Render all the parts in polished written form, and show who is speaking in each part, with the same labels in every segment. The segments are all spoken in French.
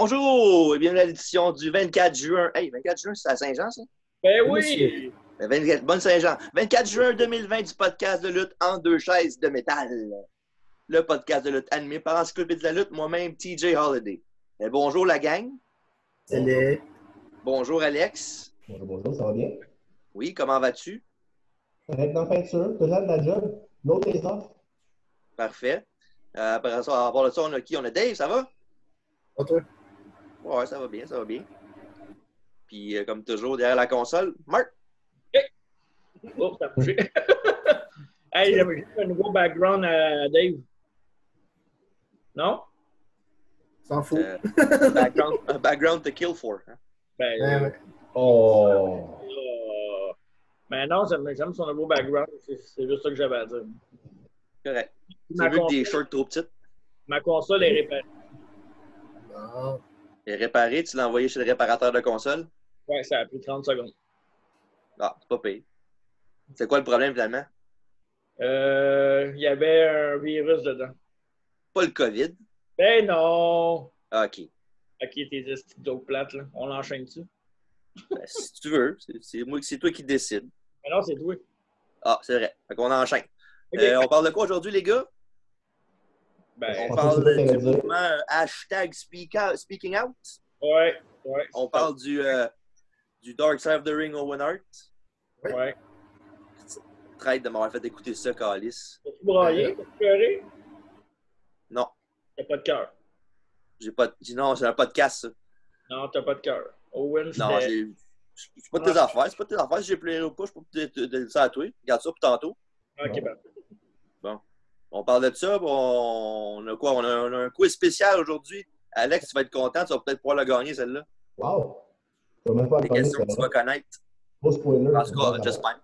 Speaker 1: Bonjour et bienvenue à l'édition du 24 juin. Hey, 24 juin, c'est à Saint-Jean, ça?
Speaker 2: Ben
Speaker 3: Oui, monsieur.
Speaker 2: oui!
Speaker 1: 24 bonne Saint-Jean. 24 juin 2020 du podcast de lutte en deux chaises de métal. Le podcast de lutte animé par Encyclopédie de la lutte, moi-même, TJ Holiday. Bonjour la gang.
Speaker 3: Salut.
Speaker 1: Bonjour Alex.
Speaker 3: Bonjour, ça va bien?
Speaker 1: Oui, comment vas-tu?
Speaker 3: Correct en peinture, toujours de la job. L'autre est off.
Speaker 1: Parfait. Après ça, à part de ça, on a qui? On a Dave, ça va?
Speaker 3: Pas toi?
Speaker 1: Ouais, ça va bien, ça va bien. Puis, comme toujours, derrière la console, Marc.
Speaker 2: Oh, ça a bougé. Hey, j'avais juste un nouveau background à Dave. Non?
Speaker 3: S'en fout.
Speaker 1: Un background to kill for. Hein?
Speaker 2: Ben,
Speaker 3: Ouais. Oh!
Speaker 2: ben non, j'aime son nouveau background. C'est juste ça que j'avais à dire.
Speaker 1: Correct.
Speaker 2: Ma
Speaker 1: Tu veux des
Speaker 2: console,
Speaker 1: shorts trop petites?
Speaker 2: ma console est réparée.
Speaker 3: Non.
Speaker 1: Et réparé, tu l'as envoyé chez le réparateur de console?
Speaker 2: Ouais, ça a pris 30 secondes.
Speaker 1: Ah, c'est pas payé. C'est quoi le problème finalement?
Speaker 2: Il y avait un virus dedans.
Speaker 1: Pas le COVID.
Speaker 2: Ben non!
Speaker 1: Ah, OK.
Speaker 2: Ok, tes petites d'autres plates, là. On l'enchaîne-tu?
Speaker 1: Ben, si tu veux, c'est toi qui décides.
Speaker 2: Ben non, c'est toi.
Speaker 1: Ah, c'est vrai. Fait qu'on enchaîne.
Speaker 2: Ok.
Speaker 1: On parle de quoi aujourd'hui, les gars?
Speaker 2: Ben,
Speaker 1: On
Speaker 3: pensais
Speaker 1: parle
Speaker 3: que c'était
Speaker 1: du
Speaker 3: ça que t'allais
Speaker 1: mouvement hashtag speaking out.
Speaker 2: ouais.
Speaker 1: On parle du Dark Side of the Ring Owen Hart.
Speaker 2: Ouais.
Speaker 1: Traite de m'avoir fait écouter ça, Calice.
Speaker 2: T'as-tu braillé? T'as-tu pleuré?
Speaker 1: Non,
Speaker 2: T'as pas de cœur.
Speaker 1: non, c'est un podcast, ça.
Speaker 2: Non, t'as pas de cœur. Owen,
Speaker 1: Non,
Speaker 2: c'était...
Speaker 1: c'est pas tes affaires. C'est pas tes affaires. Si j'ai pleuré ou pas, je peux te dire ça à toi. Regarde ça pour tantôt.
Speaker 2: Ok, ben.
Speaker 1: Bon. On parle de ça. On a quoi? On a un quiz spécial aujourd'hui. Alex, tu vas être content. Tu vas peut-être pouvoir le gagner, celle-là.
Speaker 3: Wow! Je ne même pas
Speaker 1: Des
Speaker 3: connaître
Speaker 1: questions que tu vas connaître.
Speaker 3: Pas spoiler.
Speaker 1: En tout cas, j'espère.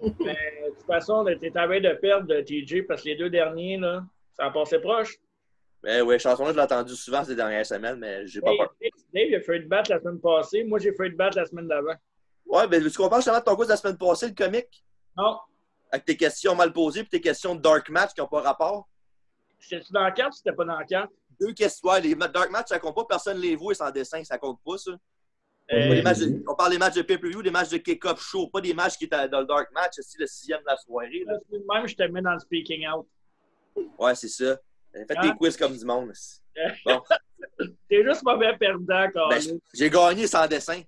Speaker 2: Mais, de toute façon, on était à veille de perdre de TJ parce que les deux derniers, là, ça a passé proche.
Speaker 1: Ben oui, chanson-là, je l'ai entendue souvent ces dernières semaines, mais j'ai pas
Speaker 2: Dave,
Speaker 1: peur.
Speaker 2: Dave, il a fait te battre la semaine passée. Moi, j'ai fait te battre la semaine d'avant.
Speaker 1: Ouais, ben tu compares justement de ton quiz de la semaine passée, le comique,
Speaker 2: Non.
Speaker 1: avec tes questions mal posées et tes questions de Dark Match qui n'ont pas rapport.
Speaker 2: C'était-tu dans la carte ou c'était pas dans la carte?
Speaker 1: Deux questions. Ouais, les Dark Match, ça compte pas. Personne ne les voit sans dessin. Ça compte pas, ça.
Speaker 2: Euh,
Speaker 1: On parle des matchs de pay-per-view, des matchs de kick-off show, pas des matchs qui étaient dans le Dark Match, c'est le 6e de la soirée. Là.
Speaker 2: Même, je te mets dans le speaking out.
Speaker 1: Ouais, c'est ça. Faites
Speaker 2: Hein?
Speaker 1: des quiz comme du monde. Bon.
Speaker 2: T'es juste mauvais perdant,
Speaker 1: Ben,
Speaker 2: Carlis.
Speaker 1: j'ai gagné sans dessin.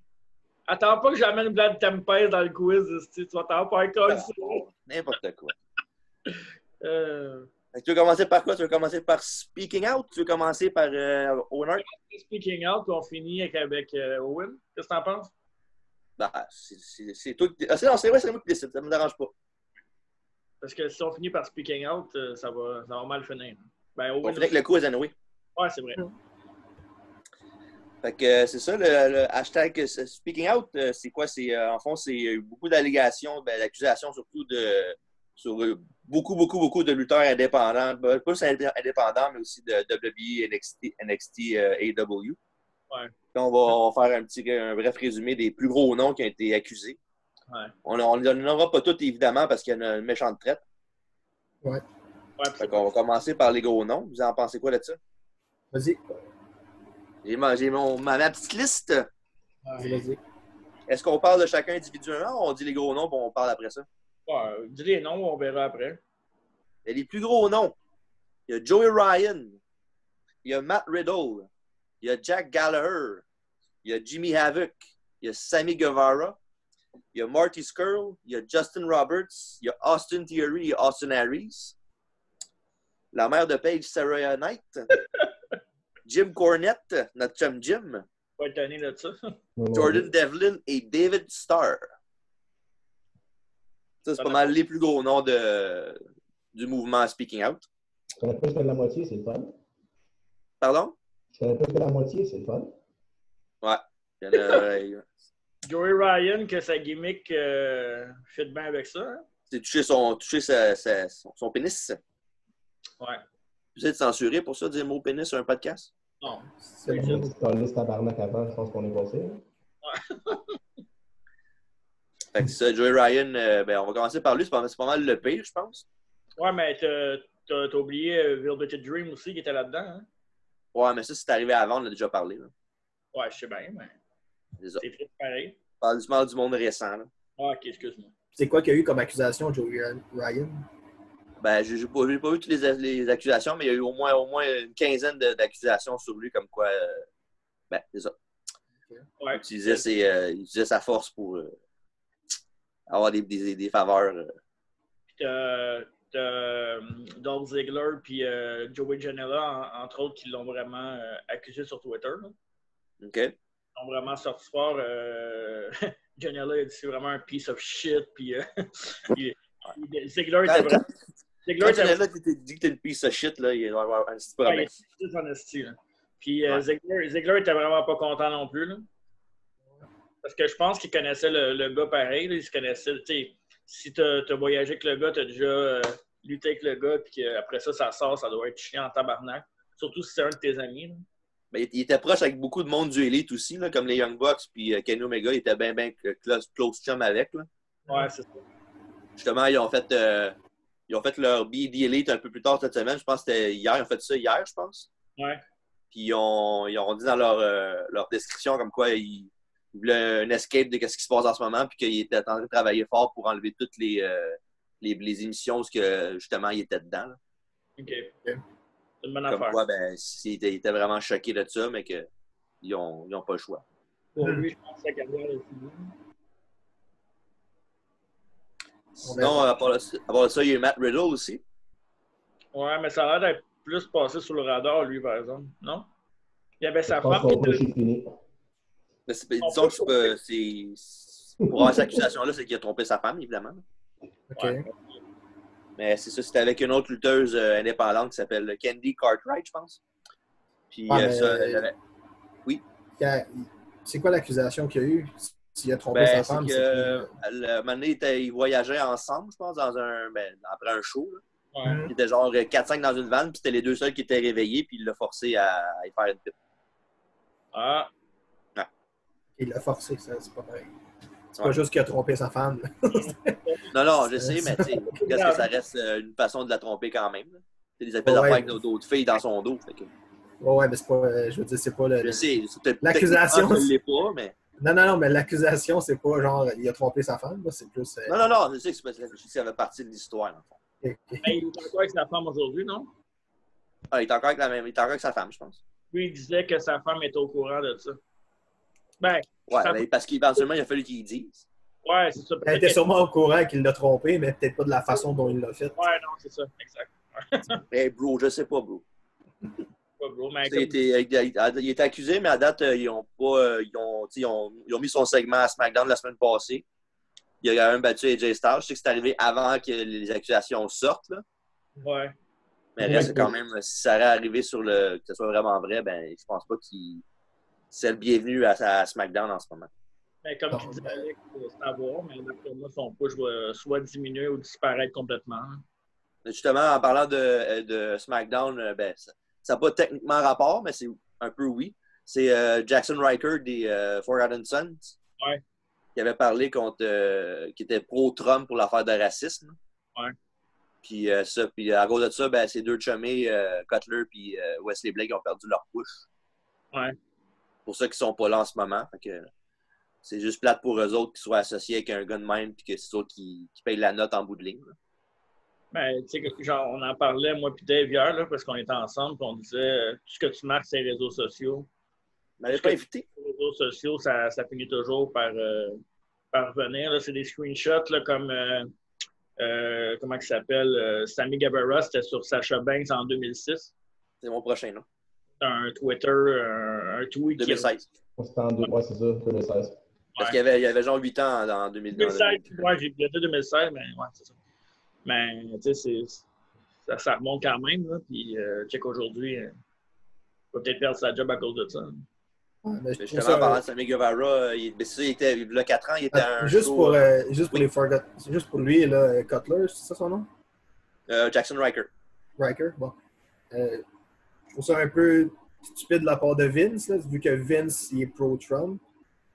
Speaker 2: Attends pas que j'amène Vlad Tempest dans le quiz. Tu vas t'en faire coller.
Speaker 1: N'importe quoi.
Speaker 2: Euh,
Speaker 1: Fait que tu veux commencer par quoi? Tu veux commencer par Speaking Out? Tu veux commencer par Owen Hart?
Speaker 2: speaking out, puis on finit avec Owen. Qu'est-ce que t'en penses?
Speaker 1: Ben, c'est toi qui... Ah, c'est vrai, c'est moi qui décide. Ça ne me dérange pas.
Speaker 2: Parce que si on finit par speaking out, ça va mal finir. Ben,
Speaker 1: On
Speaker 2: Owen,
Speaker 1: finit avec le quiz, anyway.
Speaker 2: ouais, c'est vrai.
Speaker 1: Fait que c'est ça, le hashtag Speaking Out, c'est quoi? En fond, c'est beaucoup d'allégations, d'accusations surtout sur beaucoup de lutteurs indépendants, pas juste indépendants, mais aussi de WWE, NXT AEW.
Speaker 2: Ouais.
Speaker 1: Puis on va faire un bref résumé des plus gros noms qui ont été accusés.
Speaker 2: Ouais.
Speaker 1: On ne les donnera pas tous, évidemment, parce qu'il y a une méchante traite.
Speaker 3: Ouais.
Speaker 2: Ouais,
Speaker 1: Fait qu'on va commencer par les gros noms. Vous en pensez quoi de ça?
Speaker 3: Vas-y.
Speaker 1: J'ai ma petite liste.
Speaker 3: Vas-y.
Speaker 1: Est-ce qu'on parle de chacun individuellement ou on dit les gros noms et on parle après ça?
Speaker 2: Ouais, dis les noms, on verra après.
Speaker 1: Il y a les plus gros noms. Il y a Joey Ryan. Il y a Matt Riddle. Il y a Jack Gallagher. Il y a Jimmy Havoc. Il y a Sammy Guevara. Il y a Marty Scurll. Il y a Justin Roberts. Il y a Austin Theory et Austin Harris. La mère de Paige, Sarah Knight. Jim Cornette, notre chum Jim.
Speaker 2: Pas étonné de ça.
Speaker 1: Jordan Devlin et David Starr. Ça, c'est pas mal les plus gros noms du mouvement Speaking Out.
Speaker 3: Je connais plus que la moitié, c'est le fun.
Speaker 1: Pardon?
Speaker 3: Je connais plus que la moitié, c'est le fun.
Speaker 1: Ouais. Il y en a,
Speaker 2: Joey Ryan, que sa gimmick fit bien avec ça. Hein?
Speaker 1: c'est toucher son pénis.
Speaker 2: Ouais.
Speaker 1: Vous êtes censuré pour ça, dire le mot pénis sur un podcast?
Speaker 2: Non.
Speaker 3: C'est le monde qui parlait tabarnak avant, je pense qu'on est passé.
Speaker 1: Fait que ça, Joey Ryan, on va commencer par lui. C'est pas mal le pire, je pense.
Speaker 2: Ouais, mais t'as oublié Velvet Dream aussi qui était là-dedans. Hein?
Speaker 1: Ouais, mais ça, c'est arrivé avant, on a déjà parlé. Là.
Speaker 2: Ouais, je sais bien, mais
Speaker 1: C'est ça.
Speaker 2: c'est triste pareil.
Speaker 1: On parle du monde récent. Là.
Speaker 2: Ah, ok, excuse-moi.
Speaker 4: C'est quoi qu'il y a eu comme accusation, Joey Ryan?
Speaker 1: Ben, j'ai pas vu toutes les accusations, mais il y a eu au moins une quinzaine d'accusations sur lui, comme quoi, ben, c'est ça.
Speaker 2: Ouais.
Speaker 1: Il utilisait sa force pour avoir des faveurs.
Speaker 2: Puis t'as Dolph Ziggler puis Joey Janela, entre autres, qui l'ont vraiment accusé sur Twitter. Là.
Speaker 1: OK?
Speaker 2: Ils ont vraiment sorti fort. Janela a dit c'est vraiment un piece of shit. Puis Ziggler était vraiment...
Speaker 1: Quand Janela dit que t'es une piece of shit, là, il va y avoir un petit problème.
Speaker 2: C'est en esti, là. Puis Ziggler était vraiment pas content non plus. Là. Parce que je pense qu'il connaissait le gars pareil. Là, il se connaissait. Si tu as voyagé avec le gars, tu as déjà lutté avec le gars, puis qu'après ça sort, ça doit être chiant en tabarnak. Surtout si c'est un de tes amis. Là.
Speaker 1: Ben, il était proche avec beaucoup de monde du Elite aussi, là, comme les Young Bucks puis Kenny Omega. Il était bien close chum avec. Là.
Speaker 2: Ouais, c'est ça.
Speaker 1: Justement, ils ont fait leur BD Elite un peu plus tard cette semaine. Je pense que c'était hier. Ils ont fait ça hier, je pense.
Speaker 2: Ouais.
Speaker 1: Puis ils ont dit dans leur description comme quoi ils voulaient un escape de ce qui se passe en ce moment, puis qu'ils étaient en train de travailler fort pour enlever toutes les émissions où justement ils étaient dedans. Là.
Speaker 2: OK. C'est une bonne
Speaker 1: Comme
Speaker 2: affaire.
Speaker 1: quoi, ben, ils étaient vraiment choqués de ça, mais qu'ils n'ont pas le choix.
Speaker 2: Pour lui, je pense que sa carrière est finie.
Speaker 1: Sinon, à part ça, il y a eu Matt Riddle aussi.
Speaker 2: Ouais, mais ça a l'air d'être plus passé sous le radar, lui, par exemple. Non? Il y avait sa
Speaker 3: Je pense
Speaker 2: femme.
Speaker 3: qu'on peut c'est fini.
Speaker 1: Mais disons que pour avoir cette accusation-là, c'est qu'il a trompé sa femme, évidemment.
Speaker 4: OK.
Speaker 2: Ouais.
Speaker 1: Mais c'est ça, c'était avec une autre lutteuse indépendante qui s'appelle Candy Cartwright, je pense. Puis
Speaker 4: Ouais,
Speaker 1: ça,
Speaker 4: Oui. C'est quoi l'accusation qu'il y a eu? S'il a trompé
Speaker 1: ben,
Speaker 4: sa femme,
Speaker 1: c'est que à un moment donné, ils voyageaient ensemble, je pense, après un show. Là.
Speaker 2: Ouais.
Speaker 1: Il était genre 4-5 dans une vanne, puis c'était les deux seuls qui étaient réveillés, puis il l'a forcé à y faire une pipe.
Speaker 2: Ah,
Speaker 4: Il l'a forcé, ça, c'est pas pareil. C'est
Speaker 1: Ouais.
Speaker 4: pas juste qu'il a trompé sa femme.
Speaker 1: Non, je sais, mais tu sais, est-ce que ça reste une façon de la tromper quand même? Là? Ils appellent d'affaires avec d'autres filles dans son dos. Fait que...
Speaker 4: Ouais, mais c'est pas. Je veux dire, c'est pas le.
Speaker 1: Je sais, c'est peut-être
Speaker 4: L'accusation.
Speaker 1: Je ne l'ai pas, mais.
Speaker 4: Non, mais l'accusation, c'est pas genre il a trompé sa femme, là, c'est plus.
Speaker 1: Non, je sais que ça fait partie de l'histoire, dans le fond.
Speaker 4: Okay.
Speaker 2: il est encore avec sa femme aujourd'hui, non?
Speaker 1: Ah, il est encore avec sa femme, je pense.
Speaker 2: Lui, il disait que sa femme était au courant de ça. Ben,
Speaker 1: Ouais, mais parce qu'éventuellement, il a fallu qu'il dise.
Speaker 2: ouais, c'est ça.
Speaker 4: Elle était sûrement au courant qu'il l'a trompé, mais peut-être pas de la façon dont il l'a fait.
Speaker 2: Ouais, non, c'est ça, exact.
Speaker 1: Hey, bro, je sais pas, bro.
Speaker 2: Pas gros, mais
Speaker 1: Il était accusé, mais à date, ils ont mis son segment à SmackDown la semaine passée. Il a quand même battu AJ Styles. Je sais que c'est arrivé avant que les accusations sortent. Là.
Speaker 2: ouais.
Speaker 1: Mais reste quand même, si ça aurait arrivé que ce soit vraiment vrai, ben je pense pas qu'il c'est le bienvenu à SmackDown en ce moment.
Speaker 2: Mais comme tu dis, Alex, c'est à voir, mais d'après moi, son push va soit diminuer ou disparaître complètement.
Speaker 1: Justement, en parlant de SmackDown, ben, ça n'a pas techniquement rapport, mais c'est un peu oui. C'est Jackson Ryker des Forgotten Sons qui avait parlé qui était pro-Trump pour l'affaire de racisme.
Speaker 2: Ouais.
Speaker 1: Puis à cause de ça, ben, ces deux chummés, Cutler et Wesley Blake, ont perdu leur push.
Speaker 2: Ouais.
Speaker 1: Pour ça qu'ils sont pas là en ce moment. Fait que c'est juste plate pour eux autres qu'ils soient associés avec un gars de même et que c'est eux qui payent la note en bout de ligne. Là.
Speaker 2: Ben, tu sais, genre, on en parlait, moi et Dave, hier, là, parce qu'on était ensemble, puis on disait tout ce que tu marques sur les réseaux sociaux.
Speaker 1: On m'avait pas invité.
Speaker 2: Les réseaux sociaux, ça finit toujours par venir. Là, c'est des screenshots là, comme, comment il s'appelle, Sammy Guevara, c'était sur Sasha Banks en 2006.
Speaker 1: C'est mon prochain nom.
Speaker 2: Un Twitter, un tweet
Speaker 1: 2016.
Speaker 3: C'était en ouais, c'est ça, 2016.
Speaker 1: Parce qu'il y avait genre 8 ans en 2016.
Speaker 2: 2016, ouais, j'ai dit 2016, mais ouais, c'est ça. Mais, tu sais, ça remonte quand même, là, puis check aujourd'hui, il va peut-être perdre sa job à cause de ça.
Speaker 4: Ouais, mais
Speaker 1: Justement, en parlant de Sammy Guevara, il y a 4 ans, il était un
Speaker 4: juste
Speaker 1: show,
Speaker 4: pour les Forgotten, juste pour lui, là, Cutler, c'est ça son nom?
Speaker 1: Jackson Ryker.
Speaker 4: Riker, bon. Je trouve ça un peu stupide de la part de Vince, là, vu que Vince, il est pro-Trump.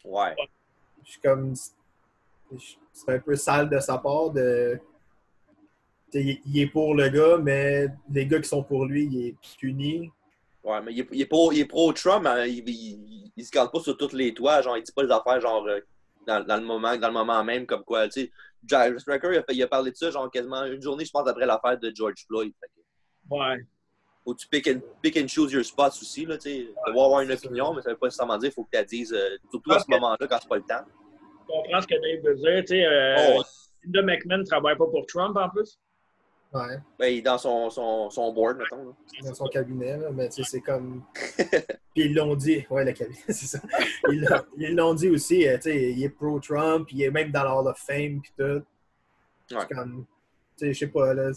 Speaker 1: Ouais.
Speaker 4: Je suis comme... C'est un peu sale de sa part de... Il est pour le gars, mais les gars qui sont pour lui, il est puni.
Speaker 1: Ouais, mais il est pro-Trump, hein, il se calme pas sur tous les toits, genre, il dit pas les affaires, genre, dans le moment même, comme quoi, tu sais. Jack Stracker, il a parlé de ça, genre, quasiment une journée, je pense, après l'affaire de George Floyd.
Speaker 2: Ouais.
Speaker 1: Faut que tu pick and choose your spots aussi, là, tu sais. Tu vas avoir une opinion,
Speaker 4: ça.
Speaker 1: mais ça veut pas nécessairement dire qu'il faut que tu la dises, surtout à
Speaker 2: Parce
Speaker 1: ce
Speaker 2: que
Speaker 1: moment-là, quand c'est pas le temps.
Speaker 2: je comprends ce que Dave veut dire. Tu sais,
Speaker 1: Oh,
Speaker 2: Linda McMahon ne travaille pas pour Trump en plus.
Speaker 4: Ouais,
Speaker 1: ben, il est dans son board, mettons. Là.
Speaker 4: dans son cabinet, là, mais tu sais, c'est comme. Puis ils l'ont dit, ouais, le cabinet, c'est ça. Ils l'ont dit aussi, tu sais, il est pro-Trump, il est même dans la Hall of Fame, puis tout.
Speaker 1: Ouais.
Speaker 4: C'est comme. Tu sais, je sais pas, là.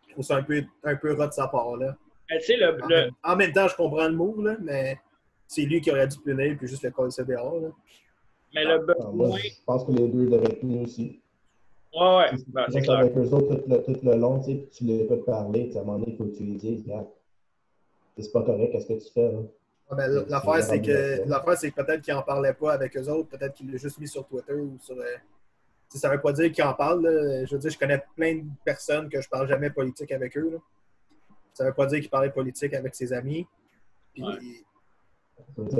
Speaker 4: Je trouve ça un peu rat de sa part, là.
Speaker 2: Mais tu sais,
Speaker 4: En même temps, je comprends le move, là, mais c'est lui qui aurait dû punir, puis juste le coller dehors, là.
Speaker 2: mais le
Speaker 3: Moi,
Speaker 2: besoin.
Speaker 3: je pense que les deux devraient être mis aussi.
Speaker 2: Ouais,
Speaker 3: Si
Speaker 2: ben,
Speaker 3: tu
Speaker 2: c'est
Speaker 3: restes
Speaker 2: clair.
Speaker 3: avec eux autres tout le long, tu sais, puis tu les peux parler, à un moment donné, il faut que tu les dises, regarde, c'est pas correct, qu'est-ce que tu fais, là?
Speaker 4: Ah, ben,
Speaker 3: Tu les rends
Speaker 4: l'affaire, c'est que peut-être qu'il n'en parlait pas avec eux autres, peut-être qu'il l'a juste mis sur Twitter ou sur. Ça ne veut pas dire qu'il en parle. Là. Je veux dire, je connais plein de personnes que je parle jamais politique avec eux. Là. Ça ne veut pas dire qu'il parlait politique avec ses amis. Puis,
Speaker 2: Ouais.
Speaker 3: Ça veut dire,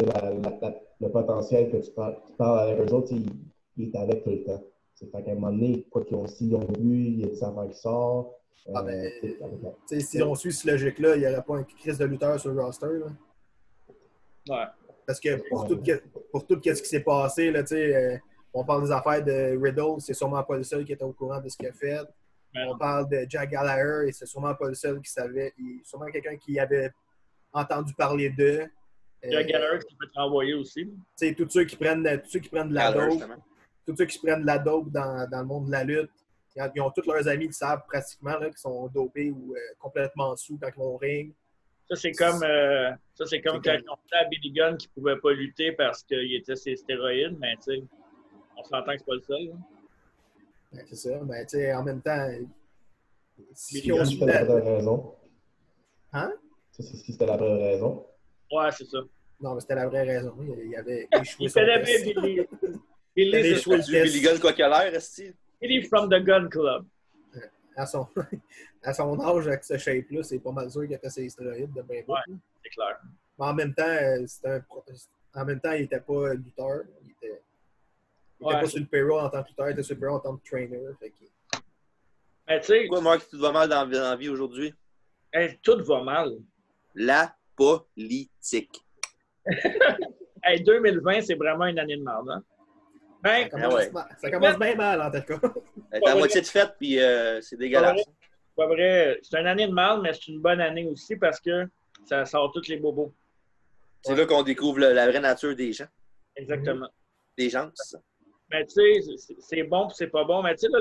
Speaker 3: le potentiel que tu parles avec eux autres, il est avec tout le temps. C'est fait qu'à un moment donné, quoi s'ils ont vu, il y a des affaires qui sortent.
Speaker 4: Ah ben, si on suit cette logique-là, il n'y aurait pas un crise de lutteur sur le roster. Là.
Speaker 2: Ouais.
Speaker 4: Parce que pour tout ce qui s'est passé, là, on parle des affaires de Riddle, c'est sûrement pas le seul qui était au courant de ce qu'il a fait.
Speaker 2: Mais
Speaker 4: On
Speaker 2: non.
Speaker 4: parle de Jack Gallagher et c'est sûrement pas le seul qui savait. Il sûrement quelqu'un qui avait entendu parler d'eux.
Speaker 2: Il y a Gallagher qui peut te renvoyer aussi.
Speaker 4: Tous ceux qui prennent de la
Speaker 1: Gallagher,
Speaker 4: dope,
Speaker 1: justement.
Speaker 4: tous ceux qui se prennent de la dope dans le monde de la lutte, ils ont tous leurs amis qui savent pratiquement là, qui sont dopés ou complètement sous quand ils vont au ring.
Speaker 2: Ça, c'est comme quand on dit à Billy Gunn qu'il ne pouvait pas lutter parce qu'il était ses stéroïdes, mais tu sais, on s'entend que c'est pas le seul. Là.
Speaker 4: Ben, c'est ça, mais tu sais, en même temps, si on
Speaker 3: Si
Speaker 4: suit
Speaker 3: c'était la vraie raison.
Speaker 4: Hein?
Speaker 3: Si c'était la vraie raison.
Speaker 2: Ouais, c'est ça.
Speaker 4: Non, mais c'était la vraie raison. Il avait échoué
Speaker 2: Il
Speaker 4: son
Speaker 2: connaît
Speaker 4: test.
Speaker 2: bien Billy.
Speaker 4: Il avait
Speaker 2: Billy,
Speaker 4: échoué le
Speaker 1: Tu vu
Speaker 4: test.
Speaker 1: Billy Gunn, quoi qu'il a l'air, Esti?
Speaker 2: Billy from the Gun Club.
Speaker 4: À son âge, avec ce shape-là, c'est pas mal sûr qu'il a fait ses stéroïdes de bien
Speaker 2: Ouais. C'est clair.
Speaker 4: Mais en même temps, il n'était pas lutteur. Il était pas sur le payroll en tant que lutteur, il était sur le payroll en tant que trainer. Fait que...
Speaker 2: Mais tu sais,
Speaker 1: Pourquoi, Marc, tout va mal dans la vie aujourd'hui?
Speaker 2: hey, tout va mal.
Speaker 1: La politique.
Speaker 2: Hey, 2020, c'est vraiment une année de merde. Hein? Ben,
Speaker 4: Ça commence bien mal, en tout cas.
Speaker 1: Elle est à moitié de fête, puis c'est dégueulasse.
Speaker 2: c'est pas vrai. C'est une année de mal, mais c'est une bonne année aussi parce que ça sort tous les bobos.
Speaker 1: C'est là qu'on découvre la vraie nature des gens.
Speaker 2: Exactement.
Speaker 1: Des gens, c'est ça.
Speaker 2: Mais tu sais, c'est bon puis c'est pas bon. Mais tu sais, là,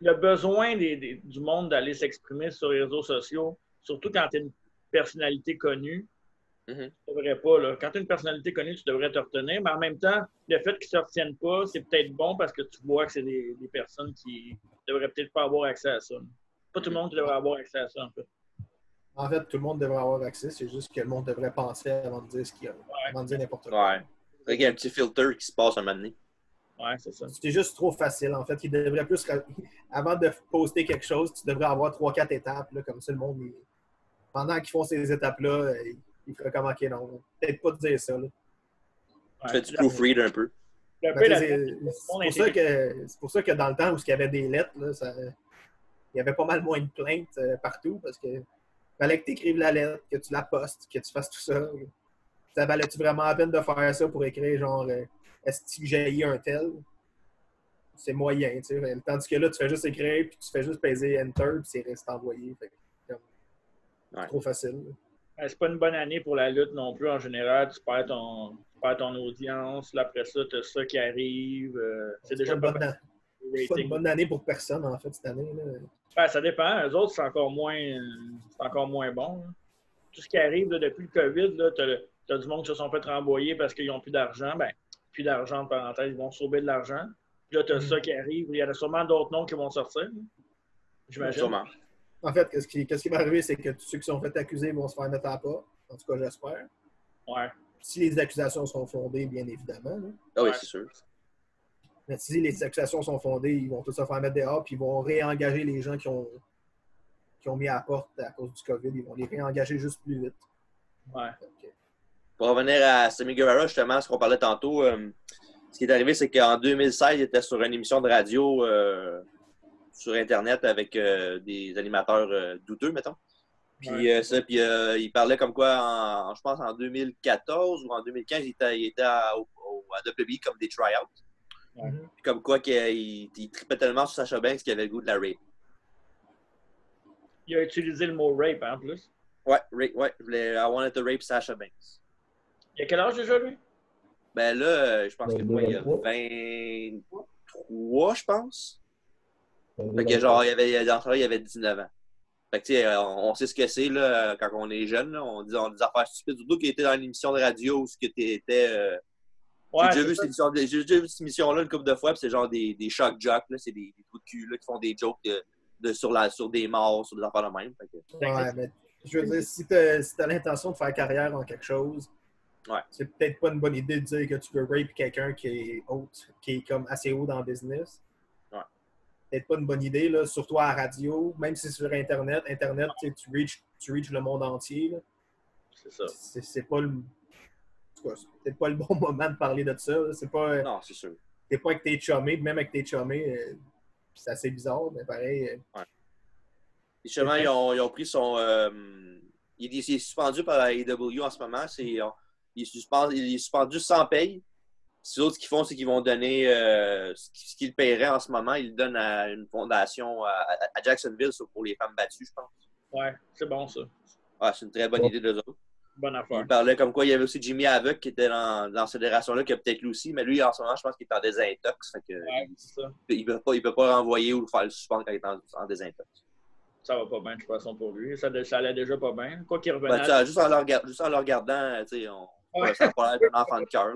Speaker 2: le besoin du monde d'aller s'exprimer sur les réseaux sociaux, surtout quand tu es une personnalité connue, tu devrais pas. Là. Quand tu es une personnalité connue, tu devrais te retenir. Mais en même temps, le fait qu'ils ne se retiennent pas, c'est peut-être bon parce que tu vois que c'est des personnes qui devraient peut-être pas avoir accès à ça. Pas tout le monde qui devrait avoir accès à ça, en fait.
Speaker 4: En fait, tout le monde devrait avoir accès. C'est juste que le monde devrait penser avant de dire ce qu'il y a. Avant de dire n'importe quoi.
Speaker 1: Ouais. Il y a un petit filter qui se passe un moment donné.
Speaker 2: Ouais, c'est ça.
Speaker 4: C'est juste trop facile, en fait. Il devrait plus... Avant de poster quelque chose, tu devrais avoir 3-4 étapes. Là, comme ça, le monde... Pendant qu'ils font ces étapes-là, il ferait comme OK, non. Peut-être pas dire ça. Là.
Speaker 1: Tu fais du proofread un peu.
Speaker 4: C'est pour ça que dans le temps où il y avait des lettres, là, il y avait pas mal moins de plaintes partout parce que fallait que tu écrives la lettre, que tu la postes, que tu fasses tout ça. Ça valait-tu vraiment la peine de faire ça pour écrire genre est-ce que j'ai un tel? C'est moyen, tu sais. Tandis que là, tu fais juste écrire, puis tu fais juste peser Enter, puis c'est resté envoyé. Fait que,
Speaker 1: Ouais.
Speaker 4: trop facile.
Speaker 2: C'est pas une bonne année pour la lutte non plus en général. Tu perds ton audience. Là, après ça, tu as ça qui arrive. C'est déjà pas mal.
Speaker 4: C'est pas une bonne année pour personne, en fait, cette année. Là.
Speaker 2: Ben, ça dépend. Eux autres, c'est encore moins bon. Là. Tout ce qui arrive là, depuis le COVID, tu as du monde qui se sont fait renvoyer parce qu'ils n'ont plus d'argent. Ben, plus d'argent, parenthèse, ils vont sauver de l'argent. Puis là, tu as ça qui arrive. Il y en a sûrement d'autres noms qui vont sortir. J'imagine.
Speaker 1: Sûrement.
Speaker 4: En fait, qu'est-ce qui va arriver, c'est que tous ceux qui sont fait accuser vont se faire mettre à pas. En tout cas, j'espère.
Speaker 2: Ouais.
Speaker 4: Si les accusations sont fondées, bien évidemment. Là.
Speaker 1: Ah oui,
Speaker 2: Ouais.
Speaker 1: c'est sûr.
Speaker 4: Mais si les accusations sont fondées, ils vont tous se faire mettre dehors, puis ils vont réengager les gens qui ont mis à la porte à cause du COVID. Ils vont les réengager juste plus vite.
Speaker 2: Ouais.
Speaker 1: Pour revenir à Sammy Guevara, justement, ce qu'on parlait tantôt, ce qui est arrivé, c'est qu'en 2016, il était sur une émission de radio sur Internet avec des animateurs douteux, mettons. Puis, il parlait comme quoi, je pense en 2014 ou en 2015, il était à WWE comme des tryouts.
Speaker 2: Ouais.
Speaker 1: Puis comme quoi qu'il trippait tellement sur Sasha Banks qu'il avait le goût de la rape.
Speaker 2: Il a utilisé le mot rape en plus.
Speaker 1: Ouais, I wanted to rape Sasha Banks.
Speaker 2: Il a quel âge déjà, lui?
Speaker 1: Ben là, je pense que moi, il y a
Speaker 3: 23,
Speaker 1: 23, je pense. Fait que genre, dans ce temps-là, il avait 19 ans. Fait que tu sais, on sait ce que c'est là, quand on est jeune. Là, on dit des affaires stupides. Surtout qu'il était dans une émission de radio où tu étais.
Speaker 2: Ouais,
Speaker 1: j'ai déjà vu cette émission-là une couple de fois, puis c'est genre des shock jocks, là, c'est des trous de cul là, qui font des jokes sur des morts, sur des affaires de même. Fait que...
Speaker 4: Ouais, mais je veux dire, si t'as l'intention de faire carrière en quelque chose, c'est peut-être pas une bonne idée de dire que tu veux rape quelqu'un qui est qui est comme assez haut dans le business.
Speaker 1: Ouais.
Speaker 4: Peut-être pas une bonne idée, là, surtout à la radio, même si c'est sur Internet. Internet, tu reach le monde entier. Là.
Speaker 2: C'est ça.
Speaker 4: C'est pas le. C'est peut-être pas le bon moment de parler de ça. Là. C'est pas.
Speaker 1: Non, c'est sûr.
Speaker 4: C'est pas avec tes chummés, même avec tes chummés, c'est assez bizarre, mais pareil.
Speaker 1: Ouais. Justement, ils ont pris son. Il est suspendu par la AEW en ce moment. Il est suspendu sans paye. Les autres, ce qu'ils font, c'est qu'ils vont donner ce qu'ils paieraient en ce moment. Ils le donnent à une fondation à Jacksonville pour les femmes battues, je pense.
Speaker 2: Ouais, c'est bon ça.
Speaker 1: Ouais, c'est une très bonne idée d'eux autres.
Speaker 2: Bonne affaire.
Speaker 1: Il parlait comme quoi il y avait aussi Jimmy Havoc qui était dans cette fédération-là, qui a peut-être lui aussi, mais lui, en ce moment, je pense qu'il est en désintox. Fait que il ne peut pas renvoyer ou faire le suspendre quand il est en désintox.
Speaker 2: Ça va pas bien, de toute façon, pour lui. Ça allait déjà pas bien. Quoi qu'il revenait.
Speaker 1: Ben, juste en le regardant, ça n'a pas l'air d'un enfant de cœur.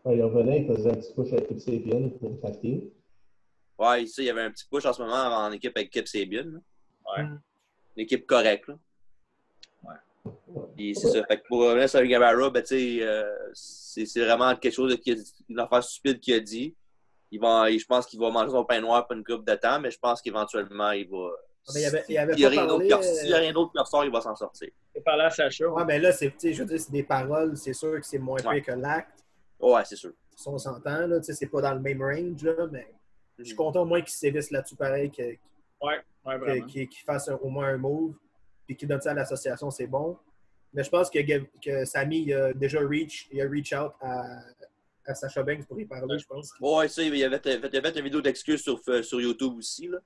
Speaker 3: Il revenait, il faisait un petit push avec Kip Sabian pour tag team.
Speaker 1: Ouais, il y avait un petit push en ce moment en équipe avec Kip Sabian.
Speaker 2: Ouais.
Speaker 1: Une équipe correcte. Là.
Speaker 2: Ouais.
Speaker 1: Puis c'est ça. Fait que pour revenir sur Guevara, ben, c'est vraiment quelque chose une affaire stupide qu'il a dit. Je pense qu'il va manger son pain noir pour une couple de temps, mais je pense qu'éventuellement, il va.
Speaker 4: S'il n'y a
Speaker 1: rien d'autre qui ressort, il va s'en sortir.
Speaker 2: Il parler à Sacha.
Speaker 4: Ouais, mais là, je veux dire, c'est des paroles, c'est sûr que c'est moins pire que l'acte.
Speaker 1: Ouais, c'est sûr.
Speaker 4: Si on s'entend, là, c'est pas dans le même range, là, mais je suis content au moins qu'il sévisse là-dessus pareil, qu'il fasse au moins un move, puis qu'il donne ça à l'association, c'est bon. Mais je pense que Sammy a déjà reach out à Sasha Banks pour y parler, je pense.
Speaker 1: Ouais, ça, il avait fait une vidéo d'excuses sur YouTube aussi, là.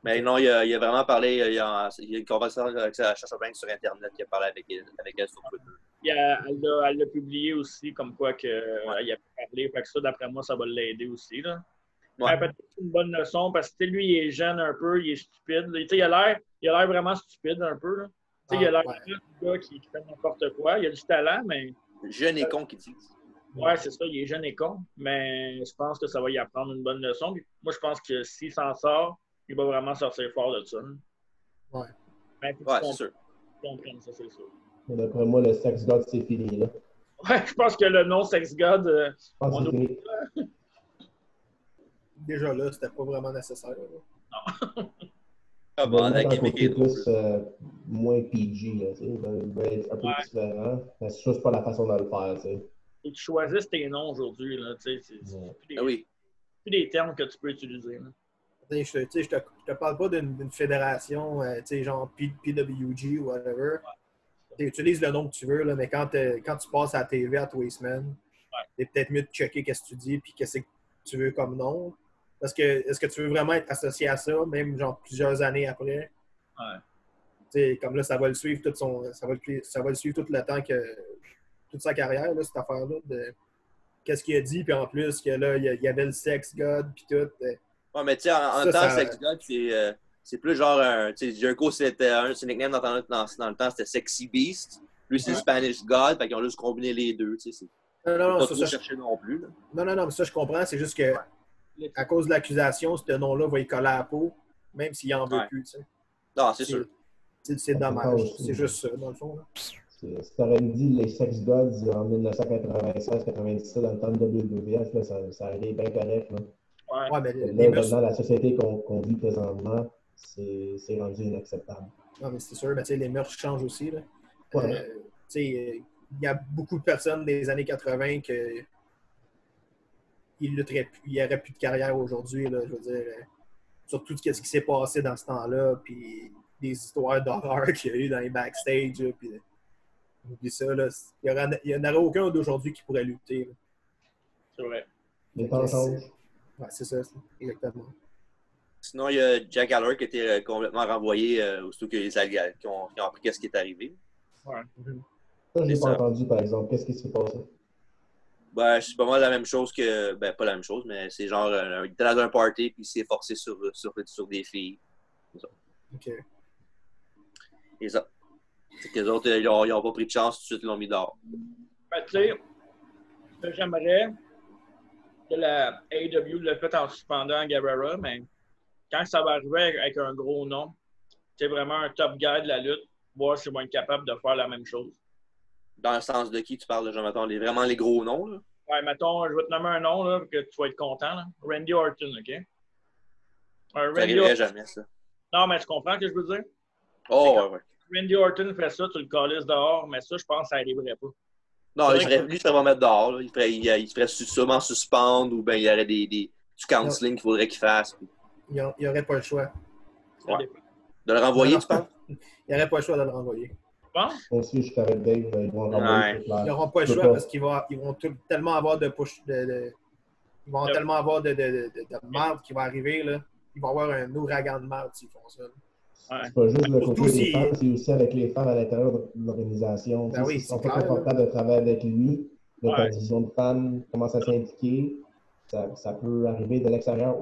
Speaker 1: Mais non, il a vraiment parlé, il y a une conversation avec Sasha Banks sur Internet, il a parlé avec elle sur Twitter.
Speaker 2: Elle l'a publié aussi, comme quoi qu'il a parlé. Fait que ça, d'après moi, ça va l'aider aussi. Là.
Speaker 1: Ouais.
Speaker 2: Peut-être une bonne leçon, parce que lui, il est jeune un peu, il est stupide. Il a l'air vraiment stupide un peu. Là. Il a l'air d'un gars qui fait n'importe quoi. Il a du talent, mais.
Speaker 1: Jeune et con, qui dit.
Speaker 2: Ouais, c'est ça, il est jeune et con. Mais je pense que ça va y apprendre une bonne leçon. Puis moi, je pense que s'il s'en sort, il va vraiment sortir fort de ça.
Speaker 4: Ouais.
Speaker 1: C'est sûr.
Speaker 2: Ça, c'est sûr.
Speaker 3: D'après moi, le Sex God, c'est fini, là.
Speaker 2: Ouais, je pense que le nom Sex God,
Speaker 3: c'est fini.
Speaker 4: Déjà là, c'était pas vraiment nécessaire.
Speaker 2: Non.
Speaker 1: Ah bon, la gimmick est
Speaker 3: plus moins PG, là, tu sais. Il va être un peu différent. Mais c'est juste pas la façon de le faire, tu sais.
Speaker 2: Et tu choisis tes noms aujourd'hui, là, tu sais. C'est plus des termes que tu peux utiliser, là.
Speaker 4: Je te parle pas d'une fédération, genre PWG ou whatever. Tu utilises le nom que tu veux, là, mais quand tu passes à la TV à tous les semaines, c'est peut-être mieux de checker qu'est-ce que tu dis et qu'est-ce que tu veux comme nom. Parce que est-ce que tu veux vraiment être associé à ça, même genre plusieurs années après? Ouais. Comme là, ça va le suivre ça va le suivre tout le temps toute sa carrière, là, cette affaire-là, de qu'est-ce qu'il a dit, puis en plus que là, il y avait le Sex God puis tout.
Speaker 1: Ouais, mais tu sais, en temps, Sex God, c'est plus genre Jericho, c'était son nickname dans le temps, c'était Sexy Beast. Lui, c'est Spanish God, fait qu'ils ont juste combiné les deux, tu sais.
Speaker 4: Non,
Speaker 1: pas trop chercher non plus. Là.
Speaker 4: Non, mais ça, je comprends. C'est juste que à cause de l'accusation, ce nom-là va y coller à la peau, même s'il en veut plus, tu sais.
Speaker 1: Non, c'est sûr.
Speaker 4: C'est dommage. C'est juste ça, dans le fond. Là.
Speaker 3: Si tu aurais dit les Sex Gods en 1996-97 dans le temps de WWF, là, ça aurait été bien correct. Là.
Speaker 2: Ouais,
Speaker 3: mais dans la société qu'on vit présentement, c'est rendu inacceptable.
Speaker 4: Non, mais c'est sûr, mais les mœurs changent aussi. Là. il y a beaucoup de personnes des années 80 qui il n'y aurait plus de carrière aujourd'hui, là, je veux dire. Surtout ce qui s'est passé dans ce temps-là, puis des histoires d'horreur qu'il y a eu dans les backstage, là, puis oublie ça, là. Il n'y en aurait aucun d'aujourd'hui qui pourrait lutter. Là.
Speaker 2: C'est vrai.
Speaker 3: Les temps changent.
Speaker 4: Ouais, c'est ça, exactement.
Speaker 1: Sinon, il y a Jack Gallagher qui a été complètement renvoyé aussitôt que les alliés qui ont appris qu'est-ce qui est arrivé.
Speaker 2: Ouais.
Speaker 3: Ça, je n'ai
Speaker 1: C'est
Speaker 3: pas
Speaker 1: ça.
Speaker 3: entendu, par exemple. Qu'est-ce qui s'est passé?
Speaker 1: Ben, c'est pas mal la même chose que. Ben, pas la même chose, mais c'est genre, il était dans un party, puis il s'est forcé sur des filles.
Speaker 4: OK.
Speaker 1: Et ça. C'est que les autres, ils n'ont pas pris de chance, tout de suite, ils l'ont mis dehors.
Speaker 2: Ben, tu sais, ce que j'aimerais que la AEW le fait en suspendant Guerrera, mais quand ça va arriver avec un gros nom, c'est vraiment un top guy de la lutte, voir s'ils vont être capables de faire la même chose.
Speaker 1: Dans le sens de qui tu parles, genre, vraiment les gros noms, là?
Speaker 2: Ouais, mettons, je vais te nommer un nom, là, que tu vas être content. Là. Randy Orton, OK?
Speaker 1: Ça
Speaker 2: Randy
Speaker 1: n'arriverait
Speaker 2: Orton.
Speaker 1: jamais, ça.
Speaker 2: Non, mais tu comprends ce que je veux dire?
Speaker 1: Oh, ouais.
Speaker 2: Randy Orton fait ça, tu le calisses dehors, mais ça, je pense que ça n'arriverait pas.
Speaker 1: Non,
Speaker 2: C'est
Speaker 1: lui,
Speaker 2: vrai
Speaker 1: il se ferait pas mettre dehors, là. Il se ferait sûrement suspendre, ou bien il y aurait du counseling qu'il faudrait qu'il fasse.
Speaker 4: Il n'y aurait pas le choix.
Speaker 2: Ça
Speaker 1: Ouais.
Speaker 2: dépend.
Speaker 1: De le renvoyer,
Speaker 4: Non,
Speaker 1: tu penses?
Speaker 4: Il n'y aurait pas le choix de le renvoyer.
Speaker 2: Tu penses?
Speaker 3: Moi aussi, je suis avec Dave. Ils vont renvoyer, c'est clair.
Speaker 4: Ils n'auront pas le
Speaker 3: Je peux
Speaker 4: choix
Speaker 3: pas.
Speaker 4: parce qu'ils vont tellement avoir de push. Ils vont tellement avoir de merde qui va arriver. Là. Ils vont avoir un ouragan de merde s'ils font ça.
Speaker 2: Ouais.
Speaker 3: C'est pas juste le
Speaker 4: Surtout
Speaker 3: côté des
Speaker 4: si-
Speaker 3: femmes, c'est aussi avec les femmes à l'intérieur de l'organisation.
Speaker 4: Ben oui,
Speaker 3: S'ils sont
Speaker 4: c'est
Speaker 3: pas
Speaker 4: clair,
Speaker 3: confortables de travailler avec lui, de
Speaker 2: Ouais.
Speaker 3: ta vision de femme commence à s'indiquer, ça peut arriver de l'extérieur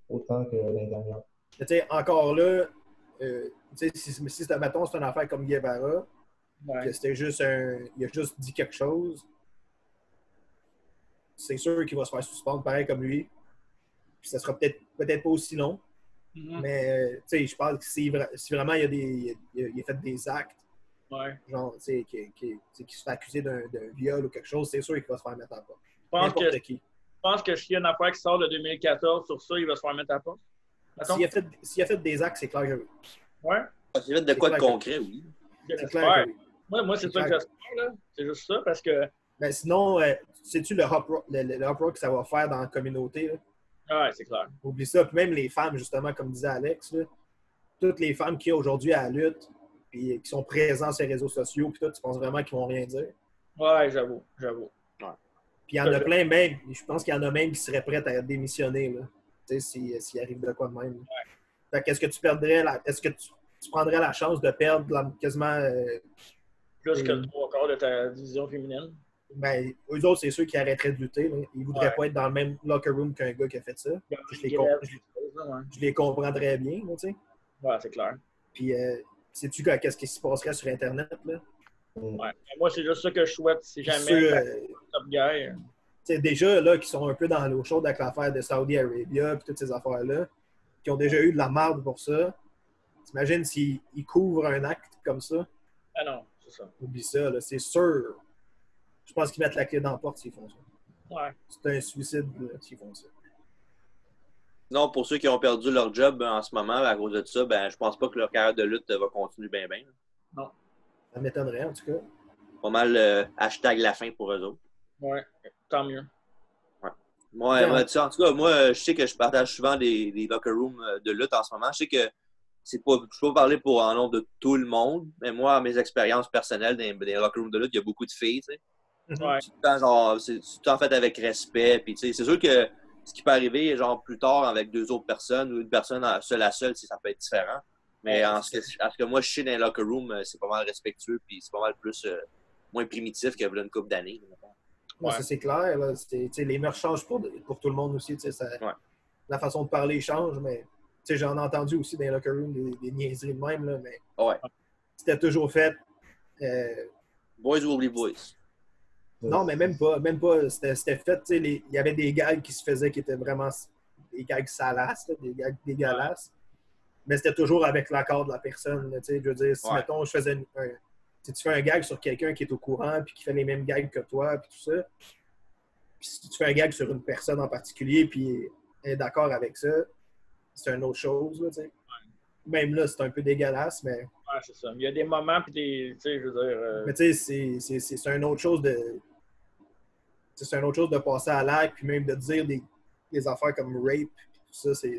Speaker 3: autant que de l'intérieur.
Speaker 4: Tu sais, encore là, si mettons, c'est une affaire comme Guevara,
Speaker 2: Ouais.
Speaker 4: que c'était juste il a juste dit quelque chose, c'est sûr qu'il va se faire suspendre pareil comme lui. Puis ça sera peut-être pas aussi long.
Speaker 2: Mhm.
Speaker 4: Mais, tu sais, je pense que si vraiment il a fait des actes,
Speaker 2: Ouais.
Speaker 4: genre, tu sais, qu'il se fait accuser d'un viol ou quelque chose, c'est sûr qu'il va se faire mettre en porte.
Speaker 2: Je
Speaker 4: N'importe qui.
Speaker 2: pense que s'il y a une affaire qui sort de 2014 sur ça, il va se faire mettre à pas. Mettons?
Speaker 4: S'il a fait des actes, c'est clair que oui.
Speaker 2: Ouais.
Speaker 1: C'est fait de quoi de
Speaker 4: C'est clair
Speaker 1: concret, oui.
Speaker 4: C'est
Speaker 2: J'espère.
Speaker 4: clair que oui.
Speaker 2: Moi, c'est
Speaker 4: C'est
Speaker 2: ça que
Speaker 4: clair.
Speaker 2: j'espère, là. C'est juste ça, parce que...
Speaker 4: Mais sinon, sais-tu le uproar que ça va faire dans la communauté? Là?
Speaker 2: Ouais, c'est clair.
Speaker 4: Oublie ça. Puis même les femmes, justement, comme disait Alex, là, toutes les femmes qui aujourd'hui à la lutte, puis qui sont présentes sur les réseaux sociaux, puis tout, tu penses vraiment qu'ils vont rien dire?
Speaker 2: Ouais, j'avoue.
Speaker 4: Puis il y en a plein même, je pense qu'il y en a même qui seraient prêtes à démissionner, là. Tu sais, s'il arrive de quoi de même. Là. Fait qu'est-ce que tu perdrais, est-ce que tu prendrais la chance de perdre quasiment...
Speaker 2: Plus que le 3/4 de ta division féminine.
Speaker 4: ben, eux autres, c'est ceux qui arrêteraient de lutter. Là. Ils ne voudraient
Speaker 2: Ouais.
Speaker 4: pas être dans le même locker room qu'un gars qui a fait ça. Je les,
Speaker 2: Ouais,
Speaker 4: je les comprends très bien, là, tu sais.
Speaker 2: ouais, c'est clair.
Speaker 4: Puis, sais-tu qu'est-ce qui se passerait sur Internet, là?
Speaker 2: Ouais. Mais moi, c'est juste ça que je souhaite. Si jamais
Speaker 4: Ceux,
Speaker 2: top guy.
Speaker 4: tu sais, déjà, là, qui sont un peu dans l'eau chaude avec l'affaire de Saudi Arabia et toutes ces affaires-là, qui ont déjà eu de la marde pour ça. T'imagines s'ils couvrent un acte comme ça?
Speaker 2: Ah non, c'est ça.
Speaker 4: Oublie ça, là, c'est sûr. Je pense qu'ils mettent la clé dans la porte s'ils font ça.
Speaker 2: Ouais.
Speaker 4: C'est un suicide là, s'ils font ça.
Speaker 1: Non, pour ceux qui ont perdu leur job en ce moment à cause de ça, ben je pense pas que leur carrière de lutte va continuer bien.
Speaker 4: Ça m'étonnerait, en tout cas.
Speaker 1: Pas mal hashtag la fin pour eux autres.
Speaker 2: Ouais. Tant mieux.
Speaker 1: Moi, tu sais, en tout cas, moi, je sais que je partage souvent des locker rooms de lutte en ce moment. Je sais que je ne peux pas parler en nom de tout le monde, mais moi, mes expériences personnelles des locker rooms de lutte, il y a beaucoup de filles, tu sais.
Speaker 2: Ouais.
Speaker 1: C'est tout en fait avec respect. Puis, tu sais, c'est sûr que ce qui peut arriver, genre plus tard avec deux autres personnes ou une personne seule à seule, ça peut être différent. Mais en ce que moi, je suis dans les locker rooms, c'est pas mal respectueux, puis c'est pas mal plus moins primitif qu'il y a une couple d'années.
Speaker 4: Ouais. Ça, c'est clair. Là. Les mœurs changent pour tout le monde aussi. La façon de parler change, mais j'en ai entendu aussi dans les locker rooms des niaiseries de même, là, mais
Speaker 1: Ouais.
Speaker 4: c'était toujours fait.
Speaker 1: Boys will be boys.
Speaker 4: Non, mais même pas. C'était fait. Il y avait des gags qui se faisaient qui étaient vraiment des gags salaces, là, des gags dégueulasses. Mais c'était toujours avec l'accord de la personne. Là, je veux dire, si, mettons, je faisais si tu fais un gag sur quelqu'un qui est au courant puis qui fait les mêmes gags que toi, puis tout ça, puis si tu fais un gag sur une personne en particulier puis elle est d'accord avec ça, c'est une autre chose. Là, même là, c'est un peu dégueulasse, mais
Speaker 2: Ouais, c'est ça. Il y a des moments, puis des. Tu sais, je veux dire.
Speaker 4: Mais tu sais, c'est une autre chose de. C'est une autre chose de passer à l'acte, puis même de dire des affaires comme rape, tout ça, c'est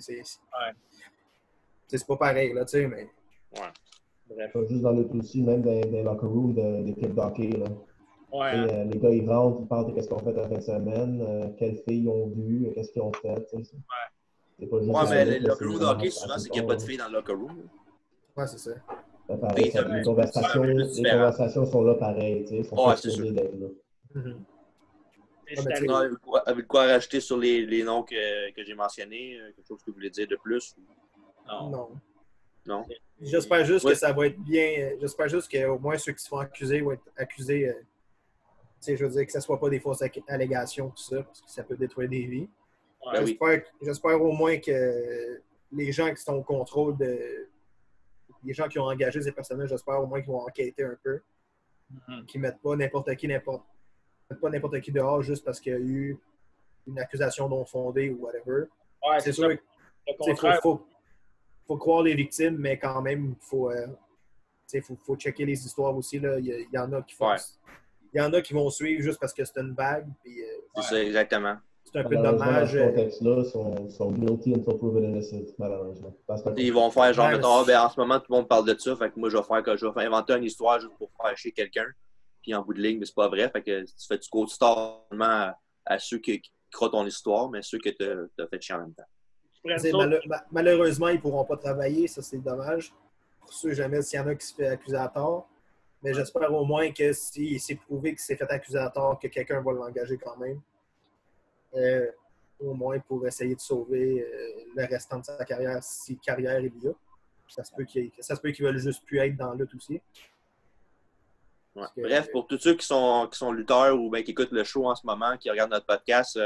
Speaker 4: pas pareil, là, tu sais, mais.
Speaker 2: Ouais. Bref.
Speaker 3: Pas juste dans le aussi, même dans les locker rooms d'équipe d'hockey. Là.
Speaker 2: Ouais. Hein.
Speaker 3: Les gars, ils rentrent, ils parlent de qu'est-ce qu'on fait la fin de semaine, quelles filles ils ont vu, qu'est-ce qu'ils ont fait. C'est pas juste
Speaker 1: mais
Speaker 3: lutte,
Speaker 1: le locker room de hockey,
Speaker 3: c'est
Speaker 1: souvent, c'est qu'il n'y a pas de filles dans le locker room.
Speaker 4: Ouais, c'est ça.
Speaker 3: Pareil, les conversations sont là pareil. Ils sont pas supposés d'être là.
Speaker 1: Avec quoi rajouter sur les noms que j'ai mentionnés? Quelque chose que vous voulez dire de plus? Non.
Speaker 4: J'espère juste que ça va être bien. J'espère juste qu'au moins ceux qui se font accuser vont être accusés. Je veux dire que ça ne soit pas des fausses allégations, tout ça, parce que ça peut détruire des vies. Ouais, j'espère au moins que les gens qui sont au contrôle les gens qui ont engagé ces personnages, j'espère au moins qu'ils vont enquêter un peu. Qu'ils ne mettent pas n'importe qui dehors juste parce qu'il y a eu une accusation non fondée ou whatever.
Speaker 2: Ouais,
Speaker 4: c'est sûr qu'il faut croire les victimes, mais quand même, il faut checker les histoires aussi. Là. Il y en a qui font. Il y en a qui vont suivre juste parce que c'est une bague. Puis,
Speaker 1: c'est ça, exactement.
Speaker 4: C'est un peu dommage.
Speaker 3: Dans ce contexte-là, sont guilty until proven innocent, malheureusement.
Speaker 1: Ils vont faire genre, mettons, en ce moment, tout le monde parle de ça, fait que moi, je vais inventer une histoire juste pour faire chier quelqu'un. Puis en bout de ligne, mais c'est pas vrai. Fait que tu fais du côté seulement à ceux qui croient ton histoire, mais ceux que tu as fait chier en même temps.
Speaker 4: Malheureusement, ils ne pourront pas travailler, ça c'est dommage. Pour ceux jamais s'il y en a qui se fait accuser à tort. Mais j'espère au moins que si c'est prouvé qu'il s'est fait accuser à tort, que quelqu'un va l'engager quand même. Au moins pour essayer de sauver le restant de sa carrière, si carrière il y a. Ça se peut qu'ils veulent juste plus être dans la lutte aussi.
Speaker 1: Ouais. Bref, pour tous ceux qui sont lutteurs ou qui écoutent le show en ce moment, qui regardent notre podcast,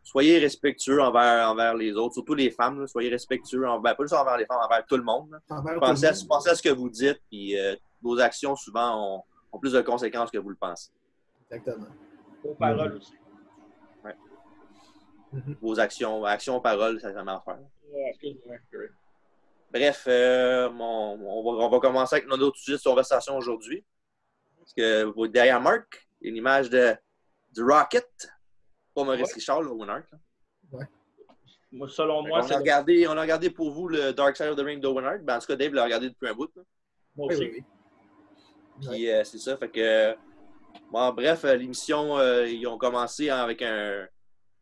Speaker 1: soyez respectueux envers les autres, surtout les femmes. Là, soyez respectueux, pas juste envers les femmes, envers tout le monde. Pensez à ce que vous dites, puis vos actions, souvent, ont plus de conséquences que vous le pensez.
Speaker 4: Exactement.
Speaker 2: Vos paroles aussi.
Speaker 1: Ouais. Vos actions, paroles, ça n'a jamais à faire. Bref, on va commencer avec notre autre sujet de conversation aujourd'hui. Parce que derrière Marc, il y a une image du Rocket, pas Maurice Richard, là, Owen Hart.
Speaker 2: Ouais. Selon moi,
Speaker 1: on a regardé pour vous le Dark Side of the Ring d'Owen Hart. En tout cas, Dave l'a regardé depuis un bout. Là.
Speaker 2: Moi aussi.
Speaker 4: Oui.
Speaker 1: Puis c'est ça, fait que... Bon, bref, l'émission, ils ont commencé avec un...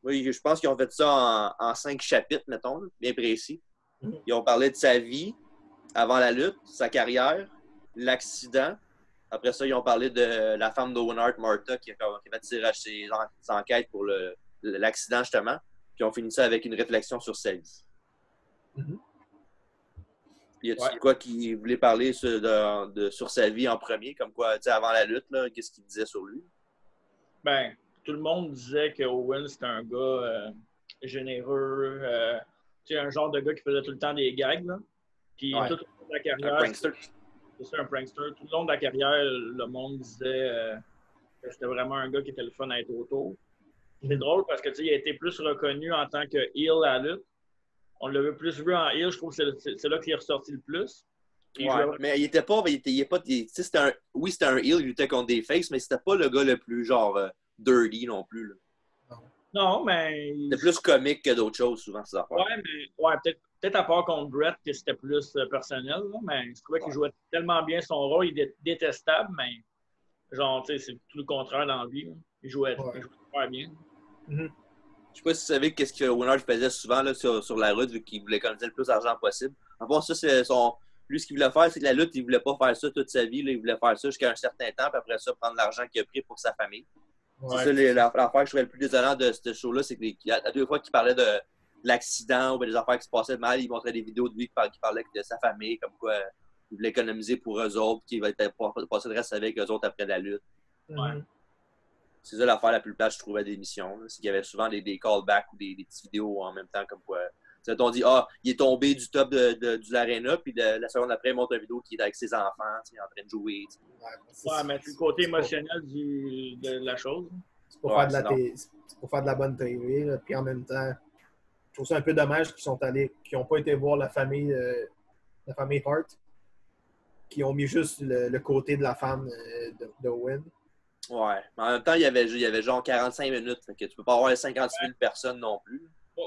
Speaker 1: Oui, je pense qu'ils ont fait ça en 5 chapitres, mettons, là, bien précis. Ils ont parlé de sa vie avant la lutte, sa carrière, l'accident. Après ça, ils ont parlé de la femme d'Owen Hart, Martha, qui a fait tirer ses enquêtes pour l'accident, justement. Puis on finit ça avec une réflexion sur sa vie. Y a-t-il quoi qui voulait parler sur sa vie en premier, comme quoi, tu sais, avant la lutte, là, qu'est-ce qu'il disait sur lui?
Speaker 2: Ben, tout le monde disait que Owen, c'était un gars généreux, tu sais, un genre de gars qui faisait tout le temps des gags, là. Puis toute la carrière...
Speaker 1: Un prankster.
Speaker 2: C'est ça, un prankster. Tout le long de la carrière, le monde disait que c'était vraiment un gars qui était le fun à être autour. C'est drôle parce que il a été plus reconnu en tant que heel à la lutte. On l'avait plus vu en heel, je trouve que c'est là qu'il est ressorti le plus.
Speaker 1: Mais il était pas. C'était un heel, il luttait contre des faces, mais c'était pas le gars le plus genre dirty non plus. Là.
Speaker 2: Non, mais.
Speaker 1: C'était plus comique que d'autres choses, souvent, ces affaires.
Speaker 2: Peut-être à part contre Brett, que c'était plus personnel, là, mais je trouvais qu'il jouait tellement bien son rôle, il était détestable, mais genre, tu sais, c'est tout le contraire dans la vie. Là. Il jouait super bien.
Speaker 1: Je sais pas si vous savez qu'est-ce que Owen Hart faisait souvent là, sur la route, vu qu'il voulait économiser le plus d'argent possible. En fait, ça, c'est lui, ce qu'il voulait faire, c'est que la lutte, il voulait pas faire ça toute sa vie. Là, il voulait faire ça jusqu'à un certain temps, puis après ça, prendre l'argent qu'il a pris pour sa famille. C'est ça l'affaire que je trouvais le plus désolant de ce show-là, c'est que à 2 fois qu'il parlait de l'accident ou des affaires qui se passaient mal, il montrait des vidéos de lui qui parlait de sa famille, comme quoi il voulait économiser pour eux autres, qu'il va passer le reste avec eux autres après la lutte. C'est ça l'affaire la plus plate, je trouvais, des émissions. C'est qu'il y avait souvent des callbacks ou des petites vidéos en même temps, comme quoi. On dit, il est tombé du top de l'aréna, puis la seconde après, il montre une vidéo qui est avec ses enfants, en train de jouer.
Speaker 2: Mais c'est le côté émotionnel de la chose.
Speaker 4: C'est pour faire de la bonne TV, là. Puis en même temps, je trouve ça un peu dommage qu'ils n'ont pas été voir la famille Hart, qu'ils ont mis juste le côté de la femme de Owen.
Speaker 1: Ouais. Mais en même temps, il y avait genre 45 minutes. Fait que tu peux pas avoir 56 000 personnes non plus.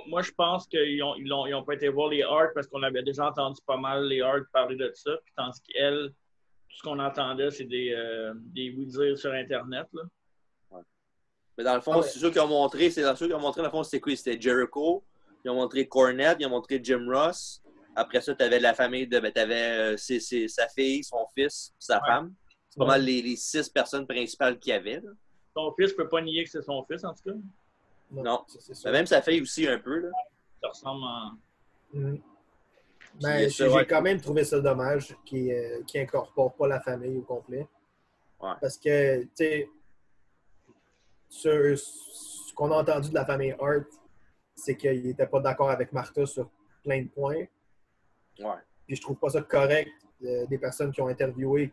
Speaker 2: Moi, je pense qu'ils ont pas été voir les Hart parce qu'on avait déjà entendu pas mal les Hart parler de ça. Puis tandis qu'elle, tout ce qu'on entendait, c'est des oui-dire sur Internet. Là.
Speaker 1: Ouais. Mais dans le fond, c'est ceux qui ont montré, dans le fond, c'était quoi? C'était Jericho. Ils ont montré Cornette, ils ont montré Jim Ross. Après ça, tu avais la famille de. Tu avais sa fille, son fils, sa femme. C'est pas mal les 6 personnes principales qu'il y avait. Là.
Speaker 2: Son fils ne peut pas nier que c'est son fils, en tout cas.
Speaker 1: Non. Mais même sa fille aussi, un peu. Là.
Speaker 2: Ça ressemble en.
Speaker 4: Mais j'ai quand même trouvé ça dommage qu'il incorpore pas la famille au complet.
Speaker 1: Ouais.
Speaker 4: Parce que, tu sais, ce qu'on a entendu de la famille Hart, c'est qu'il n'était pas d'accord avec Martha sur plein de points.
Speaker 1: Ouais.
Speaker 4: Puis je trouve pas ça correct des personnes qui ont interviewé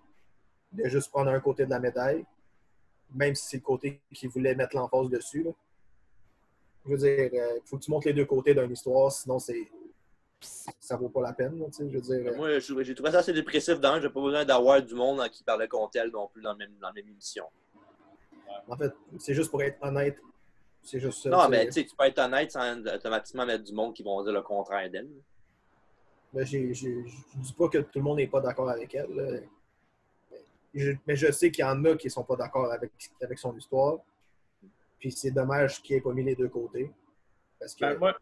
Speaker 4: de juste prendre un côté de la médaille, même si c'est le côté qu'ils voulaient mettre l'emphase dessus. Là. Je veux dire, il faut que tu montres les deux côtés d'une histoire, sinon ça vaut pas la peine. Là, je veux dire,
Speaker 1: moi, j'ai trouvé ça assez dépressif dans j'ai pas besoin d'avoir du monde qui parlait contre elle non plus dans la même émission.
Speaker 4: En fait, c'est juste pour être honnête. C'est juste ça.
Speaker 1: Non, mais tu sais, tu peux être honnête sans automatiquement mettre du monde qui vont dire le contraire d'elle.
Speaker 4: Ben, je dis pas que tout le monde n'est pas d'accord avec elle. Là. Mais je sais qu'il y en a qui sont pas d'accord avec son histoire. Puis c'est dommage qu'il n'ait pas mis les deux côtés. Parce que...
Speaker 2: moi,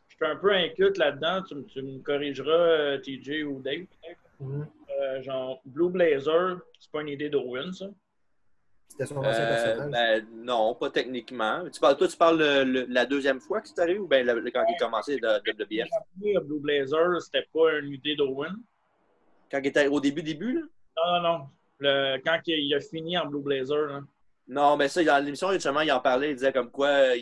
Speaker 2: je suis un peu inquiète là-dedans. Tu me corrigeras, TJ ou Dave, peut-être. Genre, Blue Blazer, c'est pas une idée d'Owen, ça?
Speaker 4: C'était son ancien personnage?
Speaker 1: Ben, non, pas techniquement. Toi, tu parles la deuxième fois que c'est arrivé ou bien quand il a commencé de WBF?
Speaker 2: Blue Blazer, c'était pas une idée d'Owen.
Speaker 1: Quand il était au début, là?
Speaker 2: Non. Quand il a fini en Blue Blazer, là.
Speaker 1: Non, mais ça, dans l'émission, justement, il en parlait, il disait comme quoi dans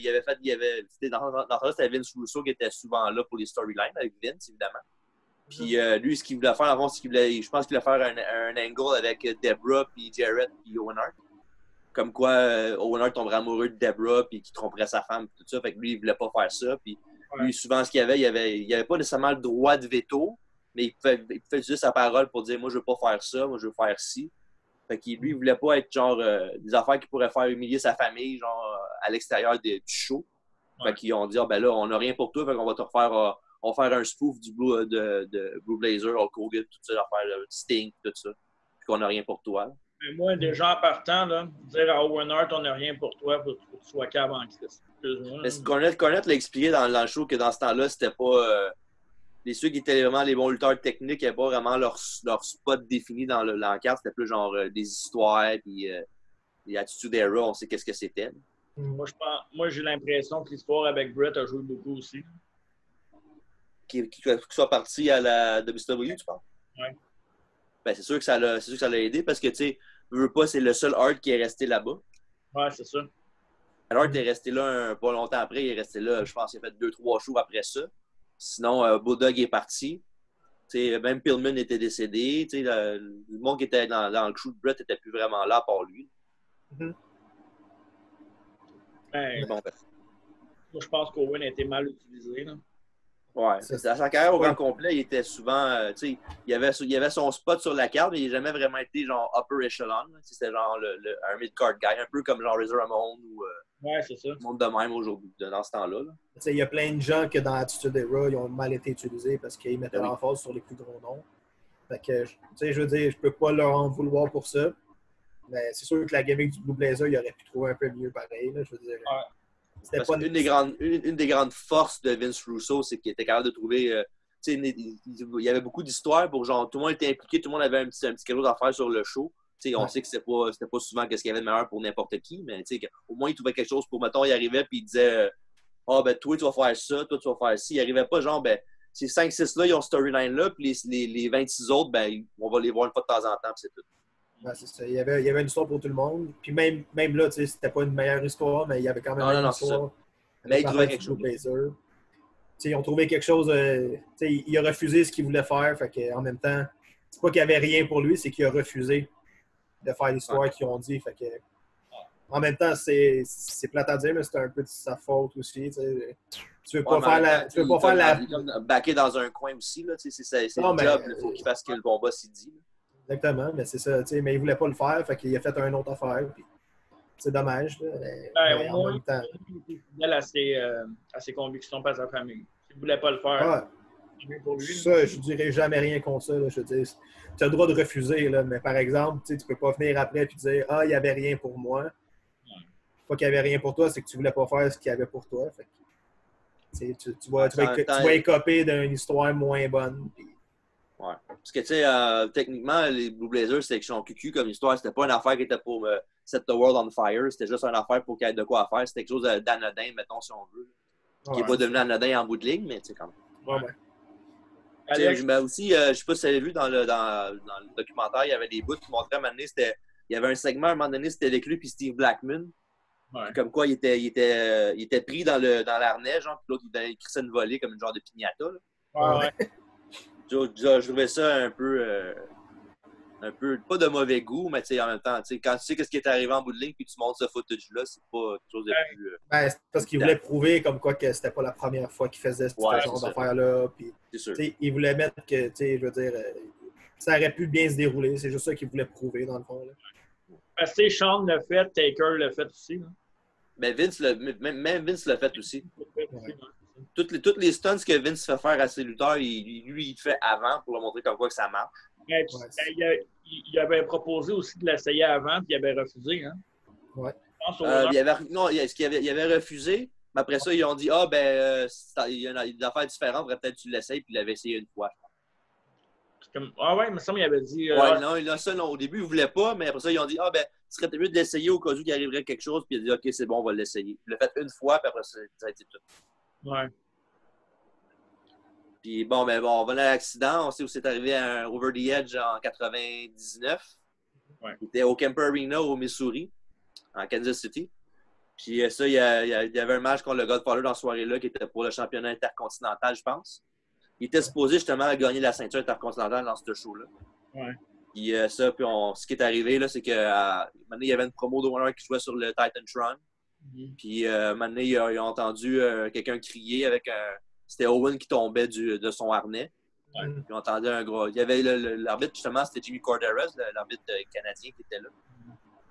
Speaker 1: c'était Vince Russo qui était souvent là pour les storylines avec Vince, évidemment. Puis lui, ce qu'il voulait faire avant, c'est je pense qu'il voulait faire un angle avec Deborah, puis Jarrett, puis Owen Hart. Comme quoi Owen Hart tomberait amoureux de Deborah, puis qu'il tromperait sa femme, tout ça. Fait que lui, il voulait pas faire ça. Puis lui, souvent, ce qu'il y avait, il avait pas nécessairement le droit de veto, mais il pouvait utiliser sa parole pour dire, moi, je veux pas faire ça, moi, je veux faire ci. Fait qu'il lui, il voulait pas être genre des affaires qui pourraient faire humilier sa famille, genre à l'extérieur du show. Fait qu'ils ont dit, ben là, on n'a rien pour toi, fait qu'on va te refaire, on va faire un spoof du de Blue Blazer, Hulk Hogan, tout ça, Sting, tout ça. Puis qu'on n'a rien pour toi.
Speaker 2: Mais moi, déjà en partant, là, dire à Owen Hart, on n'a rien pour toi, pour que tu sois cave en Christ.
Speaker 1: Mais Cornette l'a expliqué dans le show que dans ce temps-là, c'était pas. Ceux qui étaient vraiment les bons lutteurs techniques, il n'y avait pas vraiment leur spot défini dans l'encarte. C'était plus genre des histoires, puis les Attitude Era, on sait qu'est-ce que c'était.
Speaker 2: Moi, j'ai l'impression que l'histoire avec Brett a joué beaucoup aussi.
Speaker 1: Qui soit parti à la WCW, tu penses?
Speaker 2: Oui.
Speaker 1: Ben, c'est sûr que ça l'a aidé parce que, tu sais, veux pas, c'est le seul Hart qui est resté là-bas.
Speaker 2: Ouais, c'est ça.
Speaker 1: Hart est resté là pas longtemps après. Il est resté là, je pense qu'il a fait 2-3 shows après ça. Sinon, Bulldog est parti. T'sais, même Pillman était décédé. Le monde qui était dans le crew de Brett n'était plus vraiment là à part lui.
Speaker 2: Moi, je pense qu'Owen a été mal utilisé. Là.
Speaker 1: Ouais. Dans sa carrière au grand complet, il était souvent. Il avait son spot sur la carte, mais il n'a jamais vraiment été genre upper echelon. C'était genre un mid-card guy, un peu comme genre Razor Ramon ou
Speaker 2: c'est ça.
Speaker 1: le monde de même aujourd'hui, dans ce temps-là.
Speaker 4: Il y a plein de gens que dans Attitude Era, ils ont mal été utilisés parce qu'ils mettaient l'emphase sur les plus gros noms. Fait que, je veux dire, je peux pas leur en vouloir pour ça. Mais c'est sûr que la gimmick du Blue Blazer, il aurait pu trouver un peu mieux pareil. Là, je veux dire.
Speaker 1: C'était pas une des grandes forces de Vince Russo, c'est qu'il était capable de trouver. Il y avait beaucoup d'histoires pour genre tout le monde était impliqué, tout le monde avait un petit quelque chose à faire sur le show. On sait que c'était pas souvent ce qu'il y avait de meilleur pour n'importe qui, mais au moins il trouvait quelque chose pour, mettons, il arrivait et il disait ben toi tu vas faire ça, toi tu vas faire ci. Il arrivait pas genre ces 5-6 là, ils ont ce storyline-là, puis les 26 autres, on va les voir une fois de temps en temps, puis c'est tout.
Speaker 4: Ouais, c'est ça. Il y avait une histoire pour tout le monde. Puis même là, c'était pas une meilleure histoire, mais il y avait quand même une histoire.
Speaker 1: Mais ils trouvaient quelque chose.
Speaker 4: Ils ont trouvé quelque chose. Il a refusé ce qu'il voulait faire. Fait que, en même temps, c'est pas qu'il n'y avait rien pour lui, c'est qu'il a refusé de faire l'histoire qu'ils ont dit. Fait que, en même temps, c'est plate à dire, mais c'est un peu de sa faute aussi. Tu veux pas faire la. Tu veux pas faire la.
Speaker 1: Il est comme backé dans un coin aussi. C'est le job. Il faut qu'il fasse ce que le bon boss il dit.
Speaker 4: Exactement, mais c'est ça. Mais il ne voulait pas le faire, fait qu'il a fait une autre affaire. Puis c'est dommage. Là, mais
Speaker 2: Au
Speaker 4: en
Speaker 2: moins,
Speaker 4: même temps.
Speaker 2: il était fidèle à ses convictions pas à sa famille. S'il ne voulait pas le faire,
Speaker 4: Ah,
Speaker 2: c'est mieux pour lui.
Speaker 4: ça, je ne dirais jamais rien contre ça. Là, je veux dire, tu as le droit de refuser, là, mais par exemple, tu ne peux pas venir après et dire « Ah, il n'y avait rien pour moi. » Pas qu'il n'y avait rien pour toi, c'est que tu ne voulais pas faire ce qu'il y avait pour toi. Fait que, tu vas écoper d'une histoire moins bonne. Puis...
Speaker 1: Ouais. Parce que, tu sais, techniquement, les Blue Blazers, c'est section QQ comme histoire. C'était pas une affaire qui était pour set the world on fire. C'était juste une affaire pour qu'il y ait de quoi faire. C'était quelque chose d'anodin, mettons, si on veut. Qui n'est pas devenu anodin en bout de ligne, mais tu sais, quand même.
Speaker 4: Ouais.
Speaker 1: Alex... Mais aussi, je sais pas si vous avez vu dans le documentaire, il y avait des bouts qui montraient à un moment donné, il y avait un segment à un moment donné, c'était avec lui puis Steve Blackman.
Speaker 2: Ouais.
Speaker 1: Comme quoi, il était pris dans l'arnais, genre, puis l'autre, il crissait une volée comme une genre de piñata.
Speaker 2: Ouais.
Speaker 1: Je trouvais ça un peu, pas de mauvais goût, mais tu sais, en même temps, quand tu sais ce qui est arrivé en bout de ligne puis tu montres ce footage-là, c'est pas quelque chose de plus...
Speaker 4: Ben, c'est parce qu'il voulait prouver comme quoi que c'était pas la première fois qu'il faisait ce genre d'affaires-là. Puis,
Speaker 1: c'est sûr.
Speaker 4: Il voulait mettre que, je veux dire, ça aurait pu bien se dérouler. C'est juste ça qu'il voulait prouver, dans le fond. Là.
Speaker 2: Parce que Sean l'a fait, Taker l'a fait aussi. Là.
Speaker 1: Mais même Vince l'a fait aussi.
Speaker 2: Ouais.
Speaker 1: Toutes les stunts que Vince fait faire à ses lutteurs, lui, il le fait avant pour leur montrer comme quoi que ça marche.
Speaker 2: Ouais, il avait proposé aussi de l'essayer avant, puis il avait refusé. Hein?
Speaker 4: Ouais.
Speaker 1: Il avait refusé, mais après ça, ils ont dit il y a des affaires différentes, peut-être tu l'essayes, puis il l'avait essayé une fois.
Speaker 2: Ouais, mais ça, il avait dit.
Speaker 1: Au début, il ne voulait pas, mais après ça, ils ont dit ce serait mieux de l'essayer au cas où il arriverait quelque chose, puis il a dit OK, c'est bon, on va l'essayer. Il l'a fait une fois, puis après ça a été tout.
Speaker 2: Ouais.
Speaker 1: Puis on va à l'accident. On sait où c'est arrivé à Over the Edge en 99.
Speaker 2: Ouais.
Speaker 1: Il était au Kemper Arena au Missouri, en Kansas City. Puis ça, il y avait un match contre le Godfather dans cette soirée-là qui était pour le championnat intercontinental, je pense. Il était supposé justement gagner la ceinture intercontinentale dans ce show-là.
Speaker 2: Ouais.
Speaker 1: Puis ce qui est arrivé, là, c'est que maintenant, il y avait une promo d'Owner qui jouait sur le Titantron. Puis maintenant, ils ont entendu quelqu'un crier avec c'était Owen qui tombait de son harnais.
Speaker 2: Ouais.
Speaker 1: Ils ont entendu un gros... Il y avait l'arbitre, justement, c'était Jimmy Corderas, l'arbitre canadien qui était là.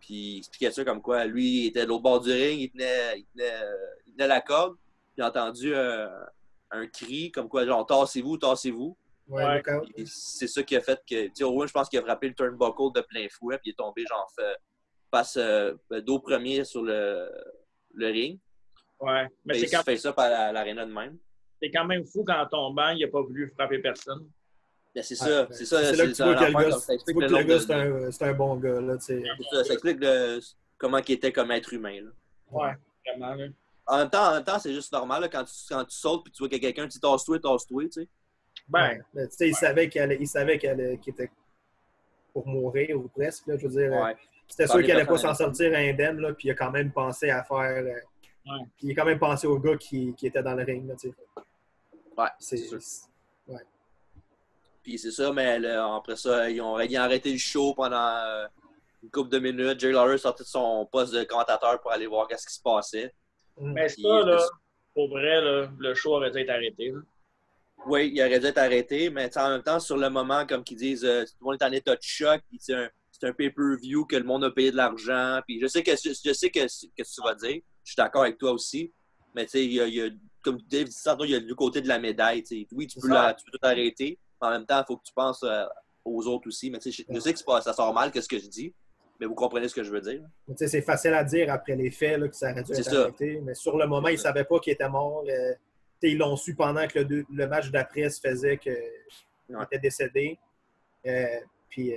Speaker 1: Puis il expliquait ça comme quoi, lui, il était de l'autre bord du ring, il tenait la corde. Puis il a entendu un cri comme quoi, genre, tassez-vous, tassez-vous.
Speaker 4: Ouais.
Speaker 1: C'est ça qui a fait que, Owen, je pense qu'il a frappé le turnbuckle de plein fouet, puis il est tombé, genre, face dos premier sur le ring.
Speaker 2: Ouais. Mais
Speaker 1: il fait ça par l'aréna de même.
Speaker 2: C'est quand même fou qu'en tombant, il n'a pas voulu frapper personne.
Speaker 1: Ben, c'est ça.
Speaker 4: C'est là que tu vois que le gars, c'est un bon gars. Là,
Speaker 1: ça explique comment il était comme être humain. Là.
Speaker 2: Ouais, vraiment. Là.
Speaker 1: En même temps, c'est juste normal là, quand tu sautes et tu vois que quelqu'un dit tasse-toi, tu sais.
Speaker 2: Ben,
Speaker 4: il savait qu'il était pour mourir ou presque. Là, je veux dire, c'était sûr qu'il n'allait pas s'en sortir indemne, là, puis il a quand même pensé à faire. Il a quand même pensé au gars qui était dans le ring. Là,
Speaker 1: ouais, c'est sûr. Puis c'est ça, mais après ça, ils ont arrêté le show pendant une couple de minutes. Jerry Lawler sortait de son poste de commentateur pour aller voir ce qui se passait.
Speaker 2: Mais ça, là, pour vrai, là, le show aurait dû être arrêté. Là.
Speaker 1: Oui, il aurait dû être arrêté, mais en même temps, sur le moment, comme qu'ils disent, tout le monde est en état de choc, puis c'est un pay-per-view que le monde a payé de l'argent. Puis je sais que tu vas dire, je suis d'accord avec toi aussi, mais tu sais, il y a, comme Dave dit tantôt, il y a le côté de la médaille. T'sais. Oui, tu peux tout arrêter, mais en même temps, il faut que tu penses aux autres aussi. Mais je sais que ça sort mal, qu'est-ce que je dis, mais vous comprenez ce que je veux dire.
Speaker 4: C'est facile à dire après les faits là, que ça aurait dû être arrêté, mais sur le moment, ils ne savaient pas qu'il était mort. Ils l'ont su pendant que le match d'après se faisait qu'il était décédé. Puis,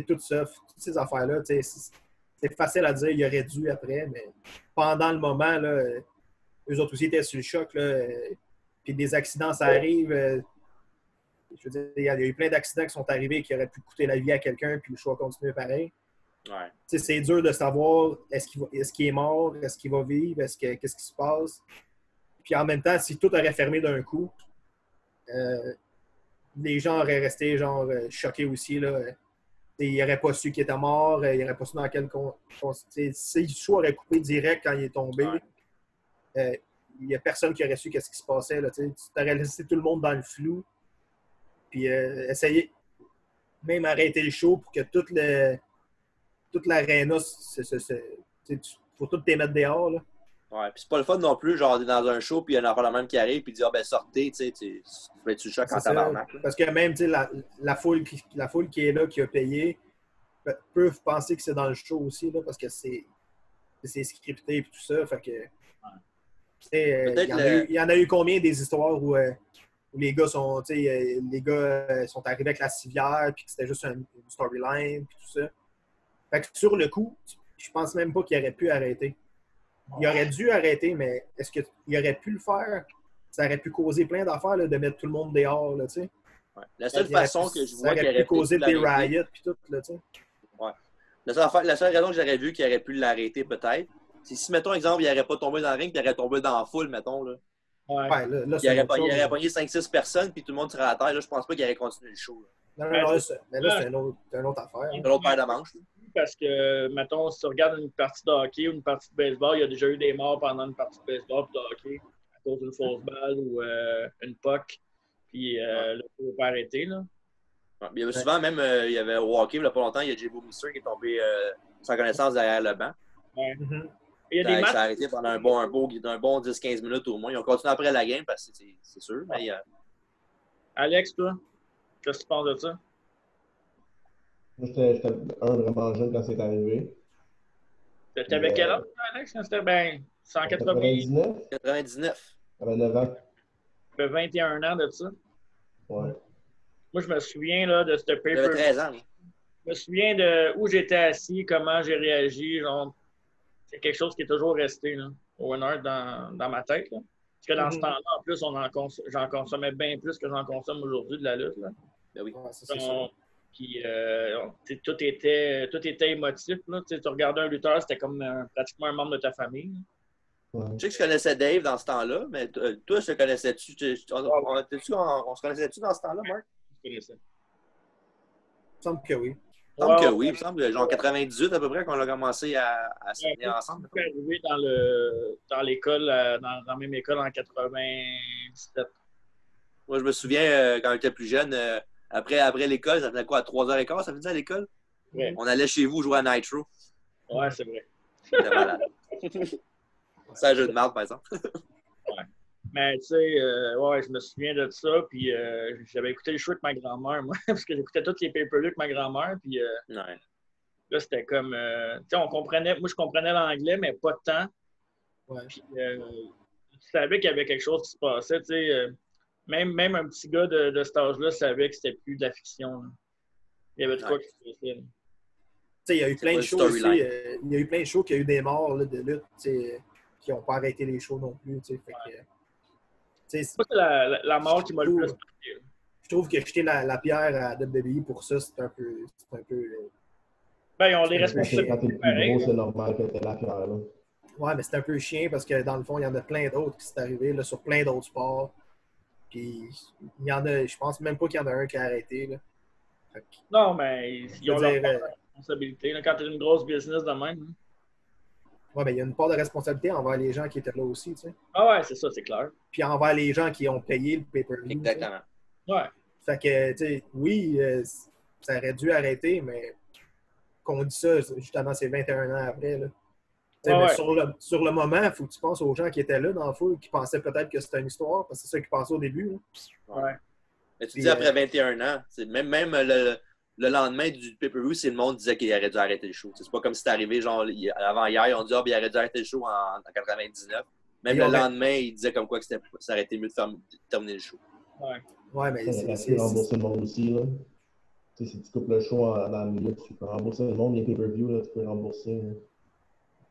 Speaker 4: tout ça, toutes ces affaires-là, c'est facile à dire, il aurait dû après, mais pendant le moment, là, eux autres aussi étaient sur le choc. Là, puis des accidents, ça arrive. Je veux dire, il y a eu plein d'accidents qui sont arrivés qui auraient pu coûter la vie à quelqu'un, puis le choix continue pareil.
Speaker 1: Ouais.
Speaker 4: C'est dur de savoir est-ce qu'il est mort, est-ce qu'il va vivre, qu'est-ce qui se passe. Puis en même temps, si tout aurait fermé d'un coup, les gens auraient resté choqués aussi. Là. Ils n'auraient pas su qu'il était mort, ils n'auraient pas su dans quel si le choix aurait coupé direct quand il est tombé, il n'y a personne qui aurait su qu'est-ce qui se passait. Là, tu aurais laissé tout le monde dans le flou. Puis essayer même arrêter le show pour que toute l'aréna, faut tout les mettre dehors. Là.
Speaker 1: Ouais, puis c'est pas le fun non plus, genre, t'es dans un show, puis il y a un enfant de même qui arrive, puis il dit, ah ben sortez, tu sais, tu fais du choc en
Speaker 4: C'est ça.
Speaker 1: tabarnak. Là.
Speaker 4: Parce que même la foule qui est là, qui a payé, peuvent penser que c'est dans le show aussi, là, parce que c'est scripté et tout ça. Fait que, il y en a eu combien des histoires où les gars sont sont arrivés avec la civière puis que c'était juste une storyline puis tout ça. Fait que sur le coup, je pense même pas qu'il aurait pu arrêter. Il aurait dû arrêter, mais est-ce qu'il aurait pu le faire? Ça aurait pu causer plein d'affaires là, de mettre tout le monde dehors, là, tu sais.
Speaker 1: Ouais. La seule façon que je vois qu'il
Speaker 4: aurait
Speaker 1: aurait
Speaker 4: pu causer des riots puis tout, là, tu sais.
Speaker 1: Ouais. La seule raison que j'aurais vu qu'il aurait pu l'arrêter peut-être, c'est si, mettons, exemple, il n'aurait pas tombé dans le ring, puis il aurait tombé dans la foule, mettons, là.
Speaker 2: Ouais.
Speaker 4: Ouais, là,
Speaker 1: Il aurait pogné 5-6 personnes, puis tout le monde serait à terre. Là, je pense pas qu'il aurait continué le show.
Speaker 4: Non, mais là, c'est une autre affaire.
Speaker 1: C'est l'autre paire de manches.
Speaker 2: Parce que, mettons, si tu regardes une partie de hockey ou une partie de baseball, il y a déjà eu des morts pendant une partie de baseball et de hockey à cause d'une fausse balle ou une puck. Puis le coup n'est pas arrêté. Là.
Speaker 1: Ouais, il y avait souvent, même, il y avait au hockey, il n'y a pas longtemps, il y a J.B. Mister qui est tombé sans connaissance derrière le banc.
Speaker 2: Ouais.
Speaker 4: Mm-hmm.
Speaker 2: Il y a des matchs.
Speaker 1: Ça a arrêté pendant un bon 10-15 minutes au moins. Ils ont continué après la game, parce que c'est sûr. Mais,
Speaker 2: Alex, toi, qu'est-ce que tu penses de ça?
Speaker 3: Moi, j'étais vraiment jeune quand c'est arrivé.
Speaker 2: Tu avais quel âge, Alex? C'était bien 180.
Speaker 1: 99.
Speaker 3: J'avais 9 ans.
Speaker 2: Tu avais 21 ans de ça.
Speaker 3: Ouais.
Speaker 2: Moi, je me souviens là, de ce paper.
Speaker 1: J'avais 13 ans.
Speaker 2: Je me souviens de où j'étais assis, comment j'ai réagi. Genre, c'est quelque chose qui est toujours resté là, au winner dans ma tête. Là. Parce que dans ce temps-là, en plus, j'en consommais bien plus que j'en consomme aujourd'hui de la lutte. Là.
Speaker 1: Ben oui.
Speaker 4: Ouais, c'est ça.
Speaker 2: Puis tout était émotif. Là. Tu regardais un lutteur, c'était comme pratiquement un membre de ta famille.
Speaker 3: Ouais.
Speaker 1: Je sais que je connaissais Dave dans ce temps-là, mais toi, je te connaissais-tu? On se connaissait-tu dans ce temps-là, Marc?
Speaker 2: Je connaissais.
Speaker 4: Il me semble que oui.
Speaker 1: Il me semble que oui. Il me semble, genre 98 à peu près, qu'on a commencé à se tenir ensemble.
Speaker 2: Je suis arrivé dans l'école, dans la même école en 97.
Speaker 1: Moi, je me souviens, quand j'étais plus jeune, après l'école, ça faisait quoi, à 3h15, ça faisait à l'école?
Speaker 2: Ouais.
Speaker 1: On allait chez vous jouer à Nitro.
Speaker 2: Ouais, c'est vrai.
Speaker 1: C'était malade. C'est un jeu de merde, par exemple.
Speaker 2: Ouais. Mais tu sais, ouais, je me souviens de ça. Puis j'avais écouté le show avec ma grand-mère, moi, parce que j'écoutais tous les pay-per-views avec ma grand-mère. Puis
Speaker 1: Ouais.
Speaker 2: là, c'était comme. Tu sais, on comprenait. Moi, je comprenais l'anglais, mais pas tant.
Speaker 4: Ouais.
Speaker 2: Puis tu savais qu'il y avait quelque chose qui se passait. Tu sais, même un petit gars de cet âge-là savait que c'était plus de la fiction. Là. Il y avait de quoi qui se passait. Là.
Speaker 4: Il y a eu plein de shows aussi. Il y a eu plein de shows qui a eu des morts là, de lutte qui n'ont pas arrêté les shows non plus. Fait que,
Speaker 2: c'est la mort qui m'a le plus marqué.
Speaker 4: Je trouve que jeter la pierre à WWE pour ça, c'est un peu.
Speaker 2: Ben, ils ont les responsabilités.
Speaker 3: Quand t'es le plus gros, c'est normal que t'aies la pierre. Là.
Speaker 4: Ouais, mais c'est un peu chiant parce que dans le fond, il y en a plein d'autres qui sont arrivés là, sur plein d'autres sports. Puis il y en a, je pense même pas qu'il y en a un qui a arrêté. Là. Que,
Speaker 2: non, mais ils ont leur responsabilité. Là, quand tu es une grosse business de même. Hein.
Speaker 4: Ouais, mais il y a une part de responsabilité envers les gens qui étaient là aussi, tu sais.
Speaker 2: Ah ouais, c'est ça, c'est clair.
Speaker 4: Puis envers les gens qui ont payé le pay-per-view.
Speaker 1: Exactement.
Speaker 2: Ouais.
Speaker 4: Fait que, tu sais, oui, ça aurait dû arrêter, mais qu'on dit ça, justement, c'est 21 ans après, là.
Speaker 2: Ouais.
Speaker 4: Sur le moment, il faut que tu penses aux gens qui étaient là dans le foule, qui pensaient peut-être que c'était une histoire, parce que c'est ça qu'ils pensaient au début. Là.
Speaker 2: Ouais.
Speaker 1: Mais tu dis après 21 ans, même le lendemain du pay-per-view, c'est le monde disait qu'il aurait dû arrêter le show. C'est pas comme si c'était arrivé genre avant hier, ils ont dit il aurait dû arrêter le show en 99. Même le lendemain, ils disaient comme quoi que ça aurait été mieux de terminer le show.
Speaker 4: Ouais, mais
Speaker 3: c'est rembourser le monde aussi. Là. Si tu coupes le show dans le milieu, tu peux rembourser le monde, les pay-per-view, tu peux rembourser. Là.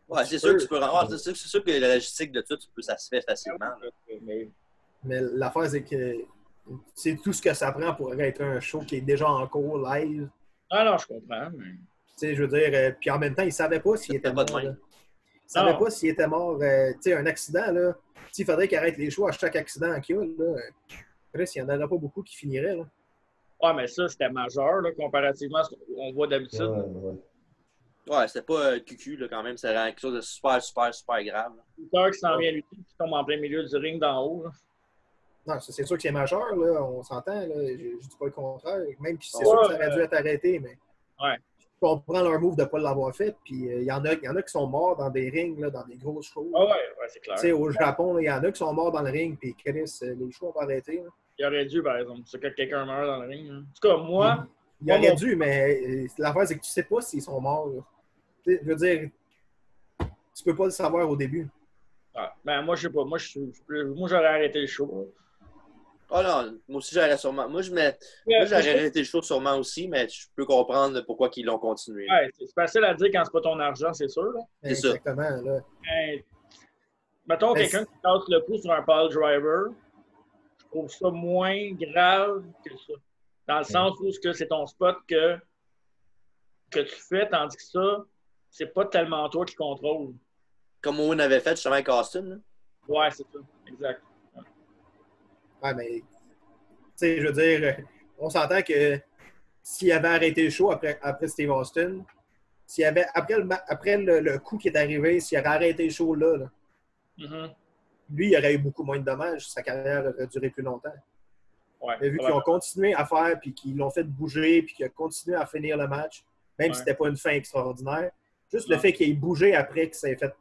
Speaker 1: Ouais, c'est sûr que tu peux rembourser. C'est sûr que la logistique de ça se fait facilement.
Speaker 4: Mais l'affaire, c'est que c'est tout ce que ça prend pour être un show qui est déjà en cours, live.
Speaker 2: Ah non, je comprends. Mais...
Speaker 4: Tu sais, je veux dire, puis en même temps, ils ne savaient pas s'il était mort. Ils ne savaient pas s'il était mort. Tu sais, un accident, là. Il faudrait qu'ils arrêtent les shows à chaque accident qu'il y a, là. Après, il n'y en aurait pas beaucoup qui finiraient, là.
Speaker 2: Ouais, mais ça, c'était majeur, là, comparativement à ce qu'on voit d'habitude.
Speaker 1: Ouais, c'était pas cucu, là, quand même. C'était quelque chose de super, super, super grave.
Speaker 2: Le lutteur qui s'en vient lutter, qui tombe en plein milieu du ring d'en haut, là.
Speaker 4: Non, c'est sûr que c'est majeur, là, on s'entend, là, je dis pas le contraire. Même si c'est
Speaker 2: Ouais,
Speaker 4: sûr que ça aurait dû être arrêté, mais
Speaker 2: Ouais.
Speaker 4: je comprends leur move de ne pas l'avoir fait. Puis il y en a qui sont morts dans des rings, là, dans des grosses shows.
Speaker 2: Ah ouais, c'est clair.
Speaker 4: Tu sais, au Japon, il y en a qui sont morts dans le ring, puis Chris, les shows ont pas arrêté. Là.
Speaker 2: Il aurait dû, par exemple. C'est que quelqu'un meurt dans le ring. Hein. En tout cas, moi.
Speaker 4: Il aurait dû, mais l'affaire, c'est que tu sais pas s'ils sont morts. Je veux dire, tu peux pas le savoir au début.
Speaker 2: Ah, ben, moi, je sais pas. Moi, j'aurais arrêté le show.
Speaker 1: Oh non, moi aussi, j'aurais sûrement. Moi, j'aurais arrêté le show sûrement aussi, mais je peux comprendre pourquoi ils l'ont continué.
Speaker 2: Ouais, c'est facile à dire quand c'est pas ton argent, c'est sûr. Là.
Speaker 1: C'est ça.
Speaker 4: Exactement. Là.
Speaker 2: Mais, mettons quelqu'un qui casse le coup sur un pile driver, je trouve ça moins grave que ça. Dans le sens où c'est ton spot que tu fais, tandis que ça, c'est pas tellement toi qui contrôle.
Speaker 1: Comme Owen avait fait justement avec Austin. Là.
Speaker 2: Ouais, c'est ça. Exact.
Speaker 4: Ouais, mais, tu sais, je veux dire, on s'entend que s'il avait arrêté le show après Steve Austin, s'il avait, après le coup qui est arrivé, s'il avait arrêté le show là, lui, il aurait eu beaucoup moins de dommages. Sa carrière aurait duré plus longtemps.
Speaker 2: Ouais,
Speaker 4: mais vu qu'ils ont continué à faire, puis qu'ils l'ont fait bouger, puis qu'ils ont continué à finir le match, même si c'était pas une fin extraordinaire, juste le fait qu'il ait bougé après que ça ait fait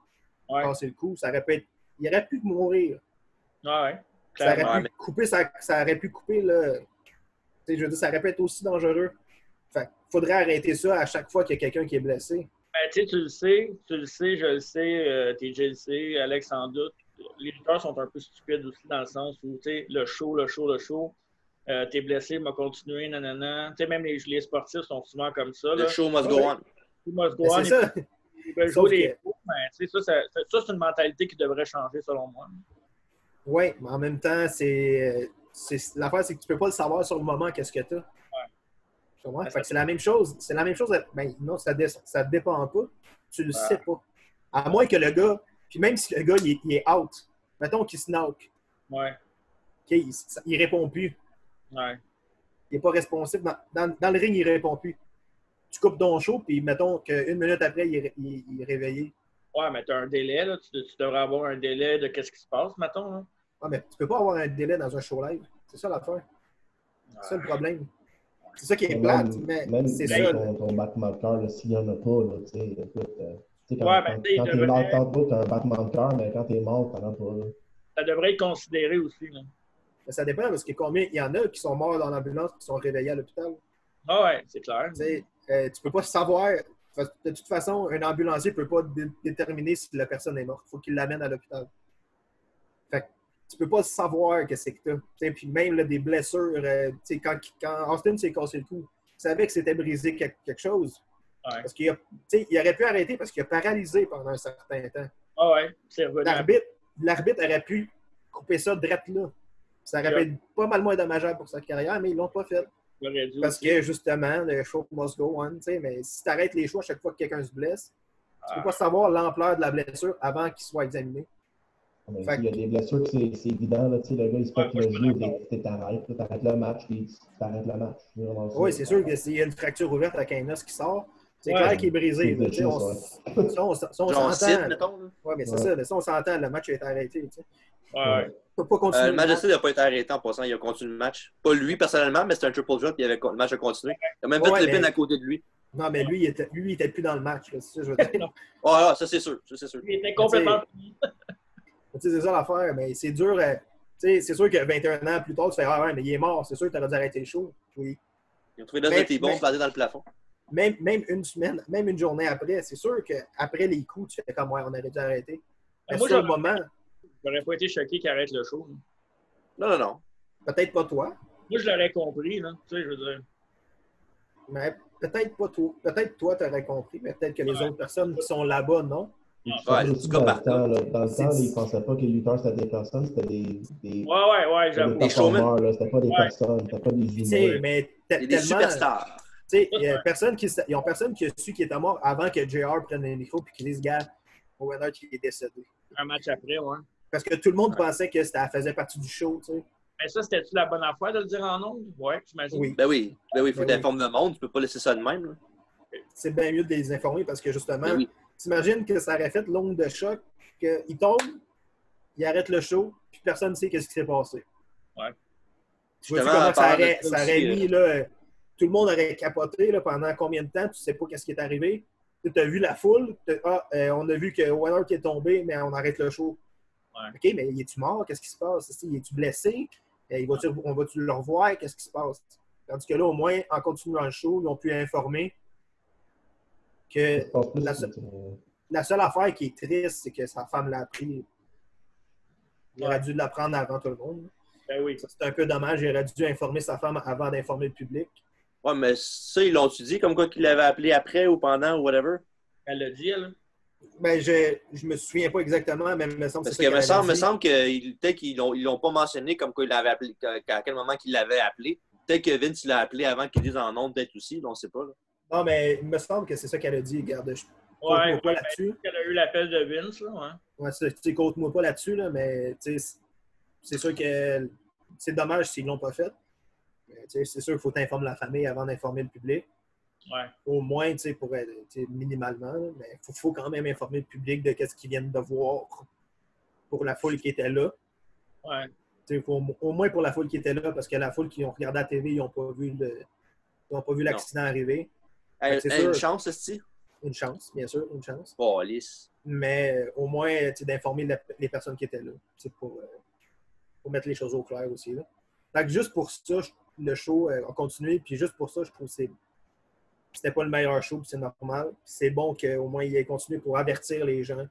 Speaker 4: passer le coup, ça aurait pu être... Il aurait pu mourir.
Speaker 2: Ouais.
Speaker 4: Ça aurait pu couper le... Je veux dire, ça aurait pu être aussi dangereux. Fait qu'il faudrait arrêter ça à chaque fois qu'il y a quelqu'un qui est blessé.
Speaker 2: Ben, tu le sais, je le sais, TJ le sait, Alex en doute. Les lutteurs sont un peu stupides aussi dans le sens où, tu sais, le show, t'es blessé, m'a continué, nanana. Tu sais, même les sportifs sont souvent comme ça.
Speaker 1: Le show must go on.
Speaker 2: Le must go on.
Speaker 4: C'est ça.
Speaker 2: Ils veulent jouer les coups, mais ça, c'est une mentalité qui devrait changer, selon moi.
Speaker 4: Oui, mais en même temps, l'affaire, c'est que tu peux pas le savoir sur le moment qu'est-ce que tu as. Ouais. Fait que c'est la même chose. C'est la même chose. Ben, non, ça ne dépend pas. Tu le sais pas. À moins que le gars, puis même si le gars, il est out, mettons qu'il se knock.
Speaker 2: Ouais.
Speaker 4: Okay, il répond plus.
Speaker 2: Ouais.
Speaker 4: Il n'est pas responsif. Dans le ring, il répond plus. Tu coupes ton show, puis mettons qu'une minute après, il est réveillé.
Speaker 2: Ouais, mais tu as un délai, là. Tu devrais avoir un délai de qu'est-ce qui se passe, mettons. Là.
Speaker 4: Ouais, mais tu peux pas avoir un délai dans un show live. C'est ça l'affaire. C'est ça le problème. C'est ça qui est plate, mais c'est ça.
Speaker 3: Même ton battement de cœur, s'il n'y en a pas, là, tu sais, écoute,
Speaker 2: quand
Speaker 3: t'es mort, tantôt, t'as un battement de cœur, mais quand t'es mort, t'en as pas. Là.
Speaker 2: Ça devrait être considéré aussi, là.
Speaker 4: Mais ça dépend, parce que combien il y en a qui sont morts dans l'ambulance et qui sont réveillés à l'hôpital.
Speaker 2: Ah ouais, c'est clair.
Speaker 4: Tu peux pas savoir. De toute façon, un ambulancier ne peut pas déterminer si la personne est morte. Il faut qu'il l'amène à l'hôpital. Fait que tu peux pas savoir que c'est que t'as. Puis même là, des blessures, quand Austin s'est cassé le cou, il savait que c'était brisé quelque chose.
Speaker 2: Ouais.
Speaker 4: Parce qu'il aurait pu arrêter parce qu'il a paralysé pendant un certain temps.
Speaker 2: Ah ouais, c'est revenu.
Speaker 4: L'arbitre aurait pu couper ça direct là. Ça aurait pu être pas mal moins dommageable pour sa carrière, mais ils l'ont pas fait. Parce que justement, le show must go on. Mais si tu arrêtes les shows à chaque fois que quelqu'un se blesse, tu peux pas savoir l'ampleur de la blessure avant qu'il soit examiné.
Speaker 3: Il y a des blessures que c'est évident. Là, le gars, il se pète le genou, t'arrêtes le match, puis tu t'arrêtes le match.
Speaker 4: Oui, c'est sûr que s'il y a une fracture ouverte avec un os qui sort, c'est clair qu'il est brisé. On s'entend. Oui, mais c'est ça. Mais ça, on s'entend. Le match a été arrêté.
Speaker 2: Ouais.
Speaker 4: Peut pas continuer
Speaker 1: le match de n'a pas été arrêté en passant. Il a continué le match. Pas lui personnellement, mais c'était un triple threat. Le match a continué. Il a même fait l'épine à côté de lui.
Speaker 4: Non, mais lui, il était plus dans le match. C'est ça, je veux dire.
Speaker 1: Ça, c'est sûr.
Speaker 2: Il était complètement fini.
Speaker 4: C'est ça l'affaire, mais c'est dur. C'est sûr que 21 ans plus tard, tu fais ah ouais, mais il est mort. C'est sûr que tu aurais dû arrêter le show. Oui.
Speaker 1: Ils ont trouvé là tes bons plantés dans le plafond.
Speaker 4: Même une semaine, même une journée après, c'est sûr qu'après les coups, tu fais comme ouais, on aurait dû arrêter. Mais
Speaker 2: moi,
Speaker 4: sur le moment.
Speaker 2: J'aurais pas été choqué qu'il arrête le show.
Speaker 1: Non.
Speaker 4: Peut-être pas toi.
Speaker 2: Moi, je l'aurais compris, là. Tu sais, je veux dire.
Speaker 4: Mais peut-être pas toi. Peut-être toi, tu aurais compris, mais peut-être que les autres personnes qui sont là-bas, non.
Speaker 3: Dans le temps, ils ne pensaient pas que les lutteurs, c'était des personnes, c'était des
Speaker 2: j'avoue.
Speaker 3: Des showmen. C'était pas des personnes, c'était pas des humains.
Speaker 4: Mais
Speaker 1: des superstars.
Speaker 4: Il n'y a personne qui a su qu'il était mort avant que JR prenne le micro et qu'il dise, gars, Owen qui est décédé.
Speaker 2: Un match après, ouais.
Speaker 4: Parce que tout le monde pensait que ça faisait partie du show, tu sais.
Speaker 2: Mais ça, c'était-tu la bonne affaire de le dire en ondes? Ouais, j'imagine.
Speaker 4: Oui.
Speaker 1: Ben oui, il faut t'informer le monde. Tu peux pas laisser ça de même. Là.
Speaker 4: C'est bien mieux de les informer parce que justement, t'imagines que ça aurait fait l'onde de choc, qu'il tombe, il arrête le show, puis personne ne sait ce qui s'est passé.
Speaker 2: Ouais.
Speaker 4: Tu vois
Speaker 1: Justement,
Speaker 4: comment
Speaker 1: en
Speaker 4: ça
Speaker 1: parlant de
Speaker 4: aurait,
Speaker 1: ça
Speaker 4: ça aurait
Speaker 1: aussi,
Speaker 4: mis, là, tout le monde aurait capoté là, pendant combien de temps, tu sais pas qu'est-ce qui est arrivé. Tu as vu la foule, on a vu que Warner qui est tombé, mais on arrête le show.
Speaker 2: Ouais.
Speaker 4: OK, mais es-tu mort? Qu'est-ce qui se passe? Es-tu blessé? On va-tu le revoir? Qu'est-ce qui se passe? Tandis que là, au moins, en continuant le show, ils ont pu informer que
Speaker 3: Je pense plus
Speaker 4: la seule affaire qui est triste, c'est que sa femme l'a appris. Il aurait
Speaker 2: Ouais.
Speaker 4: dû l'apprendre avant tout le monde.
Speaker 2: Ben oui.
Speaker 4: Ça, c'est un peu dommage. Il aurait dû informer sa femme avant d'informer le public.
Speaker 1: Ouais, mais ça, ils l'ont-tu dit comme quoi qu'il l'avait appelé après ou pendant ou whatever?
Speaker 2: Elle l'a dit, elle.
Speaker 4: Ben, je me souviens pas exactement, mais il me semble que
Speaker 1: Parce
Speaker 4: c'est
Speaker 1: que
Speaker 4: ça
Speaker 1: me
Speaker 4: qu'elle
Speaker 1: semble que peut-être qu'ils l'ont pas mentionné comme quoi il l'avait appelé, à quel moment qu'il l'avait appelé. Peut-être que Vince l'a appelé avant qu'il dise en nom, peut-être aussi, on ne sait pas. Là.
Speaker 4: Non, mais il me semble que c'est ça qu'elle a dit. Regarde, je
Speaker 2: Ouais,
Speaker 4: pas là-dessus.
Speaker 2: Elle a eu l'appel de Vince, là, ouais.
Speaker 4: Ouais, tu sais, compte-moi pas là-dessus, là, mais c'est sûr que c'est dommage s'ils l'ont pas fait. Mais, c'est sûr qu'il faut t'informer la famille avant d'informer le public.
Speaker 2: Ouais.
Speaker 4: Au moins, pour minimalement. Là, mais il faut quand même informer le public de ce qu'ils viennent de voir pour la foule qui était là.
Speaker 2: Ouais.
Speaker 4: Au moins pour la foule qui était là, parce que la foule qui ont regardé la TV, ils n'ont pas vu l'accident arriver.
Speaker 1: Une chance, c'est-tu?
Speaker 4: Une chance, bien sûr, une chance.
Speaker 1: Oh, lisse.
Speaker 4: Mais au moins, d'informer les personnes qui étaient là. Pour mettre les choses au clair aussi. Là. Fait que juste pour ça, le show a continué. Puis juste pour ça, je trouve que c'était pas le meilleur show, puis c'est normal. C'est bon qu'au moins il ait continué pour avertir les gens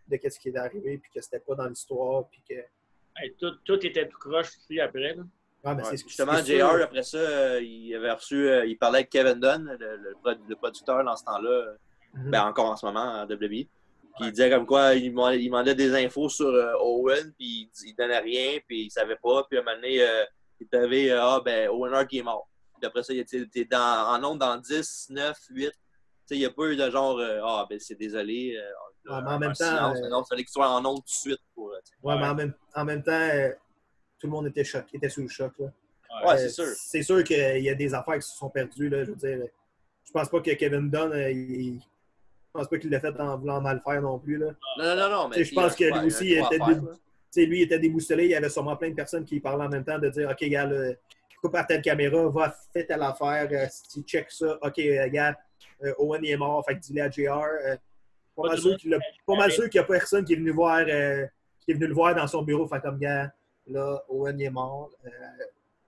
Speaker 4: de ce qui est arrivé, puis que c'était pas dans l'histoire, puis que...
Speaker 2: Hey, tout était tout croche aussi après. Là.
Speaker 4: Ah, mais
Speaker 1: Ouais.
Speaker 4: c'est
Speaker 1: Justement, JR, après ça, il avait reçu, il parlait avec Kevin Dunn, le producteur dans ce temps-là, ben encore en ce moment à WWE. Puis il disait comme quoi, il demandait des infos sur Owen, puis il donnait rien, puis il savait pas. Puis à un moment donné, il avait Owen Hart qui est mort. Puis après ça, il était en ondes dans 10, 9, 8. Il n'y a pas eu de genre, c'est désolé.
Speaker 4: mais en même temps...
Speaker 1: Non, il fallait qu'il soit en ondes tout de suite.
Speaker 4: mais en même temps, tout le monde était sous le choc. Là.
Speaker 1: Ouais, c'est sûr.
Speaker 4: C'est sûr qu'il y a des affaires qui se sont perdues. Là, je veux dire, je pense pas que Kevin Dunn, je pense pas qu'il l'a fait en voulant mal faire non plus. Là.
Speaker 1: Non. Mais
Speaker 4: je pense que lui aussi, il était déboussolé. Il y avait sûrement plein de personnes qui parlaient en même temps de dire « OK, gars, coupe à telle caméra, va, fais telle affaire, si tu check ça, OK, gars, Owen il est mort, fait que dis-le à JR. Pas mal sûr qu'il n'y a personne qui est venu voir qui est venu le voir dans son bureau, fait comme gars, là, Owen il est mort.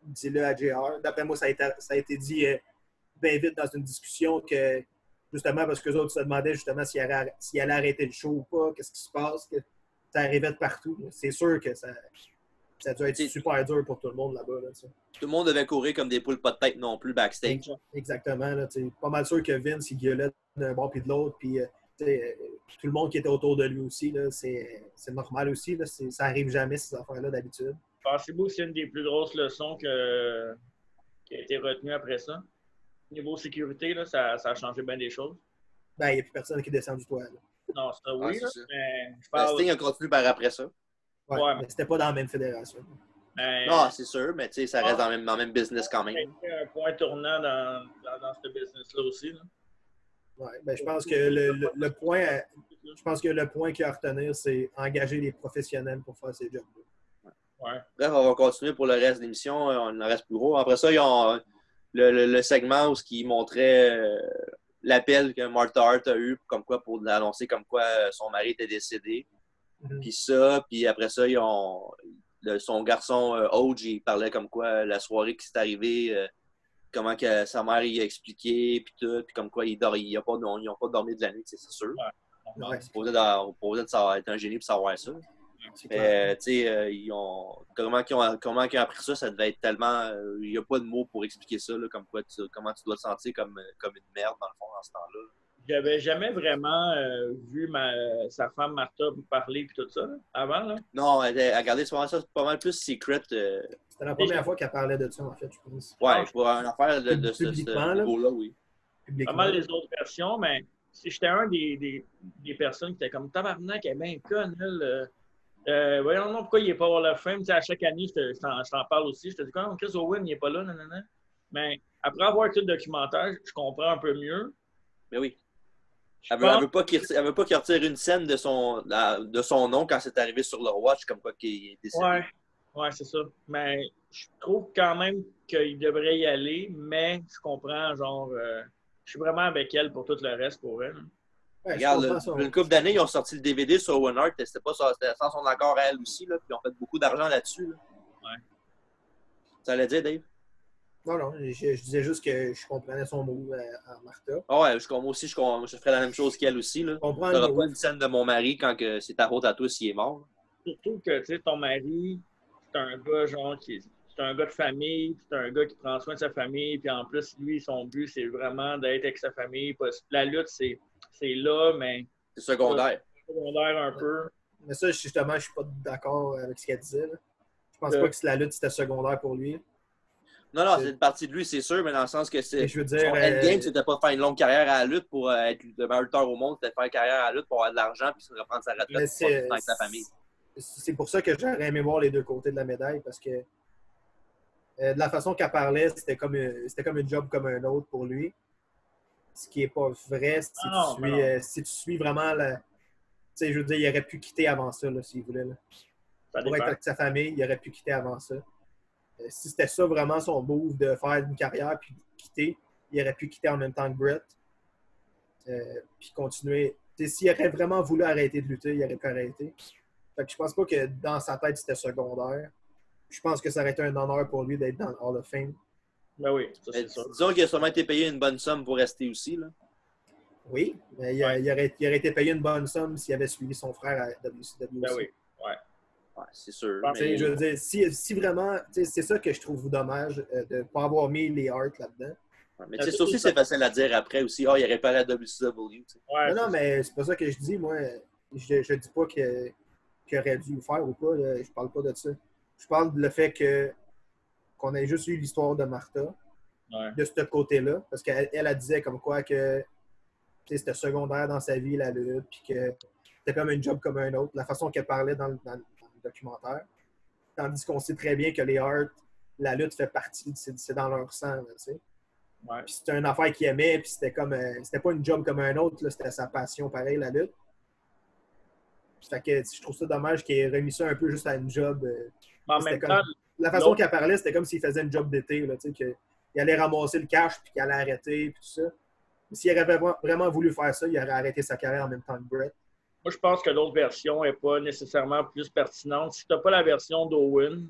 Speaker 4: Dis-le à JR. D'après moi, ça a été dit bien vite dans une discussion que justement parce que les autres se demandaient justement s'il allait arrêter le show ou pas, qu'est-ce qui se passe, que ça arrivait de partout. C'est sûr que ça a dû être super dur pour tout le monde là-bas. Là,
Speaker 1: tout le monde devait courir comme des poules pas de tête non plus backstage.
Speaker 4: Exactement. Là, pas mal sûr que Vince, il gueulait d'un bord puis de l'autre. Puis tout le monde qui était autour de lui aussi, là, c'est normal aussi. Là, ça arrive jamais, ces affaires-là, d'habitude.
Speaker 2: Pensez-vous que c'est une des plus grosses leçons qui a été retenue après ça? Niveau sécurité, là, ça a changé bien des choses.
Speaker 4: Ben, il n'y a plus personne qui descend du toit. Là.
Speaker 2: Non, ça oui,
Speaker 1: ça.
Speaker 2: Mais je
Speaker 1: parle... Sting a continué par après ça.
Speaker 4: Ouais, mais c'était pas dans la même fédération.
Speaker 1: Non, c'est sûr, mais ça reste dans le même business quand même.
Speaker 2: C'est un point tournant dans ce business-là aussi. Là.
Speaker 4: Ouais, ben, je pense que le point qu'il y a à retenir, c'est engager les professionnels pour faire ces jobs-là.
Speaker 2: Ouais.
Speaker 1: Bref, on va continuer pour le reste de l'émission. On en reste plus gros. Après ça, ils ont le segment où ils montraient l'appel que Martha Hart a eu comme quoi pour annoncer comme quoi son mari était décédé. Puis après ça, son garçon Oj, il parlait comme quoi la soirée qui s'est arrivée, comment que sa mère y a expliqué, puis tout, puis comme quoi ils n'ont pas dormi de la nuit, c'est sûr.
Speaker 2: Ouais.
Speaker 1: On supposait être un génie pour savoir ça. Comment ils ont appris ça, ça devait être tellement... Il n'y a pas de mots pour expliquer ça, là, comme quoi comment tu dois te sentir comme une merde, dans le fond, dans ce temps-là.
Speaker 2: J'avais jamais vraiment vu sa femme Martha parler et tout ça, là, avant. Là.
Speaker 1: Non, elle gardait ça pas mal plus secret.
Speaker 4: C'était la première fois qu'elle parlait de ça, en fait, je pense.
Speaker 1: Ouais, pour une affaire de ce niveau-là, oui.
Speaker 2: Pas mal les autres versions, mais si j'étais un des personnes qui étaient comme tabarnak, elle est bien conne, voyons non, pourquoi il n'est pas Hall of Fame. À chaque année, je t'en parle aussi. Je te dis, quand Chris Owen il n'est pas là, nanana. Mais après avoir écouté le documentaire, je comprends un peu mieux.
Speaker 1: Mais oui. Elle veut pas qu'il retire une scène de son nom quand c'est arrivé sur leur watch, comme quoi qu'il est décédé.
Speaker 2: Ouais, c'est ça. Mais je trouve quand même qu'il devrait y aller, mais je comprends, je suis vraiment avec elle pour tout le reste, pour elle.
Speaker 4: Ouais,
Speaker 1: Regarde, une couple d'années, ils ont sorti le DVD sur Owen Hart, c'était sans son accord à elle aussi, là, puis ils ont fait beaucoup d'argent là-dessus. Là.
Speaker 2: Ouais.
Speaker 1: Ça allait dire, Dave?
Speaker 4: Non, je disais juste que je comprenais son move à Martha.
Speaker 1: Ah ouais, moi aussi, je ferais la même chose qu'elle aussi. Tu n'auras pas une scène de mon mari quand c'est ta faute à toi s'il est mort. Là.
Speaker 2: Surtout que, tu sais, ton mari, c'est un gars, c'est un gars de famille, c'est un gars qui prend soin de sa famille, puis en plus, lui, son but, c'est vraiment d'être avec sa famille. La lutte, c'est là, mais...
Speaker 1: C'est secondaire.
Speaker 2: Secondaire un peu.
Speaker 4: Mais ça, justement, je suis pas d'accord avec ce qu'elle disait. Là. Je pense pas que la lutte, c'était secondaire pour lui.
Speaker 1: Non, c'est une partie de lui, c'est sûr, mais dans le sens que son endgame, c'était pas faire une longue carrière à la lutte pour être le meilleur lutteur au monde, c'était faire une carrière à la lutte pour avoir de l'argent puis reprendre sa retraite pour avec sa famille.
Speaker 4: C'est pour ça que j'aurais aimé voir les deux côtés de la médaille, parce que de la façon qu'elle parlait, c'était comme une job comme un autre pour lui. Ce qui n'est pas vrai si tu suis vraiment la... Tu sais, je veux dire, il aurait pu quitter avant ça, s'il voulait. Là. Pour être avec sa famille, il aurait pu quitter avant ça. Si c'était ça vraiment son move de faire une carrière puis quitter, il aurait pu quitter en même temps que Brett. Puis continuer. S'il aurait vraiment voulu arrêter de lutter, il aurait pu arrêter. Fait que je pense pas que dans sa tête, c'était secondaire. Je pense que ça aurait été un honneur pour lui d'être dans le Hall of Fame.
Speaker 2: Ben oui, ça c'est ça.
Speaker 1: Disons qu'il a sûrement été payé une bonne somme pour rester aussi. Là.
Speaker 4: Oui, mais il aurait été payé une bonne somme s'il avait suivi son frère à WCW.
Speaker 2: Ben oui,
Speaker 1: ouais, c'est sûr.
Speaker 4: Mais... Je veux dire, si vraiment, c'est ça que je trouve dommage de ne pas avoir mis les Hart là-dedans.
Speaker 1: Ouais, mais ça aussi, c'est facile à dire après aussi. Il aurait pas à la WCW.
Speaker 4: Non, mais c'est pas ça que je dis. Moi, je dis pas qu'il aurait dû le faire ou pas. Là. Je parle pas de ça. Je parle de le fait qu'on ait juste eu l'histoire de Martha de ce côté-là. Parce qu'elle disait comme quoi que c'était secondaire dans sa vie, la lutte, puis que c'était comme un job comme un autre. La façon qu'elle parlait dans le documentaire. Tandis qu'on sait très bien que les Hart, la lutte fait partie, c'est dans leur sang. Tu sais.
Speaker 2: Ouais.
Speaker 4: Puis c'était une affaire qu'ils aimaient, puis c'était comme c'était pas une job comme un autre, là, c'était sa passion pareil, la lutte. Fait que je trouve ça dommage qu'il ait remis ça un peu juste à une job.
Speaker 2: En même temps,
Speaker 4: la façon qu'elle parlait, c'était comme s'il faisait une job d'été, qu'il allait ramasser le cash, puis qu'il allait arrêter, puis tout ça. Mais s'il avait vraiment voulu faire ça, il aurait arrêté sa carrière en même temps que Brett.
Speaker 2: Moi, je pense que l'autre version n'est pas nécessairement plus pertinente. Si tu n'as pas la version d'Owen,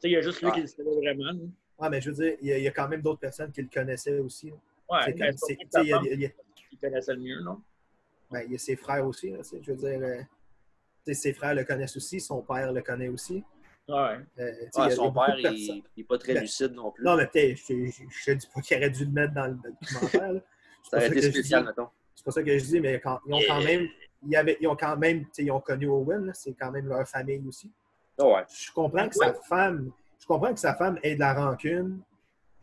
Speaker 2: il y a juste lui qui le savait vraiment.
Speaker 4: Ah, mais je veux dire, il y a quand même d'autres personnes qui le connaissaient aussi.
Speaker 2: Ouais, il connaissait le mieux, non?
Speaker 4: Ben, il y a ses frères aussi. Là, je veux dire, ses frères le connaissent aussi, son père le connaît aussi.
Speaker 2: Ouais.
Speaker 1: Son père, il n'est pas très lucide non plus.
Speaker 4: Non, mais peut-être, je ne dis pas qu'il aurait dû le mettre dans le documentaire.
Speaker 1: Ça aurait été spécial, mettons.
Speaker 4: C'est pas ça que je dis, mais ils ont quand même, ils ont connu Owen, c'est quand même leur famille aussi.
Speaker 1: Oh ouais.
Speaker 4: Je comprends que sa femme ait de la rancune.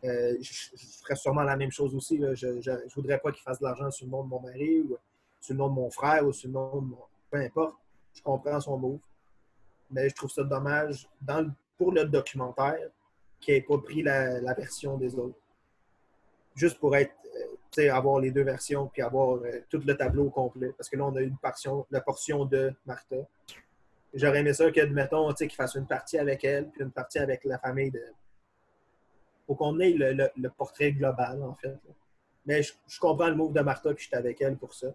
Speaker 4: Je ferais sûrement la même chose aussi. Là. Je ne voudrais pas qu'il fasse de l'argent sur le nom de mon mari ou sur le nom de mon frère ou sur le nom de mon... Peu importe. Je comprends son move. Mais je trouve ça dommage pour le documentaire qu'il n'ait pas pris la version des autres. Juste pour avoir les deux versions puis avoir tout le tableau au complet. Parce que là, on a eu la portion de Martha. J'aurais aimé ça que, mettons, qu'il fasse une partie avec elle puis une partie avec la famille de... Faut qu'on ait le portrait global, en fait. Là. Mais je comprends le move de Martha puis je suis avec elle pour ça.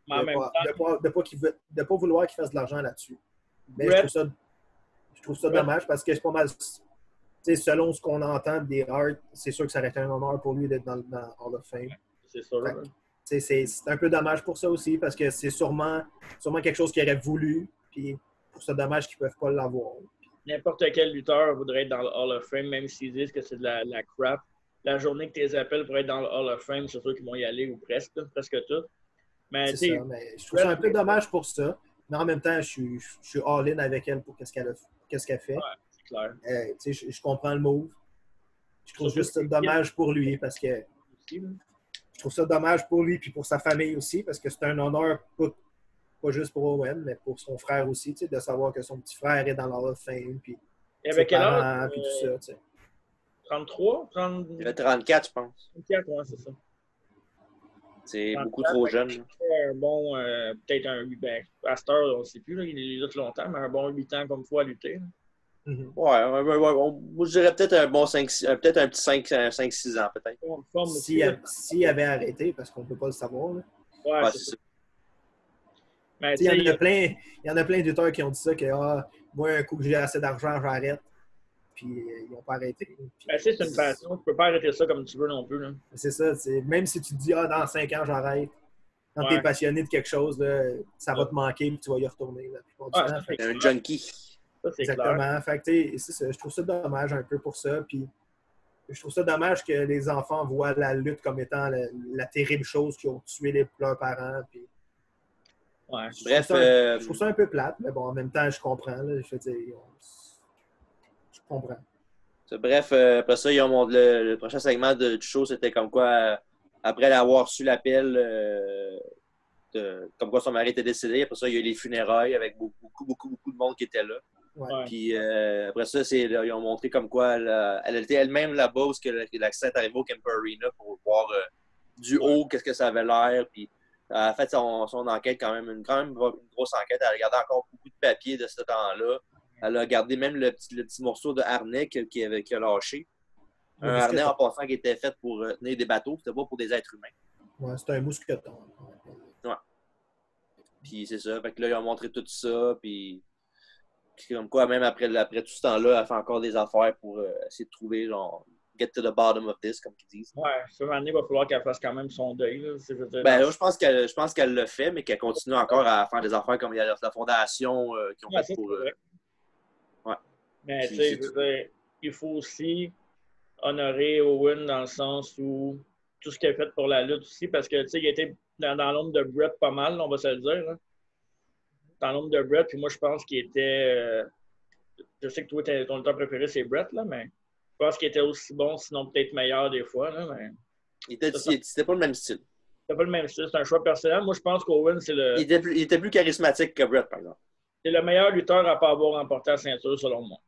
Speaker 4: De pas vouloir qu'il fasse de l'argent là-dessus. Mais je trouve ça dommage parce que c'est pas mal... selon ce qu'on entend des Hart, c'est sûr que ça aurait été un honneur pour lui d'être dans Hall of Fame.
Speaker 2: C'est sûr.
Speaker 4: C'est un peu dommage pour ça aussi parce que c'est sûrement quelque chose qu'il aurait voulu. Puis pour ça, dommage qu'ils ne peuvent pas l'avoir.
Speaker 2: N'importe quel lutteur voudrait être dans le Hall of Fame, même s'ils disent que c'est de la crap. La journée que tu les appelles pour être dans le Hall of Fame, c'est sûr qu'ils vont y aller ou presque tout. Mais,
Speaker 4: c'est ça, mais je trouve ça un peu dommage pour ça. Mais en même temps, je suis all-in avec elle pour qu'est-ce qu'elle fait.
Speaker 2: Ouais, c'est clair.
Speaker 4: Je comprends le move. Je trouve juste ça dommage pour lui parce que... Je trouve ça dommage pour lui et pour sa famille aussi parce que c'est un honneur pas juste pour Owen, mais pour son frère aussi, de savoir que son petit frère est dans le Hall of Fame. Puis
Speaker 2: avec quel âge?
Speaker 4: Puis tout ça,
Speaker 2: 33?
Speaker 1: Il avait 34, je pense.
Speaker 2: 34, ouais, c'est ça.
Speaker 1: C'est beaucoup trop jeune.
Speaker 2: Un bon, peut-être un 8 ans. À cette heure, on ne sait plus, là, il lutte longtemps, mais un bon 8 ans comme fois à lutter. Là.
Speaker 1: Moi, je dirais peut-être un bon 5, peut-être un petit 5-6 ans, peut-être.
Speaker 4: S'il avait arrêté, parce qu'on ne peut pas le savoir. Là.
Speaker 2: Ouais,
Speaker 1: c'est ça.
Speaker 2: Mais
Speaker 4: il y en a plein d'auteurs qui ont dit ça, que moi, un coup que j'ai assez d'argent, j'arrête. Puis ils n'ont pas arrêté. Puis,
Speaker 2: c'est une passion. Tu peux pas arrêter ça comme tu veux non plus. Là.
Speaker 4: C'est ça. Même si tu te dis, dans 5 ans, j'arrête. Quand tu es passionné de quelque chose, là, ça va te manquer et tu vas y retourner. La plupart du temps.
Speaker 1: C'est un junkie.
Speaker 2: Ça, c'est
Speaker 4: exactement.
Speaker 2: Clair.
Speaker 4: Fait que, c'est ça. Je trouve ça dommage un peu pour ça. Puis je trouve ça dommage que les enfants voient la lutte comme étant la terrible chose qui ont tué leurs parents. Puis, je trouve ça un peu plate, mais bon, en même temps, je comprends. Là, je comprends.
Speaker 1: Bref, après ça, ils ont montré le prochain segment du show, c'était comme quoi, après avoir su l'appel, comme quoi son mari était décédé, après ça, il y a eu les funérailles avec beaucoup de monde qui était là.
Speaker 4: Ouais.
Speaker 1: Puis après ça, ils ont montré comme quoi elle était elle-même là-bas où l'accident est arrivé au Kemper Arena pour voir du haut qu'est-ce que ça avait l'air. Puis elle a fait son enquête quand même une grosse enquête. Elle a regardé encore beaucoup de papiers de ce temps-là. Elle a gardé même le petit morceau de harnais qui a lâché. Un harnais en passant qui était fait pour tenir des bateaux, c'était pas pour des êtres humains.
Speaker 4: Ouais, c'était un mousqueton.
Speaker 1: Ouais. Puis c'est ça. Fait que là, ils ont montré tout ça. Puis comme quoi, même après tout ce temps-là, elle fait encore des affaires pour essayer de trouver, genre, get to the bottom of this, comme ils disent.
Speaker 2: Ouais, cette année, il va falloir qu'elle fasse quand même son deuil. Là,
Speaker 1: je pense qu'elle le fait, mais qu'elle continue encore à faire des affaires comme il y a la fondation qui ont fait pour.
Speaker 2: Ouais. Mais tu sais, il faut aussi honorer Owen dans le sens où tout ce qu'il a fait pour la lutte aussi, parce que tu sais, il était dans l'ombre de Brett pas mal, on va se le dire. Là. Dans l'ombre de Brett, puis moi je pense qu'il était. Je sais que toi, ton lutteur préféré, c'est Brett, là, mais je pense qu'il était aussi bon, sinon peut-être meilleur des fois. Là, mais...
Speaker 1: C'était pas le même style.
Speaker 2: C'était pas le même style, c'est un choix personnel. Moi, je pense qu'Owen, c'est le.
Speaker 1: Il était plus charismatique que Brett, par exemple.
Speaker 2: C'est le meilleur lutteur à pas avoir remporté la ceinture, selon moi.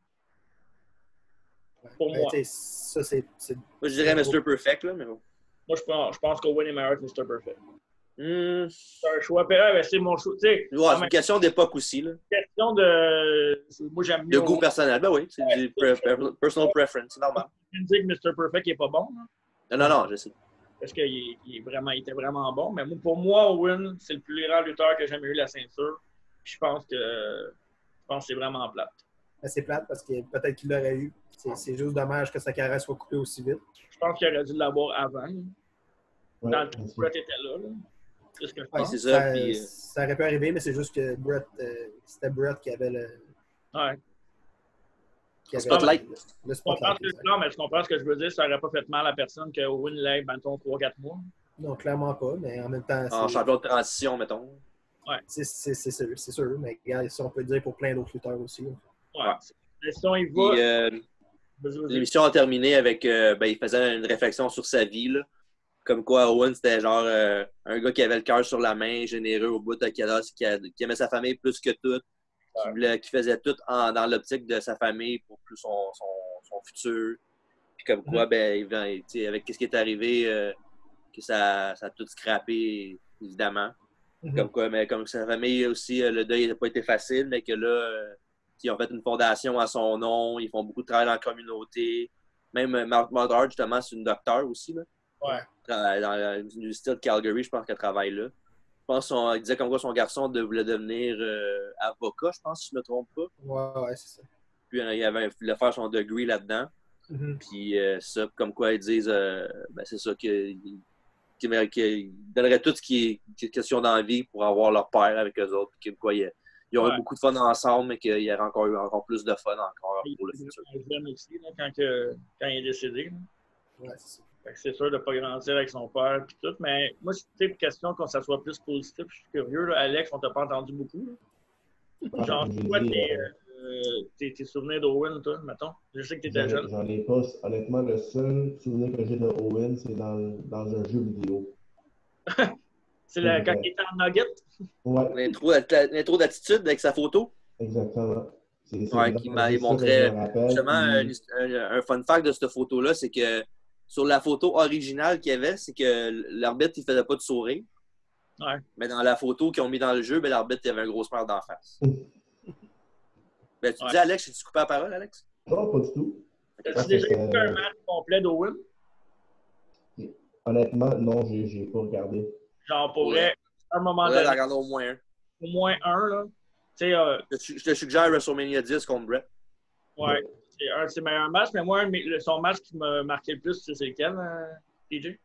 Speaker 2: Pour moi.
Speaker 4: Ça, c'est...
Speaker 1: Moi, je dirais Mr. Perfect, là, mais bon.
Speaker 2: Moi, je pense qu'Owen est meilleur que Mr. Perfect.
Speaker 1: C'est
Speaker 2: un choix. C'est mon choix.
Speaker 1: C'est une question d'époque aussi. Là.
Speaker 2: Question de. Moi, j'aime mieux.
Speaker 1: De goût personnel. Ben oui, c'est du personal preference, c'est normal.
Speaker 2: Je ne dis que Mr. Perfect n'est pas bon. Là.
Speaker 1: Non, je sais.
Speaker 2: Parce qu'il était vraiment bon. Mais pour moi, Owen, c'est le plus grand lutteur que j'ai jamais eu la ceinture. Puis je pense que c'est vraiment plate.
Speaker 4: C'est plate parce que peut-être qu'il l'aurait eu. C'est juste dommage que sa carrière soit coupée aussi vite.
Speaker 2: Je pense qu'il aurait dû l'avoir avant.
Speaker 3: Ouais,
Speaker 2: dans le temps où Brett était là. C'est ce que je pense.
Speaker 1: C'est ça. Puis,
Speaker 4: ça aurait pu arriver, mais c'est juste que c'était Brett qui avait le.
Speaker 2: Ouais.
Speaker 1: Le spotlight.
Speaker 4: Le spotlight.
Speaker 2: Non, mais je comprends ce que je veux dire. Ça n'aurait pas fait mal à personne que Owen l'ait, mettons, 3-4 mois.
Speaker 4: Non, clairement pas, mais en même temps.
Speaker 1: En champion de transition, mettons.
Speaker 2: Ouais.
Speaker 4: C'est sûr, mais regarde, ça, on peut le dire pour plein d'autres lutteurs aussi.
Speaker 2: Ouais. Mais si on y va.
Speaker 1: L'émission a terminé avec. Il faisait une réflexion sur sa vie, là. Comme quoi, Owen, c'était genre un gars qui avait le cœur sur la main, généreux au bout de qui aimait sa famille plus que tout, qui faisait tout dans l'optique de sa famille pour plus son futur. Puis comme quoi, avec ce qui est arrivé, que ça a tout scrappé, évidemment. Comme quoi, mais comme sa famille aussi, le deuil n'a pas été facile, mais que là, ils ont fait une fondation à son nom, ils font beaucoup de travail dans la communauté. Même Mark Motard, justement, c'est une docteure aussi, là.
Speaker 2: Ouais.
Speaker 1: Dans l'université de Calgary, je pense qu'elle travaille là. Je pense qu'il disait comme quoi son garçon voulait devenir avocat, je pense, si je ne me trompe pas.
Speaker 4: Ouais, c'est ça.
Speaker 1: Puis il voulait faire son degree là-dedans. Puis ça, comme quoi ils disent, c'est ça qu'ils donneraient tout ce qui est question d'envie pour avoir leur père avec eux autres. Puis comme quoi ils auraient beaucoup de fun ensemble, mais qu'il y aurait encore eu encore plus de fun encore pour le futur.
Speaker 2: Il aussi, là, quand il est décédé. Là.
Speaker 4: Ouais, c'est ça.
Speaker 2: C'est sûr de ne pas grandir avec son père et tout, mais moi, c'est une question que ça soit plus positif. Je suis curieux. Là. Alex, on t'a pas entendu beaucoup. Genre, c'est quoi tes souvenirs d'Owen, toi, mettons? Je sais que tu étais jeune.
Speaker 3: J'en ai pas. Honnêtement, le seul souvenir que j'ai de Owen, c'est dans un jeu vidéo.
Speaker 1: C'est
Speaker 2: quand il était en nugget?
Speaker 3: Ouais.
Speaker 1: L'intro d'attitude avec sa photo?
Speaker 3: Exactement.
Speaker 1: Qui montrait justement un fun fact de cette photo-là, c'est que sur la photo originale qu'il y avait, c'est que l'arbitre, il faisait pas de sourire.
Speaker 2: Ouais.
Speaker 1: Mais dans la photo qu'ils ont mis dans le jeu, l'arbitre, il avait un gros smile d'en face. Ben, tu dis, Alex, tu coupé la parole, Alex?
Speaker 3: Non, pas du tout.
Speaker 2: As-tu déjà vu un match complet d'Owen?
Speaker 3: Honnêtement, non, j'ai pas regardé.
Speaker 2: Genre, pour vrai, à un moment
Speaker 1: donné.
Speaker 2: Regarder
Speaker 1: au moins un.
Speaker 2: Au moins un, là. Tu sais,
Speaker 1: je te suggère WrestleMania 10 contre Brett.
Speaker 2: Ouais, c'est un de ses meilleurs matchs, mais moi, son match qui m'a marqué le plus, c'est lequel, DJ?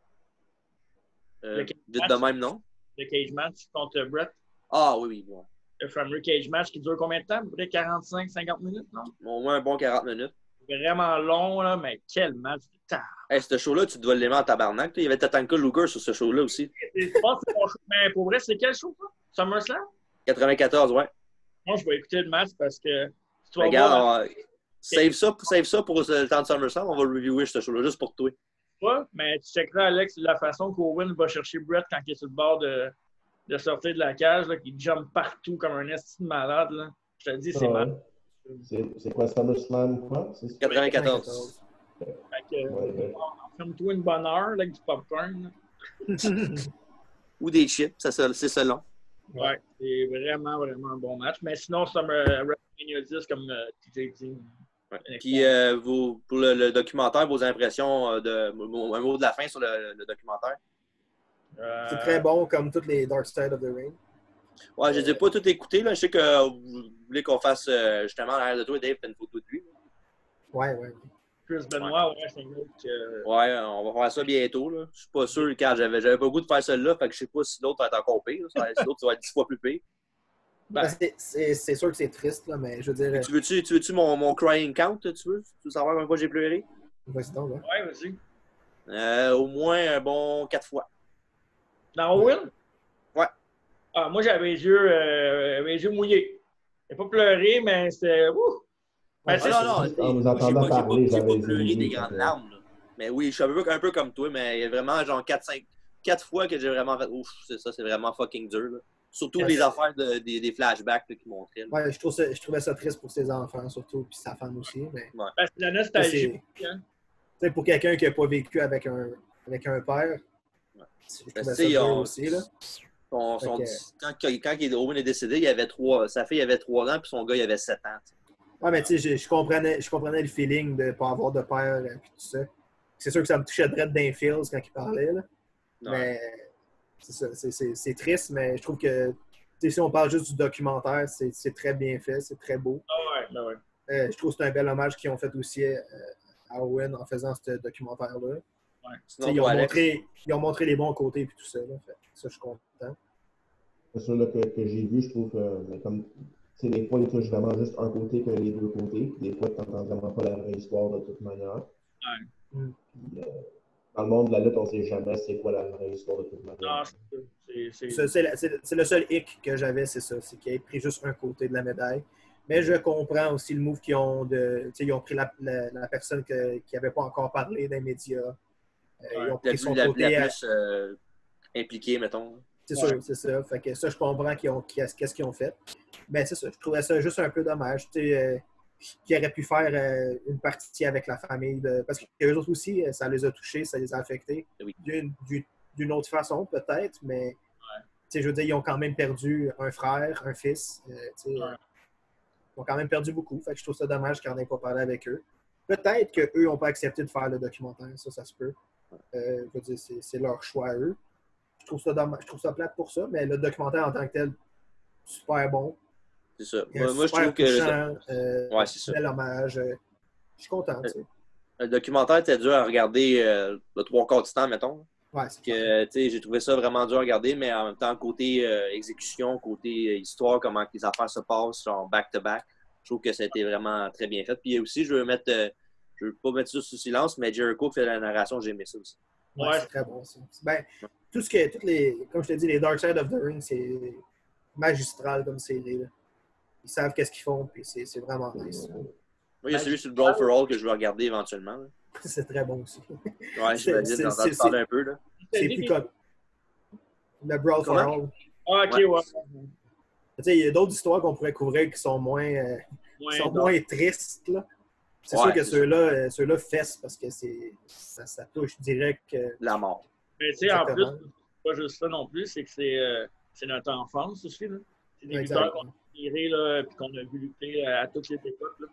Speaker 1: Dites de même, non?
Speaker 2: Le cage match contre Brett.
Speaker 1: Ah oui, oui.
Speaker 2: Le fameux cage match qui dure combien de temps? Peut-être 45-50 minutes, non?
Speaker 1: Au moins un bon 40 minutes.
Speaker 2: Vraiment long, là, mais quel match de temps!
Speaker 1: Hey, ce show-là, tu dois l'aimer en tabarnak. Il y avait Tatanka Luger sur ce show-là aussi.
Speaker 2: Je pense que c'est mon show, mais pour vrai, c'est quel show, ça? SummerSlam?
Speaker 1: 94, ouais.
Speaker 2: Moi, je vais écouter le match parce que...
Speaker 1: Tu regarde, save ça pour le temps de SummerSlam. On va reviewer ce show-là, juste pour toi.
Speaker 2: Ouais, mais tu checkeras, Alex, la façon qu'Owen va chercher Brett quand il est sur le bord de sortir de la cage, là, qu'il jump partout comme un esti de malade. Là. Je te dis, c'est mal.
Speaker 3: C'est quoi SummerSlam, quoi?
Speaker 1: 94.
Speaker 2: Fait que, ferme-toi une bonne heure là, avec du popcorn.
Speaker 1: Ou des chips, c'est selon.
Speaker 2: Ouais, c'est vraiment, vraiment un bon match. Mais sinon, c'est WrestleMania 10, comme TJ dit.
Speaker 1: Ouais. Puis, pour le documentaire, vos impressions, un mot de la fin sur le documentaire?
Speaker 4: C'est très bon, comme toutes les Dark Side of the Ring.
Speaker 1: Ouais, je ne les ai pas toutes écoutées. Là. Je sais que vous voulez qu'on fasse justement l'arrière de toi, Dave, une photo de lui.
Speaker 4: Ouais.
Speaker 2: Chris Benoit, ouais, c'est un gars que...
Speaker 1: Ouais, on va faire ça bientôt. Là. Je suis pas sûr, car j'avais pas le goût de faire celle-là, fait que je sais pas si l'autre va être encore pire. Si l'autre va être 10 fois plus pire.
Speaker 4: Ben, c'est sûr que c'est triste, là, mais je veux dire...
Speaker 1: Tu veux-tu mon crying count, tu veux? Tu veux savoir combien de fois j'ai pleuré?
Speaker 4: Vas-y donc, là.
Speaker 2: Ouais, vas-y.
Speaker 1: Au moins un bon 4 fois.
Speaker 2: Dans Owen?
Speaker 1: Ouais.
Speaker 2: Ah, moi, j'avais les yeux mouillés. J'ai pas pleuré, mais c'était...
Speaker 3: Ben, non. En nous entendant parler,
Speaker 1: j'ai pas
Speaker 3: j'avais
Speaker 1: pleuré des grandes larmes. Là. Mais oui, je suis un peu comme toi, mais il y a vraiment genre 4 fois que j'ai vraiment fait ouf, c'est vraiment fucking dur. Là. Surtout les affaires des flashbacks là, qui montraient. Là.
Speaker 4: Ouais, je trouvais ça triste pour ses enfants, surtout, puis sa femme aussi. Mais...
Speaker 1: Ouais.
Speaker 2: C'est la nostalgie.
Speaker 4: Hein? Pour quelqu'un qui n'a pas vécu avec un père, je trouvais ça dur aussi. Là.
Speaker 1: Quand Owen est décédé, sa fille avait 3 ans, puis son gars, il avait 7 ans. T'sais.
Speaker 4: Ouais, mais tu sais, je comprenais le feeling de ne pas avoir de père et tout ça. C'est sûr que ça me touchait direct d'un feels quand il parlait. Là. Mais c'est triste, mais je trouve que si on parle juste du documentaire, c'est très bien fait, c'est très beau.
Speaker 2: Ah ouais.
Speaker 4: Je trouve que c'est un bel hommage qu'ils ont fait aussi à Owen en faisant ce documentaire-là.
Speaker 2: Ouais.
Speaker 1: Sinon,
Speaker 4: ils ont montré les bons côtés et tout ça. Là. Fait, ça, je suis content.
Speaker 3: C'est sûr là, que j'ai vu, je trouve que comme des fois, ils touchent vraiment juste un côté que les deux côtés. Des fois, tu n'entends vraiment pas la vraie histoire de toute manière.
Speaker 2: Ouais.
Speaker 3: Puis, dans le monde de la lutte, on ne sait jamais c'est quoi la vraie histoire de toute manière.
Speaker 4: C'est le seul hic que j'avais, c'est ça. C'est qu'ils aient pris juste un côté de la médaille. Mais je comprends aussi le move qu'ils ont ils ont pris la personne qui n'avait pas encore parlé des médias. Ils ont pris son côté
Speaker 1: la plus impliquée, mettons.
Speaker 4: C'est sûr, c'est ça. Fait que ça, je comprends qu'est-ce qu'ils ont fait. Mais c'est ça, je trouvais ça juste un peu dommage. Qu'ils auraient pu faire une partie avec la famille. Parce qu'eux autres aussi, ça les a touchés, ça les a affectés.
Speaker 1: Oui.
Speaker 4: D'une autre façon, peut-être, mais je veux dire, ils ont quand même perdu un frère, un fils. Ils ont quand même perdu beaucoup. Fait que je trouve ça dommage qu'on n'ait pas parlé avec eux. Peut-être qu'eux n'ont pas accepté de faire le documentaire, ça se peut. Je veux dire, c'est leur choix à eux. Je trouve ça dommage, je trouve ça plate pour ça, mais le documentaire en tant que tel, super bon.
Speaker 1: C'est ça.
Speaker 4: Moi, je trouve que
Speaker 1: ouais, c'est ça.
Speaker 4: Bel hommage. Je suis content.
Speaker 1: Le documentaire était dur à regarder le 3/4 du temps, mettons.
Speaker 4: Ouais, c'est que
Speaker 1: j'ai trouvé ça vraiment dur à regarder, mais en même temps, côté exécution, côté histoire, comment les affaires se passent, genre back-to-back, je trouve que ça a été vraiment très bien fait. Puis aussi, je veux pas mettre ça sous silence, mais Jericho fait la narration, j'ai aimé ça aussi.
Speaker 4: Ouais, c'est très bon ça. Ben, comme je te dis, les Dark Side of the Ring, c'est magistral comme série. Là. Ils savent qu'est-ce qu'ils font, puis c'est vraiment nice.
Speaker 1: Moi, il y a celui sur le Brawl for All que je vais regarder éventuellement. Là.
Speaker 4: C'est très bon aussi.
Speaker 1: Ouais, je vais dire, t'en parler un peu. Là.
Speaker 4: C'est plus comme le Brawl for All.
Speaker 2: Ah, ok, ouais.
Speaker 4: Il y a d'autres histoires qu'on pourrait couvrir qui sont moins tristes. Là. C'est sûr que ceux-là fessent parce que ça touche direct.
Speaker 1: La mort.
Speaker 2: Mais tu sais, en plus, c'est pas juste ça non plus, c'est que c'est notre enfance aussi. Là. C'est des lutteurs qu'on a admiré, là, puis qu'on a vu lutter à toutes les époques. Là.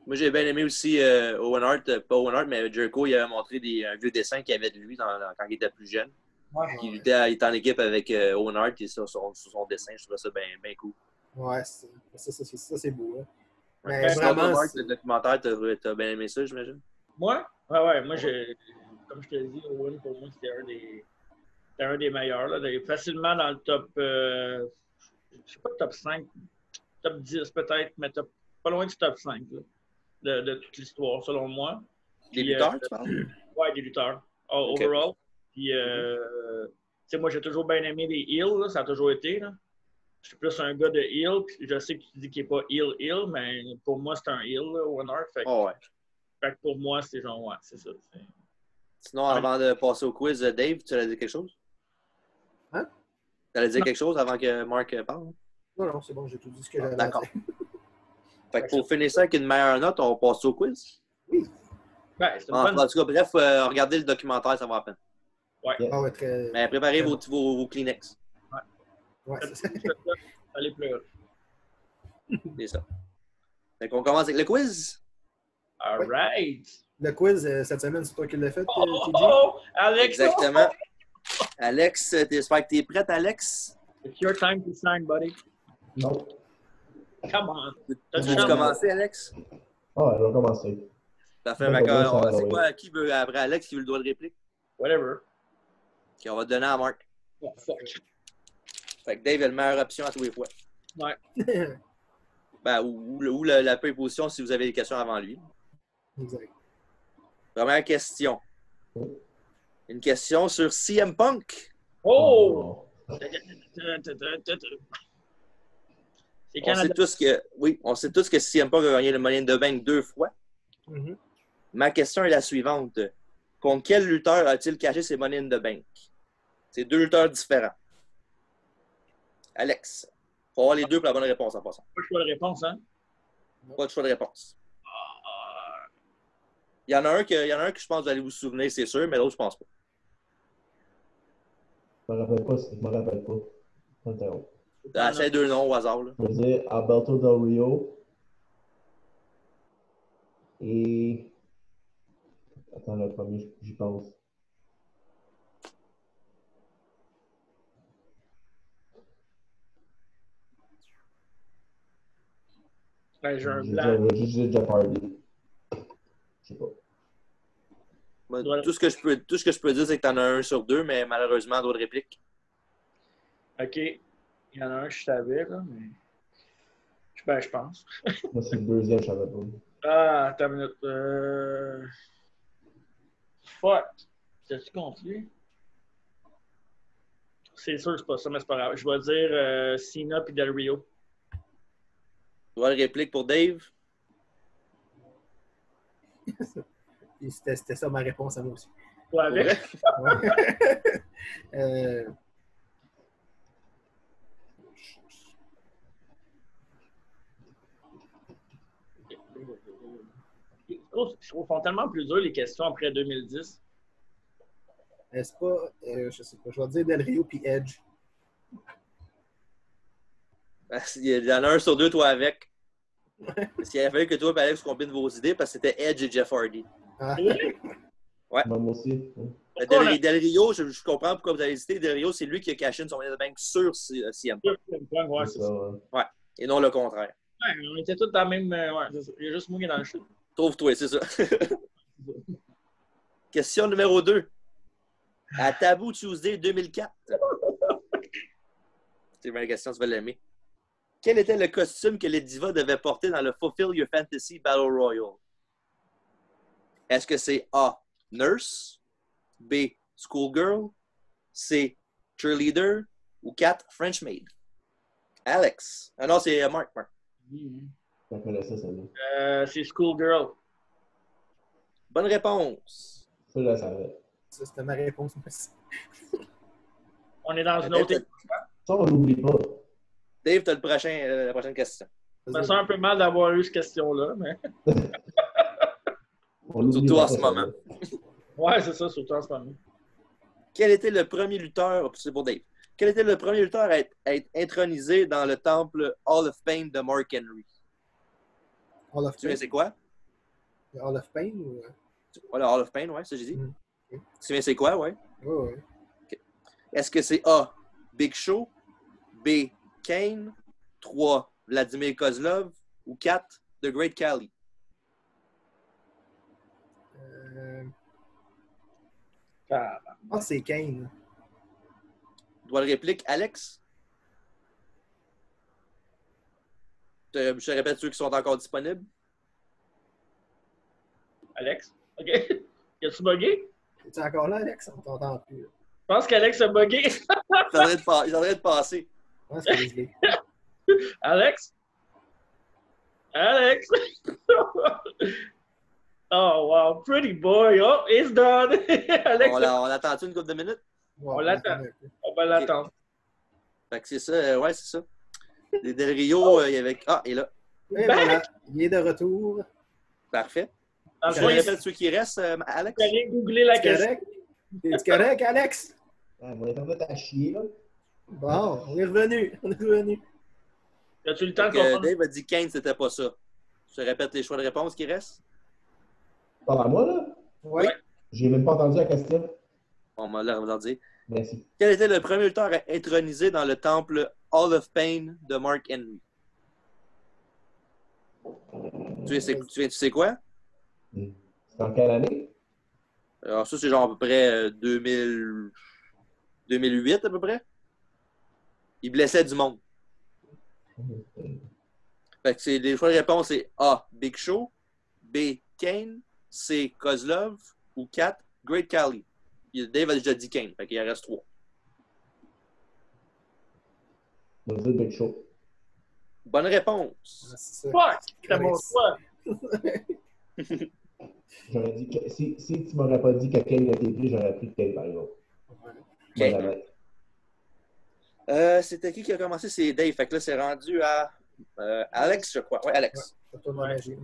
Speaker 1: Moi, j'ai bien aimé aussi Owen Hart, pas Owen Hart, mais Jericho, il avait montré un vieux dessin qu'il avait de lui quand il était plus jeune. Il était en équipe avec Owen Hart et sur son dessin. Je trouvais ça bien cool.
Speaker 4: Ouais, ça c'est beau. Hein.
Speaker 1: Ouais.
Speaker 4: Mais vraiment,
Speaker 1: Owen Hart, le documentaire, t'as bien aimé ça, j'imagine?
Speaker 2: Moi? Ouais. Moi, comme je te dis, Owen, pour moi, c'était un des meilleurs. Là. Facilement dans le top, je sais pas top 5, top 10 peut-être, mais pas loin du top 5 là, de toute l'histoire, selon moi.
Speaker 1: Des lutteurs, tu parles?
Speaker 2: Ouais, des lutteurs.
Speaker 1: Okay.
Speaker 2: Overall. Puis, tu sais, moi, j'ai toujours bien aimé les heels, là, ça a toujours été. Là. Je suis plus un gars de heel, puis je sais que tu dis qu'il n'est pas heel, mais pour moi, c'est un heel, Owen Hart. Fait que pour moi, c'est genre, ouais, c'est ça.
Speaker 1: Sinon, avant de passer au quiz, Dave, tu allais dire quelque chose?
Speaker 4: Hein?
Speaker 1: Tu allais dire quelque chose avant que Marc parle?
Speaker 4: Non, c'est bon, j'ai tout dit ce que j'avais.
Speaker 1: D'accord. Fait que pour finir ça avec une meilleure note, on passe au quiz?
Speaker 4: Oui.
Speaker 2: Ben, c'est une bonne...
Speaker 1: En tout cas, bref, regardez le documentaire, ça va à peine.
Speaker 2: Ouais.
Speaker 4: Ah ouais, très...
Speaker 1: Mais préparez vos Kleenex.
Speaker 4: Ouais, c'est ça.
Speaker 2: Allez pleurer.
Speaker 1: C'est ça. Fait qu'on commence avec le quiz.
Speaker 2: All right.
Speaker 4: Le quiz, cette semaine, c'est toi qui l'as fait, TJ?
Speaker 2: Alex!
Speaker 1: Exactement. Alex, j'espère que t'es prête, Alex?
Speaker 2: It's your time to shine, buddy.
Speaker 3: Non.
Speaker 2: Come on.
Speaker 1: Tu veux commencer, Alex?
Speaker 3: Ah, je vais commencer.
Speaker 1: Parfait. C'est quoi? Qui veut, après Alex, qui veut le droit de réplique?
Speaker 2: Whatever.
Speaker 1: OK, on va te donner à Marc.
Speaker 2: Oh, fuck.
Speaker 1: Fait que Dave est la meilleure option à tous les fois.
Speaker 2: Ouais.
Speaker 1: Ben, ou la préposition si vous avez des questions avant lui.
Speaker 4: Exact.
Speaker 1: Première question. Une question sur CM Punk.
Speaker 2: Oh!
Speaker 1: On sait tous que CM Punk a gagné le Money in the Bank 2 fois.
Speaker 4: Mm-hmm.
Speaker 1: Ma question est la suivante. Contre quel lutteur a-t-il caché ses Money in the Bank? C'est 2 lutteurs différents. Alex, il faut avoir les deux pour la bonne réponse en passant.
Speaker 2: Pas de choix de réponse, hein?
Speaker 1: Pas de choix de réponse. Il y en a un que je pense que vous allez vous souvenir, c'est sûr, mais l'autre, je pense pas.
Speaker 3: Je me rappelle pas.
Speaker 1: Essaye 2 noms au hasard. Là.
Speaker 3: Je veux dire Alberto Del Rio et... Attends, le premier, j'y pense.
Speaker 2: Ben, j'ai un blanc.
Speaker 3: J'ai Jeff Hardy. Je sais pas.
Speaker 1: Tout ce que je peux dire, c'est que tu en as un sur 2, mais malheureusement, d'autres répliques.
Speaker 2: OK. Il y en a un que je savais, là, mais... Ben, je pense.
Speaker 3: Moi, c'est le deuxième, je savais pas.
Speaker 2: Ah, attends une minute. Fuck. T'as-tu compris? C'est sûr que c'est pas ça, mais c'est pas grave. Je vais dire Cena puis Del Rio.
Speaker 1: Droit de réplique pour Dave.
Speaker 4: C'était ça ma réponse à moi aussi.
Speaker 2: Ouais, avec.
Speaker 4: Ouais.
Speaker 2: Je trouve qu'ils sont tellement plus durs les questions après 2010.
Speaker 4: C'est pas, je sais pas, je vais dire Del Rio puis Edge.
Speaker 1: Il y en a un sur 2, toi avec. Parce qu'il a fallu que toi et Alex combinent vos idées parce que c'était Edge et Jeff Hardy.
Speaker 4: Ah.
Speaker 1: Ouais.
Speaker 3: Moi aussi.
Speaker 1: Del Rio, je comprends pourquoi vous avez hésité. Del Rio, c'est lui qui a caché son Money in the Bank sur CM Punk.
Speaker 2: Ouais, c'est ça.
Speaker 1: Ouais. Et non le contraire.
Speaker 2: Ouais, on était tous dans le même. Ouais, il y a juste moi qui est dans le chute.
Speaker 1: Trouve-toi, c'est ça. Question numéro 2. À Taboo Tuesday 2004. C'est une bonne question, tu vas l'aimer. Quel était le costume que les divas devaient porter dans le Fulfill Your Fantasy Battle Royal? Est-ce que c'est A. Nurse, B. Schoolgirl, C. Cheerleader ou 4. French Maid? Alex. Ah non, c'est Mark.
Speaker 3: Je connaissais celle-là.
Speaker 2: C'est Schoolgirl.
Speaker 1: Bonne réponse.
Speaker 3: Ça, je la savais.
Speaker 4: Ça, c'était ma réponse.
Speaker 2: On est dans une autre époque.
Speaker 3: Ça, on l'oublie pas.
Speaker 1: Dave, tu as la prochaine question.
Speaker 2: Ça me sent un peu mal d'avoir eu cette question-là, mais...
Speaker 1: Surtout en ce moment.
Speaker 2: Ouais, c'est ça, surtout en ce moment.
Speaker 1: Quel était le premier lutteur, c'est pour Dave, Quel était le premier lutteur à être intronisé dans le temple Hall of Fame de Mark Henry?
Speaker 4: Hall of
Speaker 1: Tu sais
Speaker 4: Fame.
Speaker 1: c'est quoi?
Speaker 4: Le Hall of Fame ou.
Speaker 1: Ouais, le Hall of Fame, ouais, ça j'ai dit.
Speaker 4: Mm.
Speaker 1: Tu sais c'est quoi, ouais?
Speaker 4: Ouais.
Speaker 1: Est-ce que c'est A, Big Show, B, Kane, 3, Vladimir Kozlov ou 4, The Great Khali?
Speaker 2: Ah,
Speaker 4: Je pense que c'est Kane.
Speaker 1: Dois le réplique, Alex? Je te répète ceux qui sont encore disponibles.
Speaker 2: Alex? OK. Y a-tu bugué?
Speaker 4: Es-tu encore là, Alex? On t'entend plus.
Speaker 2: Je pense qu'Alex a bugué.
Speaker 1: J'aimerais de passer.
Speaker 4: Je pense que je l'ai.
Speaker 2: Alex? Alex? Oh, wow. Pretty boy. Oh, it's done. Alex,
Speaker 1: On attend une couple de minutes?
Speaker 4: Ouais,
Speaker 2: On l'attend.
Speaker 4: un peu.
Speaker 2: on va l'attendre.
Speaker 1: Fait que c'est ça, ouais, c'est ça. Des Del Rio, il y avait. Ah, il est là.
Speaker 4: Et voilà, il est de retour.
Speaker 1: Parfait.
Speaker 2: Dans le
Speaker 1: Je
Speaker 2: fond, il
Speaker 1: répète ceux qui restent, Alex.
Speaker 2: a rien googlé la
Speaker 4: C'est
Speaker 2: question.
Speaker 4: correct? Es-tu correct, Alex?
Speaker 3: Ah, mon internet a chier, là.
Speaker 4: Bon, on est revenu. On est revenu.
Speaker 2: As-tu le temps
Speaker 1: Donc,
Speaker 2: qu'on
Speaker 1: Dave a dit Kane, c'était pas ça. Je te répète les choix de réponse qui restent.
Speaker 3: Parle à moi, là.
Speaker 4: Ouais.
Speaker 3: J'ai même pas entendu la question.
Speaker 1: On m'a l'air de dire.
Speaker 3: Merci.
Speaker 1: Quel était le premier lutteur à introniser dans le temple Hall of Fame de Mark Henry? Tu sais quoi?
Speaker 3: C'est en quelle année?
Speaker 1: Alors, ça, c'est genre à peu près 2008, à peu près. Il blessait du monde. Fait que les choix de réponse, c'est A, Big Show, B, Kane, C, Kozlov ou 4, Great Khali. Dave a déjà dit Kane, fait qu'il en reste 3.
Speaker 3: Je vais dire Big Show.
Speaker 1: Bonne réponse.
Speaker 4: Ah, c'est ça.
Speaker 2: Fuck! C'était mon choix.
Speaker 3: J'aurais dit que si tu m'aurais pas dit que Kane était pris, j'aurais pris Kane, par exemple.
Speaker 1: Ok.
Speaker 3: Bonne année.
Speaker 1: C'était qui a commencé? C'est Dave. Fait que là, c'est rendu à Alex, je crois. Ouais, Alex.
Speaker 4: C'est toi, ma magie.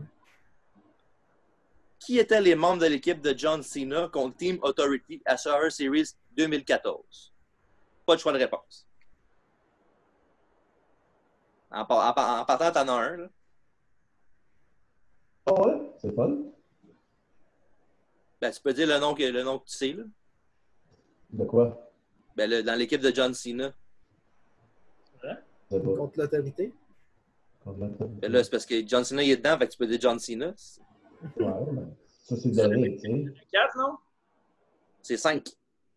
Speaker 1: Qui étaient les membres de l'équipe de John Cena contre Team Authority à Survivor Series 2014? Pas de choix de réponse. En partant, t'en as un. Là.
Speaker 3: Ah ouais? C'est fun.
Speaker 1: Ben, tu peux dire le nom que tu sais. Là.
Speaker 3: De quoi?
Speaker 1: Ben, dans l'équipe de John Cena.
Speaker 3: Je sais pas.
Speaker 4: Contre l'autorité.
Speaker 1: Ben, là, c'est parce que John Cena il est dedans, fait que tu peux dire John Cena.
Speaker 3: Ouais, mais ça, c'est donné, tu sais.
Speaker 2: 4, non?
Speaker 1: C'est 5.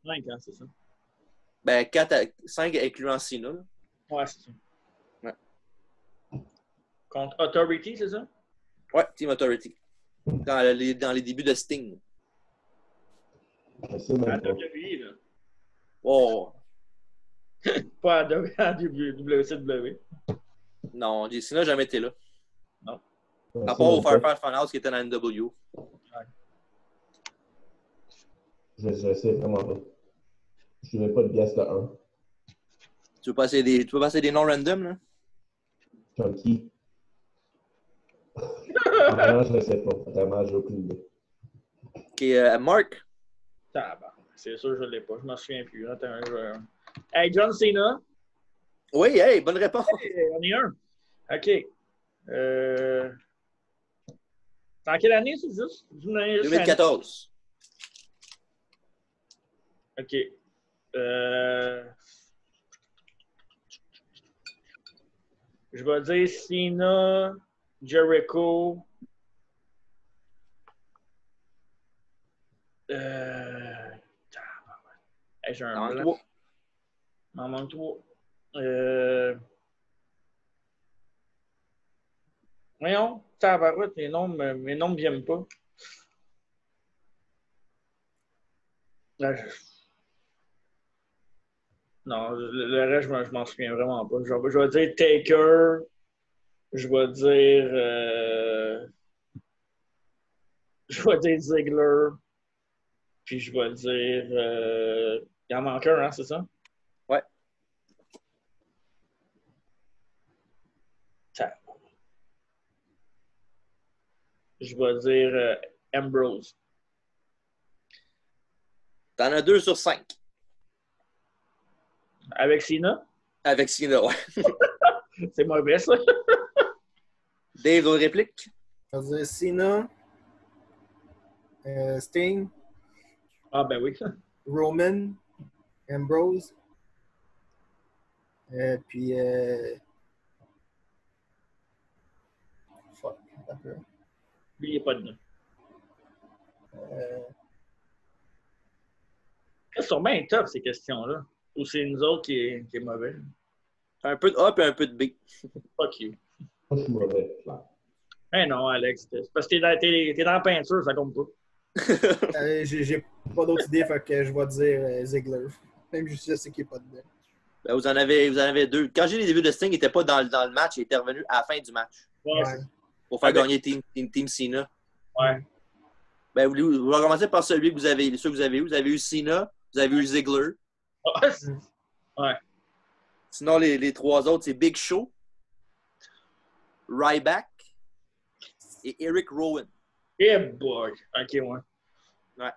Speaker 2: 5, hein, c'est ça.
Speaker 1: Ben, 5 incluant Cena. Là.
Speaker 2: Ouais, c'est ça.
Speaker 1: Ouais.
Speaker 2: Contre Authority, c'est ça?
Speaker 1: Ouais, Team Authority. Dans les débuts de Sting.
Speaker 3: Je sais
Speaker 2: À
Speaker 3: même pas.
Speaker 2: WWE, là.
Speaker 1: Oh.
Speaker 2: Pas à WCW.
Speaker 1: Non, Cena n'a jamais été là.
Speaker 3: Ouais,
Speaker 1: À
Speaker 3: ça,
Speaker 1: part au
Speaker 3: même pas.
Speaker 1: Firefly Funhouse qui était dans NW.
Speaker 3: Je sais vraiment pas. Je ne mets pas de pièce de 1.
Speaker 1: Tu veux passer des noms random, là?
Speaker 3: Comme qui? Vraiment, je ne sais pas. Vraiment, j'ai aucune idée.
Speaker 1: Ok, Mark.
Speaker 2: C'est sûr, je ne l'ai pas. Je m'en souviens plus. Attends, Hey, John Cena.
Speaker 1: Oui, hey, bonne réponse.
Speaker 2: Hey, on est un. OK. C'est en quelle année, c'est juste?
Speaker 1: 2014.
Speaker 2: OK. Je vais dire Cena, Jericho. Hey, j'ai un
Speaker 1: Dans
Speaker 2: blanc.
Speaker 1: 3.
Speaker 2: Il m'en manque 3. Voyons, tabarouette, mes noms me viennent pas. Non, le reste, je m'en souviens vraiment pas. Je vais dire Taker. Je vais dire. Je vais dire Ziggler. Puis je vais dire. Il en manque un, hein, c'est ça?
Speaker 1: Ouais.
Speaker 2: Je vais dire Ambrose.
Speaker 1: T'en as 2 sur 5.
Speaker 2: Avec Cena?
Speaker 1: Avec Cena, ouais.
Speaker 2: C'est mauvais, ça.
Speaker 1: Dave, d'autres répliques?
Speaker 4: Je vais dire Cena, Sting,
Speaker 2: Ah, ben oui.
Speaker 4: Roman, Ambrose, puis fuck, attends un peu.
Speaker 2: Lui, il n'est pas dedans. Elles sont bien tough, ces questions-là. Ou c'est nous autres qui est mauvais.
Speaker 1: Un peu de A et un peu de B.
Speaker 2: Fuck you.
Speaker 3: Moi, je suis mauvais, clair.
Speaker 2: Ben non, Alex. C'est parce que t'es dans la peinture, ça compte pas.
Speaker 4: J'ai pas d'autre idée, fait que je vais dire Ziggler. Même je sais qu'il n'est pas dedans.
Speaker 1: Ben, vous en avez deux. Quand j'ai les débuts de Sting, il n'était pas dans le match, il était revenu à la fin du match
Speaker 2: Ouais.
Speaker 4: Ouais.
Speaker 1: pour faire
Speaker 2: Ah, ben-
Speaker 1: gagner Team Cena.
Speaker 2: Ouais.
Speaker 1: Ben, vous allez commencer par celui que vous avez eu. Vous avez eu Cena, vous avez eu Ziggler.
Speaker 2: Ouais.
Speaker 1: Sinon, les trois autres, c'est Big Show, Ryback et Eric Rowan.
Speaker 2: Eh boy. Ok, ouais.
Speaker 1: Ouais.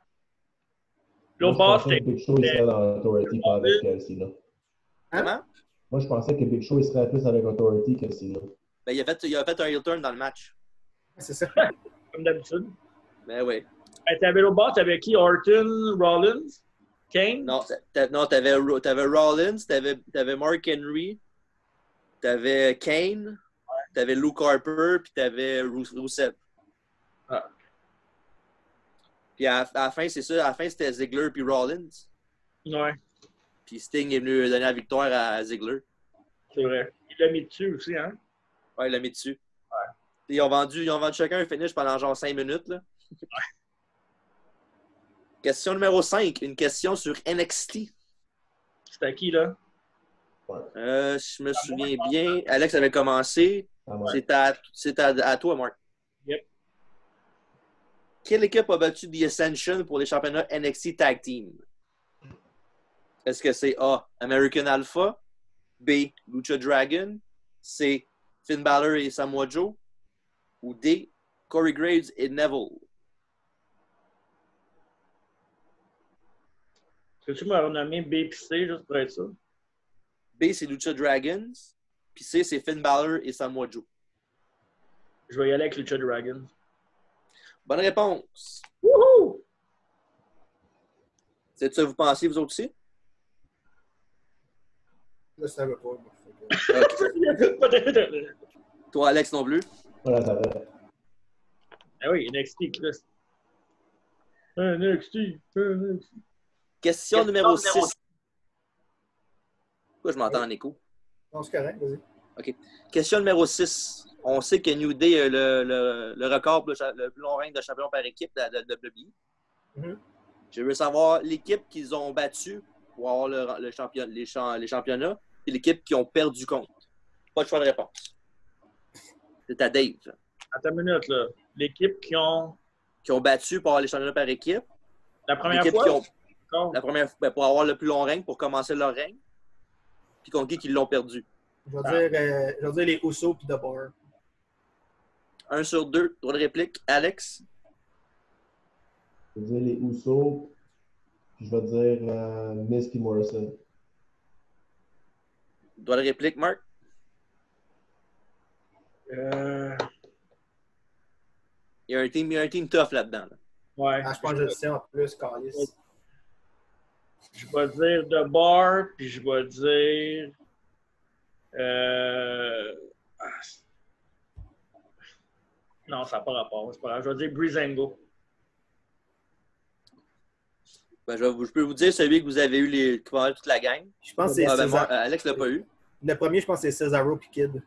Speaker 2: L'autre
Speaker 3: Moi,
Speaker 2: bord,
Speaker 3: je pensais que Big Show il serait dans l'Authority, pas avec Cena.
Speaker 1: Comment?
Speaker 3: Moi, je pensais que Big Show il serait plus avec Authority que Cena.
Speaker 1: Ben, il a fait un heel turn dans le match.
Speaker 4: C'est ça.
Speaker 2: comme d'habitude.
Speaker 1: Ben oui.
Speaker 2: T'avais l'autre bord, t'avais qui? Orton, Rollins, Kane?
Speaker 1: Non, t'avais Rollins, t'avais Mark Henry, t'avais Kane, t'avais Luke Harper, puis t'avais Rusev.
Speaker 2: Ah.
Speaker 1: Puis à la fin, c'est ça. À la fin, c'était Ziggler puis Rollins.
Speaker 2: Ouais,
Speaker 1: Puis Sting est venu donner la victoire à Ziggler.
Speaker 2: c'est vrai. Il l'a mis dessus aussi, hein?
Speaker 1: Ouais, il l'a mis dessus. Ouais. Ils ont vendu chacun un finish pendant genre 5 minutes. Là. Question numéro 5. Une question sur NXT.
Speaker 2: C'était à qui, là?
Speaker 3: Ouais.
Speaker 1: Je me souviens bien. Alex avait commencé.
Speaker 3: Ah, ouais.
Speaker 1: C'est à toi, Marc.
Speaker 2: Yep.
Speaker 1: Quelle équipe a battu The Ascension pour les championnats NXT Tag Team? Est-ce que c'est A, American Alpha, B, Lucha Dragon, C, Finn Balor et Samoa Joe, ou D, Corey Graves et Neville?
Speaker 2: Peux-tu me renommer B et C, juste pour être sûr?
Speaker 1: B, c'est Lucha Dragons, puis C, c'est Finn Balor et Samoa Joe.
Speaker 2: Je vais y aller avec Lucha Dragon.
Speaker 1: Bonne réponse.
Speaker 2: Wouhou!
Speaker 1: C'est ça que vous pensiez, vous autres aussi?
Speaker 4: Je ne savais pas. Moi.
Speaker 1: Okay. Toi, Alex, non plus?
Speaker 3: Voilà, ça va.
Speaker 2: Ah oui, NXT, Chris. NXT.
Speaker 1: Question numéro 6. Pourquoi je m'entends en écho?
Speaker 4: Non, c'est correct, vas-y.
Speaker 1: OK. Question numéro 6. On sait que New Day a le record, le plus long règne de champion par équipe de la WWE.
Speaker 4: Mm-hmm.
Speaker 1: Je veux savoir l'équipe qu'ils ont battue pour avoir les championnats et l'équipe qui ont perdu contre. Pas de choix de réponse. C'est à Dave.
Speaker 2: Attends une minute, là. L'équipe qui ont...
Speaker 1: Qui ont battu pour avoir les championnats par équipe.
Speaker 2: La première
Speaker 1: l'équipe
Speaker 2: fois?
Speaker 1: La première fois, pour avoir le plus long règne, pour commencer leur règne. Puis contre qui l'ont perdu.
Speaker 4: Je vais dire les Usos puis The Bar.
Speaker 1: 1 sur 2. Droit de réplique. Alex?
Speaker 3: Je vais dire les Usos, puis je vais dire Miz et Morrison.
Speaker 1: Droit de réplique, Marc?
Speaker 2: Euh...
Speaker 1: Il y a un team tough là-dedans. Là.
Speaker 2: Ouais.
Speaker 4: Ah, je pense que je le sais en plus, Carlis.
Speaker 2: Je vais dire The Bar, puis je vais dire... Non, ça n'a pas rapport. C'est pas grave. Je vais dire Breezango.
Speaker 1: Ben, je peux vous dire celui que vous avez eu qui va avoir toute la gang.
Speaker 4: Je pense que c'est
Speaker 1: César... Alex l'a pas eu.
Speaker 4: Le premier, je pense que c'est Cesaro et Kid.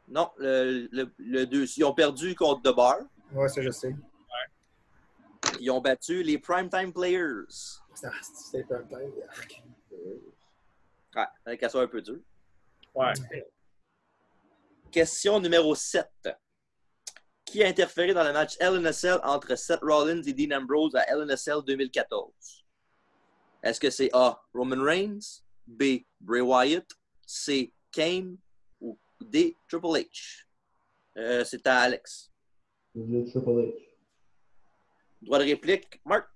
Speaker 1: Non, le deux. Ils ont perdu contre The Bar.
Speaker 4: Ouais, ça, je sais.
Speaker 1: Ouais. Ils ont battu les Primetime Players.
Speaker 4: C'était Prime Time.
Speaker 1: Ouais, avec qu'elle soit un peu dur.
Speaker 2: Ouais.
Speaker 1: Question numéro 7. Qui a interféré dans le match Hell in a Cell entre Seth Rollins et Dean Ambrose à Hell in a Cell 2014? Est-ce que c'est A, Roman Reigns, B, Bray Wyatt, C, Kane ou D, Triple H? C'est à Alex.
Speaker 3: Je vais dire Triple H.
Speaker 1: Droit de réplique, Marc?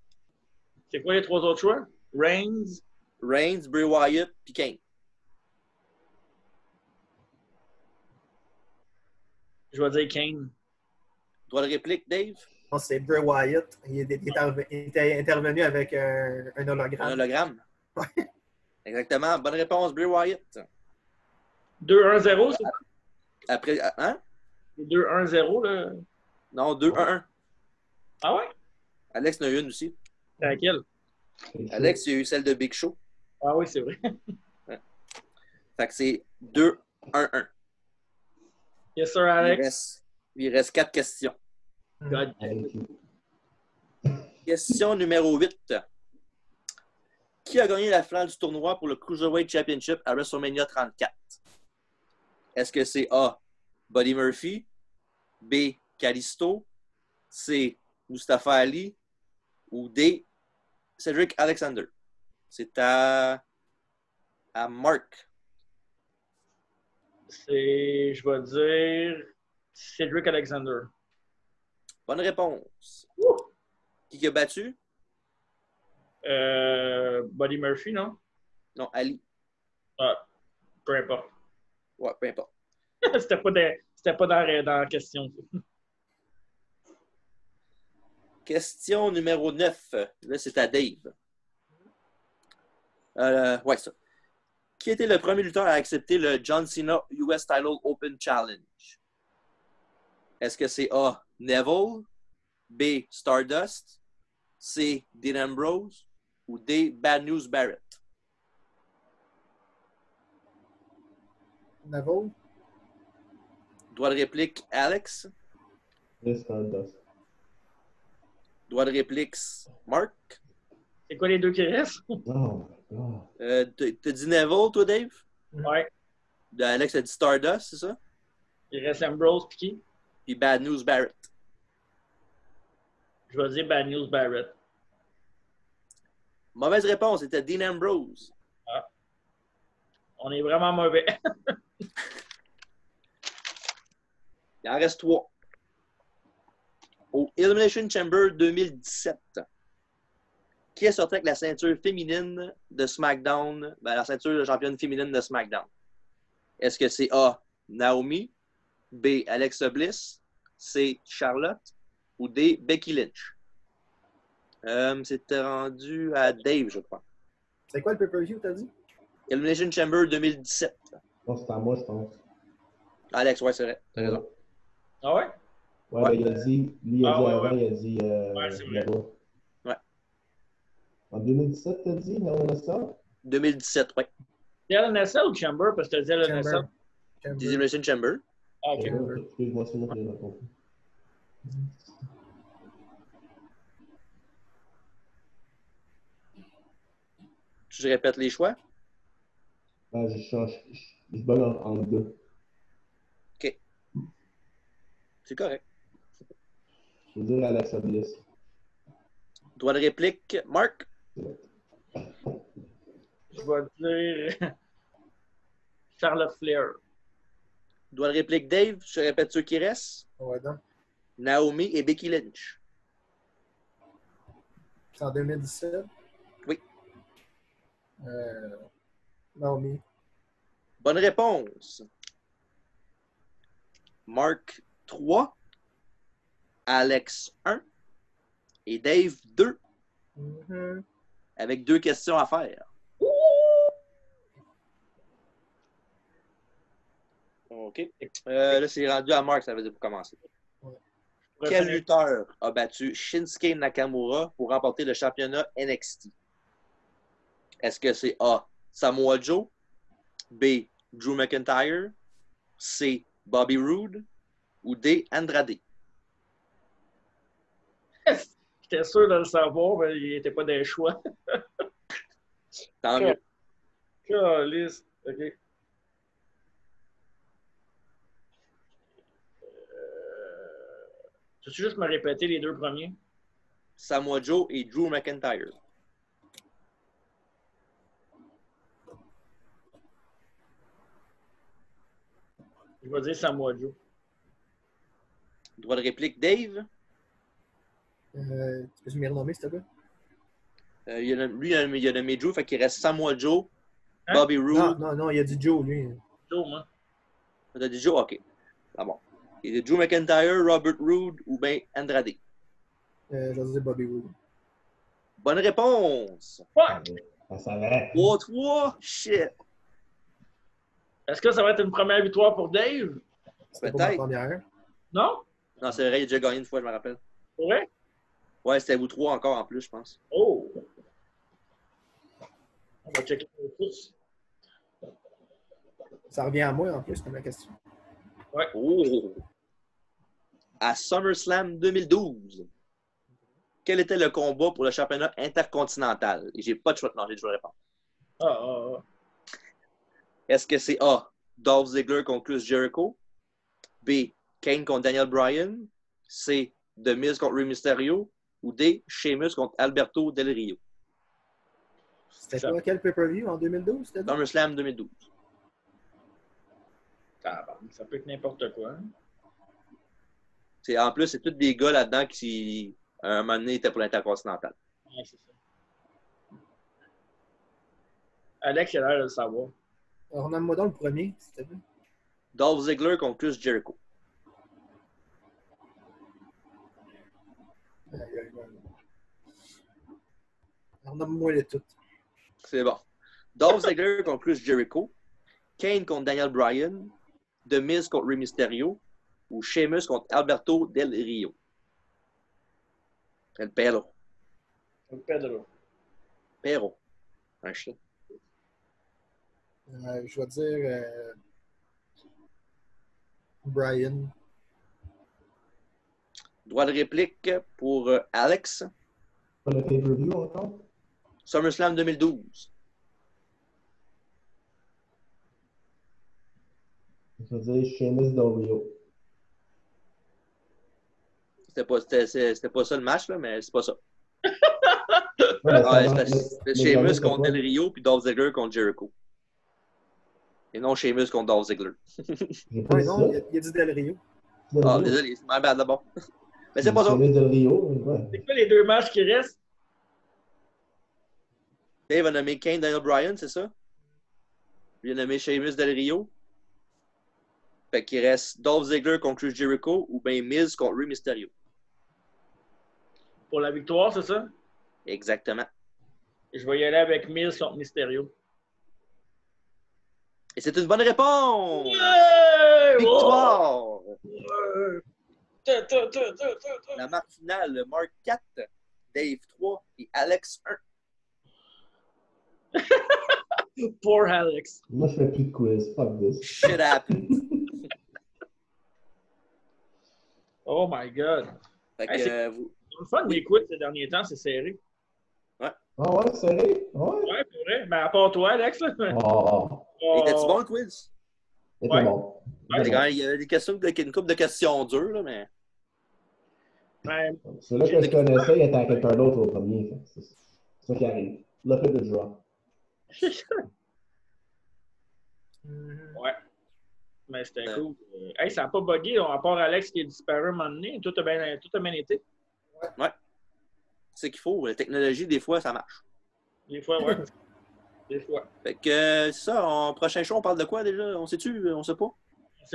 Speaker 2: C'est quoi les trois autres choix? Reigns,
Speaker 1: Reigns, Bray Wyatt, puis Kane.
Speaker 2: Je vais dire Kane.
Speaker 1: Droit de réplique, Dave?
Speaker 4: Non, c'est Bray Wyatt. Il était intervenu avec un
Speaker 1: Un
Speaker 4: hologramme.
Speaker 1: hologramme? Exactement. Bonne réponse, Bray Wyatt.
Speaker 2: 2-1-0, c'est ça?
Speaker 1: Après, hein?
Speaker 2: 2-1-0, là.
Speaker 1: Non, 2-1-1.
Speaker 2: Ah ouais?
Speaker 1: Alex en a eu une aussi.
Speaker 2: C'est laquelle?
Speaker 1: Alex, il y a eu celle de Big Show.
Speaker 2: Ah oui, c'est vrai.
Speaker 1: Fait que c'est 2-1-1.
Speaker 2: Yes, sir, Alex.
Speaker 1: Il reste 4 questions.
Speaker 2: God.
Speaker 3: Thank you.
Speaker 1: Question numéro 8. Qui a gagné la finale du tournoi pour le Cruiserweight Championship à WrestleMania 34? Est-ce que c'est A. Buddy Murphy, B. Kalisto, C. Mustafa Ali ou D. Cedric Alexander? C'est à Mark.
Speaker 2: Je vais dire Cedric Alexander.
Speaker 1: Bonne réponse. Qui a battu?
Speaker 2: Buddy Murphy, non?
Speaker 1: Non, Ali.
Speaker 2: Ah, peu importe.
Speaker 1: Ouais, peu importe.
Speaker 2: C'était pas dans la question.
Speaker 1: Question numéro 9. Là, c'est à Dave. Ouais, ça. Qui était le premier lutteur à accepter le John Cena US Title Open Challenge? Est-ce que c'est A. Neville, B. Stardust, C. Dean Ambrose ou D. Bad News Barrett?
Speaker 4: Neville?
Speaker 1: Droit de réplique, Alex.
Speaker 3: Le Stardust.
Speaker 1: Droit de réplique, Mark.
Speaker 2: C'est quoi les deux qui restent?
Speaker 3: Oh my god.
Speaker 1: T'as dit Neville, toi, Dave?
Speaker 2: Ouais.
Speaker 1: Alex a dit Stardust, c'est ça?
Speaker 2: Il reste Ambrose puis qui?
Speaker 1: Puis Bad News Barrett.
Speaker 2: Je vais dire Bad News Barrett.
Speaker 1: Mauvaise réponse, c'était Dean Ambrose.
Speaker 2: On est vraiment mauvais.
Speaker 1: Il en reste 3. Au Elimination Chamber 2017, qui est sorti avec la ceinture féminine de SmackDown, la ceinture de championne féminine de SmackDown? Est-ce que c'est A. Naomi, B. Alexa Bliss, C. Charlotte ou D. Becky Lynch? C'était rendu à Dave, je crois.
Speaker 4: C'est quoi le pay-per-view, t'as dit?
Speaker 1: Elimination Chamber 2017.
Speaker 3: Non, c'est à moi, je pense.
Speaker 1: Alex, ouais, c'est vrai. T'as raison.
Speaker 2: Ah ouais?
Speaker 3: Ouais,
Speaker 1: Ouais.
Speaker 3: ben, il a dit, lui, il a dit
Speaker 2: ouais,
Speaker 3: avant,
Speaker 2: ouais.
Speaker 3: il a dit.
Speaker 2: Ouais, c'est vrai.
Speaker 3: là-bas.
Speaker 1: Ouais.
Speaker 3: En 2017, t'as dit, on a ça?
Speaker 1: 2017, ouais.
Speaker 2: C'est LNSL ou Chamber? Parce que tu as dit LNSL.
Speaker 4: Chamber.
Speaker 1: Elimination Chamber.
Speaker 2: Ah, ok.
Speaker 3: Excuse-moi, c'est moi qui l'ai compris.
Speaker 1: Je répète les choix.
Speaker 3: Ah, je change. Je bug en deux.
Speaker 1: C'est correct.
Speaker 3: Je veux dire Alexa Bliss.
Speaker 1: Droit de réplique, Mark.
Speaker 2: Je vais dire Charlotte Flair.
Speaker 1: Droit de réplique, Dave. Je répète ceux qui restent.
Speaker 4: Ouais, donc.
Speaker 1: Naomi et Becky Lynch.
Speaker 4: C'est en 2017?
Speaker 1: Oui.
Speaker 4: Naomi.
Speaker 1: Bonne réponse. Mark 3, Alex 1 et Dave 2, avec 2 questions à faire. OK. Là, c'est rendu à Mark, ça veut dire pour commencer. Quel lutteur a battu Shinsuke Nakamura pour remporter le championnat NXT? Est-ce que c'est A. Samoa Joe, B. Drew McIntyre, C. Bobby Roode ou D. Andrade?
Speaker 2: J'étais sûr de le savoir, mais il n'était pas des choix.
Speaker 1: Tant mieux.
Speaker 2: Calice. OK. Tu veux juste me répéter les deux premiers?
Speaker 1: Samoa Joe et Drew McIntyre.
Speaker 2: Je vais dire Samoa Joe.
Speaker 1: Droit de réplique, Dave.
Speaker 4: Tu peux me renommer, s'il te plaît?
Speaker 1: Lui, il a nommé Drew, fait qu'il reste Samoa Joe,
Speaker 2: Hein?
Speaker 1: Bobby Roode.
Speaker 4: Non, il a dit Joe, lui.
Speaker 2: Joe, moi.
Speaker 1: T'as dit Joe? OK. Ah bon. Il y a Drew McIntyre, Robert Roode ou bien Andrade.
Speaker 4: Je vais dire Bobby Roode.
Speaker 1: Bonne réponse!
Speaker 2: Fuck!
Speaker 3: Ça savait.
Speaker 1: 3-3? Shit!
Speaker 2: Est-ce que ça va être une première victoire pour Dave?
Speaker 4: C'était pas ma
Speaker 1: Peut-être.
Speaker 4: première.
Speaker 2: Non?
Speaker 1: Non, c'est vrai, il a déjà gagné une fois, je me rappelle.
Speaker 2: C'est vrai?
Speaker 1: Ouais, c'était vous trois encore en plus, je pense.
Speaker 2: Oh! On va checker les courses.
Speaker 4: Ça revient à moi, en plus, c'est ma question.
Speaker 1: Oh! À SummerSlam 2012, quel était le combat pour le championnat intercontinental? Et j'ai pas de choix. Non, j'ai le choix de répondre.
Speaker 2: Ah.
Speaker 1: Est-ce que c'est A, Dolph Ziggler contre Chris Jericho? B, Kane contre Daniel Bryan? C, The Miz contre Rey Mysterio? Ou D, Sheamus contre Alberto Del Rio?
Speaker 4: C'était quoi, quel pay-per-view en 2012? C'était ça?
Speaker 1: SummerSlam 2012.
Speaker 2: Ça peut être n'importe quoi. Hein?
Speaker 1: En plus, c'est tous des gars là-dedans qui, à un moment donné, étaient pour l'intercontinental.
Speaker 2: Ouais, c'est ça. Alex, il a l'air de le savoir.
Speaker 4: Alors, nomme-moi donc le premier, s'il te plaît.
Speaker 1: Dolph Ziggler contre Chris Jericho.
Speaker 4: Alors, nomme-moi les toutes.
Speaker 1: C'est bon. Dolph Ziggler contre Chris Jericho. Kane contre Daniel Bryan. The Miz contre Rey Mysterio. Ou Sheamus contre Alberto Del Rio. El Perro.
Speaker 2: Pedro.
Speaker 1: Perro. Un chien.
Speaker 4: Je vais dire Brian.
Speaker 1: Droit de réplique pour Alex.
Speaker 3: Pas le pay-per-view encore?
Speaker 1: SummerSlam 2012.
Speaker 3: Je veux dire Sheamus Del Rio.
Speaker 1: C'était pas ça le match, là, mais c'est pas ça.
Speaker 3: Ouais,
Speaker 1: C'était Sheamus contre Del Rio puis Dolph Ziggler contre Jericho. Et non Sheamus contre Dolph Ziggler.
Speaker 3: J'ai pas
Speaker 4: Ouais,
Speaker 3: dit
Speaker 4: non,
Speaker 3: ça.
Speaker 4: il a dit Del Rio.
Speaker 3: Del
Speaker 1: Ah,
Speaker 3: Rio.
Speaker 1: désolé, c'est ma bad d'abord. Mais c'est pas ça.
Speaker 3: Sheamus Del Rio, ouais.
Speaker 2: C'est quoi les deux matchs qui restent?
Speaker 1: Dave a nommé Kane Daniel Bryan, c'est ça? Il a nommé Sheamus Del Rio. Fait qu'il reste Dolph Ziggler contre Chris Jericho ou bien Miz contre Rey Mysterio.
Speaker 2: Pour la victoire, c'est ça?
Speaker 1: Exactement.
Speaker 2: Je vais y aller avec Miz contre Mysterio.
Speaker 1: Et c'est une bonne réponse!
Speaker 2: Yeah!
Speaker 1: Victoire!
Speaker 2: Oh!
Speaker 1: La marque finale, Mark 4, Dave 3 et Alex 1.
Speaker 2: Poor Alex.
Speaker 3: Moi, je fais plus de quiz. Fuck this.
Speaker 1: Shit happened.
Speaker 2: Oh my God.
Speaker 1: Fait que,
Speaker 2: Hey,
Speaker 1: vous...
Speaker 2: C'est le fun des quiz ces derniers temps, c'est serré.
Speaker 3: Ah ouais, sérieux? Ouais.
Speaker 2: Ouais, c'est vrai. Mais à part toi, Alex, là.
Speaker 3: Oh,
Speaker 1: était-tu bon le quiz?
Speaker 3: c'était
Speaker 2: Ouais.
Speaker 3: bon.
Speaker 2: Ouais,
Speaker 3: C'était bon.
Speaker 1: Il y avait des questions, une couple de questions dures, là, mais.
Speaker 2: Ouais.
Speaker 3: Ceux-là que je connaissais, il était à quelqu'un d'autre au premier. C'est ça qui arrive. Luck of the draw.
Speaker 2: Ouais. Mais c'était cool. Hey, ça n'a pas bugué, à part Alex qui est disparu à un moment donné. Tout a bien été.
Speaker 1: C'est ce qu'il faut. La technologie, des fois, ça marche.
Speaker 2: Des fois, ouais. Des fois.
Speaker 1: Fait que, c'est ça. En prochain show, on parle de quoi déjà? On sait-tu? On sait pas.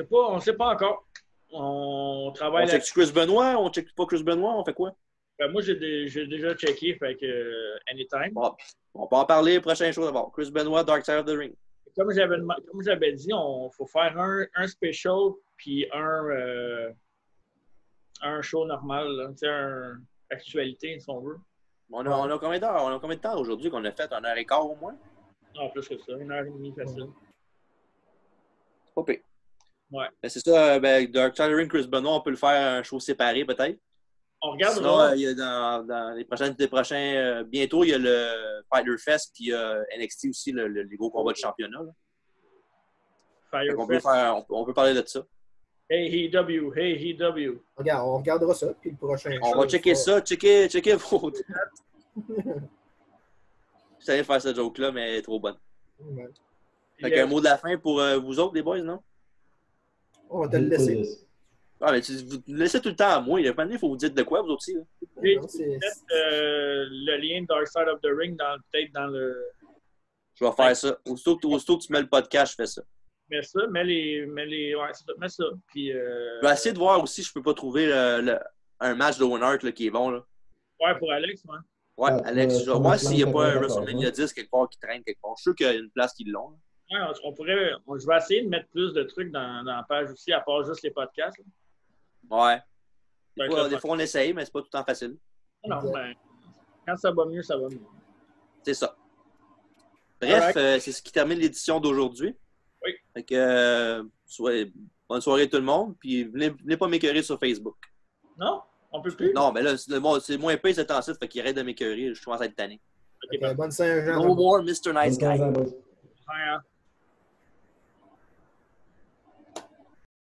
Speaker 2: On sait pas encore. On travaille
Speaker 1: On check Chris Benoit? On check pas Chris Benoit? On fait quoi?
Speaker 2: Ben, moi, j'ai déjà checké, fait que anytime.
Speaker 1: Bon, on peut en parler prochain show d'abord. Chris Benoit, Dark Side of the Ring.
Speaker 2: Comme j'avais dit, il faut faire un special puis un show normal, là. Tu sais, un actualité, si on veut.
Speaker 1: On a combien d'heures? On a combien de temps aujourd'hui qu'on a fait? 1h15 au moins?
Speaker 2: Non, plus que ça. 1h30 facile.
Speaker 1: C'est pas pire.
Speaker 2: Ouais.
Speaker 1: Ben, c'est ça, Dark Side of the Ring, Chris Benoit, on peut le faire un show séparé peut-être.
Speaker 2: On regardera.
Speaker 1: Sinon, il y a dans les prochains bientôt, il y a le Fighter Fest puis NXT aussi, les gros combats de championnat. Là. On peut parler de ça.
Speaker 2: Hey, EW.
Speaker 4: Regarde, on regardera ça, puis le prochain.
Speaker 1: On va checker ça, checker vos Je savais faire cette joke-là, mais elle est trop bonne.
Speaker 4: Ouais.
Speaker 1: Fait qu'un mot de la fin pour vous autres, les boys, non?
Speaker 4: On va te le laisser.
Speaker 1: Ah, mais vous laissez tout le temps à moi. Il y a pas de il faut vous dire de quoi, vous aussi. Là.
Speaker 2: J'ai
Speaker 4: Non, c'est-
Speaker 2: mettre le lien de Dark Side of the Ring peut-être dans le.
Speaker 1: Je vais faire ça. Aussitôt que tu mets le podcast, je fais ça.
Speaker 2: Mets ça, ouais, mets ça. Puis,
Speaker 1: Je vais essayer de voir aussi si je peux pas trouver un match de Owen Hart là, qui est bon. Là.
Speaker 2: ouais, pour Alex, ouais.
Speaker 1: Ouais,
Speaker 3: Ah,
Speaker 1: Alex, je vais
Speaker 3: sur
Speaker 1: voir
Speaker 3: le
Speaker 1: s'il n'y a
Speaker 3: plan
Speaker 1: pas un
Speaker 3: 94,
Speaker 1: WrestleMania
Speaker 3: ouais.
Speaker 1: 10 quelque part qui traîne quelque part. Je suis sûr qu'il y a une place qui l'ont. là.
Speaker 2: Ouais, je vais essayer de mettre plus de trucs dans la page aussi, à part juste les podcasts. Là.
Speaker 1: Ouais.
Speaker 2: Fait
Speaker 1: Des
Speaker 2: que
Speaker 1: fois, on essaye, mais c'est pas tout le temps facile.
Speaker 2: non, ben, quand ça va mieux, ça va mieux.
Speaker 1: C'est ça. Bref,
Speaker 2: Alright.
Speaker 1: c'est ce qui termine l'édition d'aujourd'hui.
Speaker 2: Oui.
Speaker 1: Fait que, bonne soirée tout le monde. Puis venez pas m'écœurer sur Facebook.
Speaker 2: Non? On peut plus?
Speaker 1: Non, mais là, c'est moins payé ce temps-ci, fait qu'il arrête de m'écœurer. Je commence à être tanné.
Speaker 2: Ok,
Speaker 4: Bonne Saint-Jean.
Speaker 1: No more Mr. Nice
Speaker 3: Bonne
Speaker 1: Guy.
Speaker 3: soirée, boys.
Speaker 2: Ouais, hein.